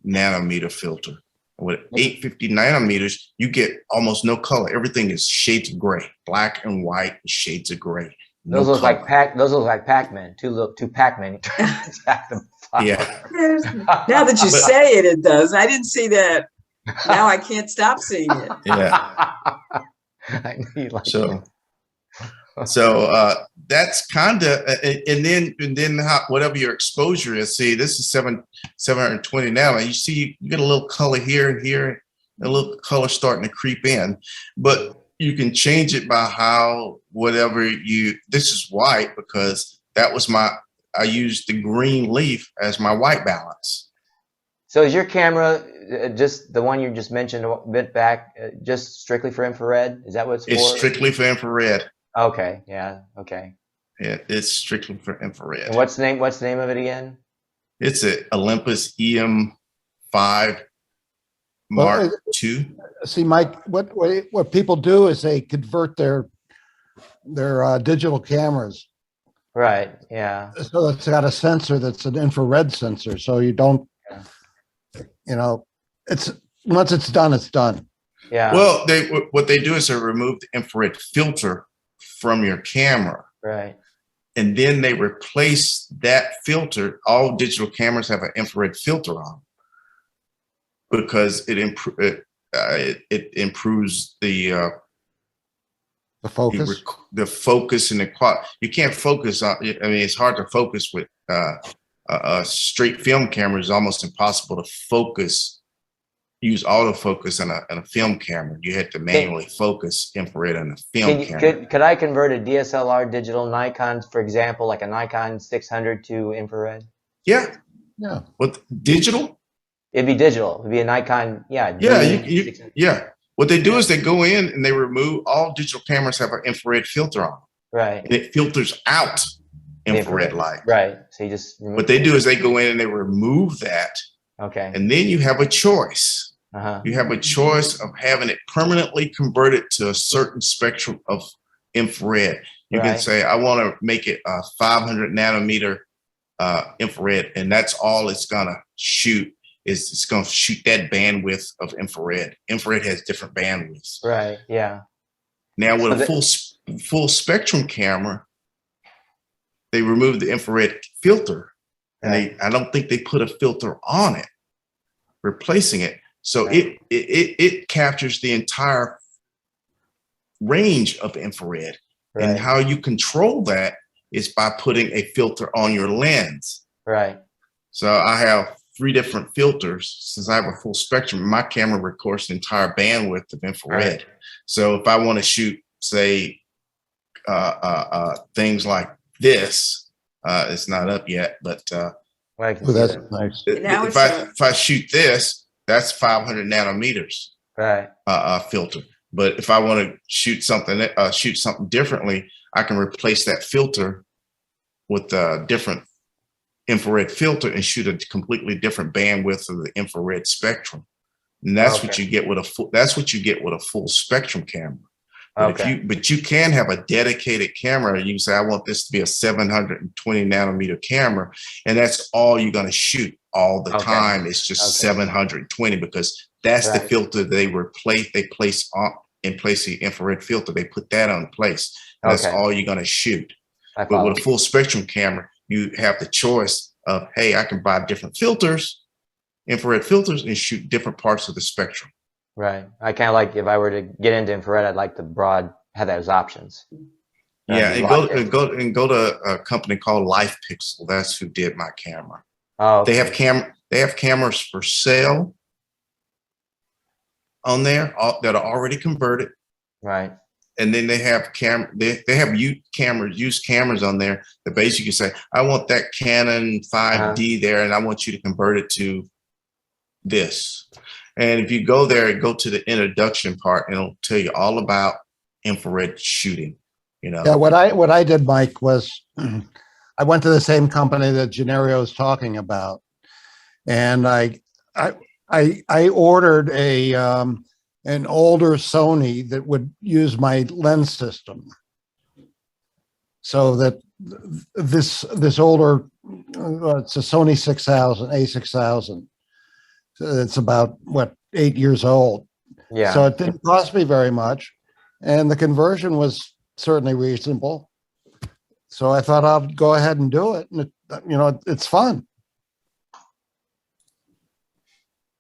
nanometer filter With 850 nanometers, you get almost no color. Everything is shades of gray, black and white, shades of gray. No Those look color. like Those look like Pac-Man. Two Pac-Man. Yeah. Now that you say it, it does. I didn't see that. Now I can't stop seeing it. Yeah. I knew you liked So, that's kind of, and then how, whatever your exposure is. See, this is 720 now, and you see you get a little color here and here, a little color starting to creep in, but you can change it by how whatever you. This is white because that was I used the green leaf as my white balance. So is your camera just the one you just mentioned a bit back, just strictly for infrared? Is that what it's for? It's strictly for infrared. Okay. Yeah. Okay. Yeah, it's strictly for infrared. And what's the name of it again? It's a Olympus EM5 Mark II. See, Mike, what people do is they convert their digital cameras. Right. Yeah. So it's got a sensor that's an infrared sensor. So you don't, it's once it's done, it's done. Yeah. Well, what they do is they remove the infrared filter from your camera. Right. And then they replace that filter. All digital cameras have an infrared filter on because it improves the focus, the focus and the quality. You can't focus on. I mean, it's hard to focus with a straight film camera. It's almost impossible to focus. Use autofocus on a film camera. You had to manually focus infrared on a film camera. Could I convert a DSLR digital Nikon, for example, like a Nikon 600 to infrared? Yeah. Yeah. What digital? It'd be digital. It'd be a Nikon. Yeah. Yeah. What they do is they go in and they remove all digital cameras have an infrared filter on. Right. And it filters out infrared light. Right. So you just. What they do is they go in and they remove that. Okay. And then you have a choice. You have a choice of having it permanently converted to a certain spectrum of infrared. You can say, I want to make it a 500 nanometer infrared, and that's all it's going to shoot. It's going to shoot that bandwidth of infrared. Infrared has different bandwidths. Right. Yeah. Now with a full spectrum camera, they remove the infrared filter, and I don't think they put a filter on it, replacing it. So it captures the entire range of infrared. And how you control that is by putting a filter on your lens. Right. So I have 3 different filters. Since I have a full spectrum, my camera records the entire bandwidth of infrared. So if I want to shoot, say, things like this, it's not up yet, but that's nice. If I shoot this, that's 500 nanometers filter. But if I want to shoot something differently, I can replace that filter with a different infrared filter and shoot a completely different bandwidth of the infrared spectrum. And that's what you get with a full spectrum camera. But you can have a dedicated camera. You can say, I want this to be a 720 nanometer camera, and that's all you're going to shoot all the time. It's just 720 because that's the filter they replace. They place in place the infrared filter. They put that on place. That's all you're going to shoot. But with a full spectrum camera, you have the choice of, hey, I can buy different filters, infrared filters, and shoot different parts of the spectrum. Right. I kind of like, if I were to get into infrared, I'd like to have those options. Yeah, and go to a company called Life Pixel. That's who did my camera. Oh, They have cameras for sale on there that are already converted. Right. And then they have used cameras on there that basically say, I want that Canon 5D there, and I want you to convert it to this. And if you go there and go to the introduction part, it'll tell you all about infrared shooting. Yeah, what I did, Mike, was I went to the same company that Gennario is talking about, and I ordered an older Sony that would use my lens system, so that this older it's a Sony 6000 A6000. It's about what 8 years old. Yeah. So it didn't cost me very much. And the conversion was certainly reasonable. So I thought I'll go ahead and do it. And it's fun.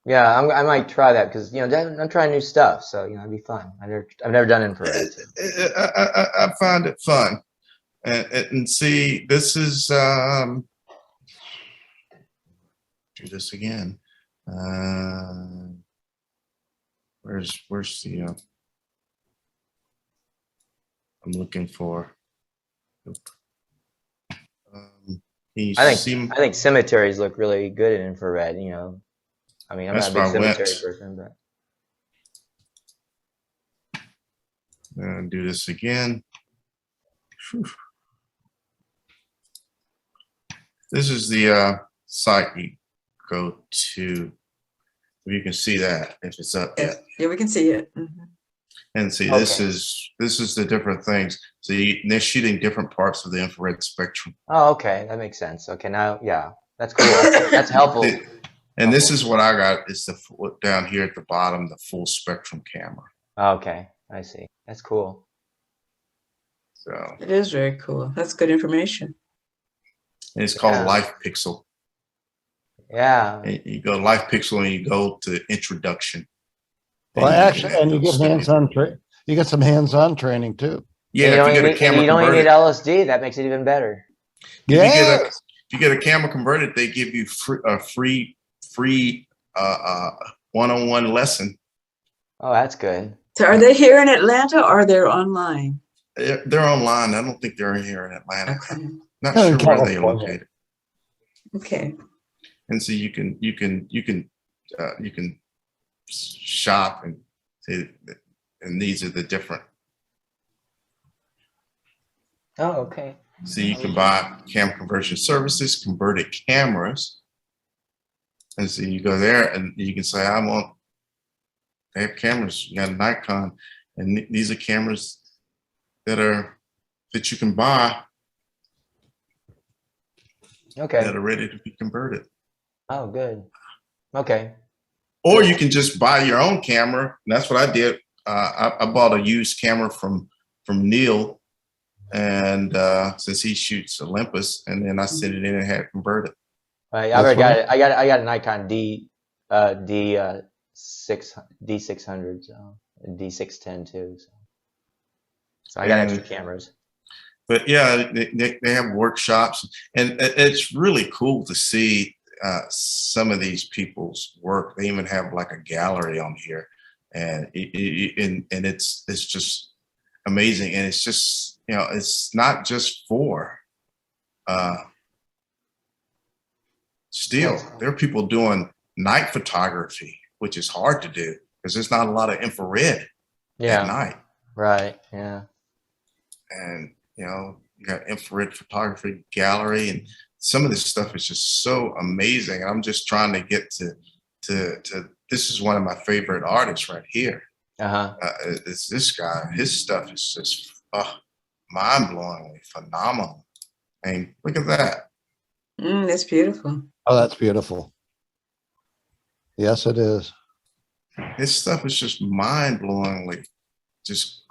Yeah, I might try that because I'm trying new stuff, so it'd be fun. I've never done infrared. I find it fun, and see, this is do this again. Where's the? I'm looking for. I think cemeteries look really good in infrared. I mean, I'm not a big cemetery person, but. Do this again. Whew. This is the site you go to. You can see that if it's up yet. Yeah, we can see it. Mm-hmm. And see, this is the different things. So they're shooting different parts of the infrared spectrum. Oh, okay, that makes sense. Okay, now, yeah, that's cool. That's helpful. And this is what I got. Is down here at the bottom, the full spectrum camera. Okay, I see. That's cool. So it is very cool. That's good information. And it's called Life Pixel. Yeah. And you go to Life Pixel and you go to Introduction. Well, actually, and you get hands-on you get some hands-on training too. Yeah, if you get a camera you don't even converted, need LSD. That makes it even better. Yeah. If you get a camera converted, they give you a free one-on-one lesson. Oh, that's good. So are they here in Atlanta or they're online? They're online. I don't think they're here in Atlanta. Okay. Not sure where they're located. Okay. And so you can shop and say, and these are the different. Oh, okay. So you can buy camera conversion services, converted cameras. And so you go there and you can say, they have cameras, you got a Nikon, and these are cameras that you can buy. Okay. That are ready to be converted. Oh, good. Okay. Or you can just buy your own camera. And that's what I did. I bought a used camera from Neil, and since he shoots Olympus, and then I sent it in and had it converted. I already got it. I got a Nikon D600, so D610 too. So I got extra cameras. But yeah, they have workshops, and it's really cool to see some of these people's work. They even have like a gallery on here, and it's just amazing. And it's just, it's not just for still. There are people doing night photography, which is hard to do because there's not a lot of infrared at night. Right. Yeah. And you got infrared photography gallery, and some of this stuff is just so amazing. And I'm just trying to get to this is one of my favorite artists right here. It's this guy. His stuff is just mind-blowingly phenomenal. And look at that. That's beautiful. Oh, that's beautiful. Yes, it is. His stuff is just mind-blowingly just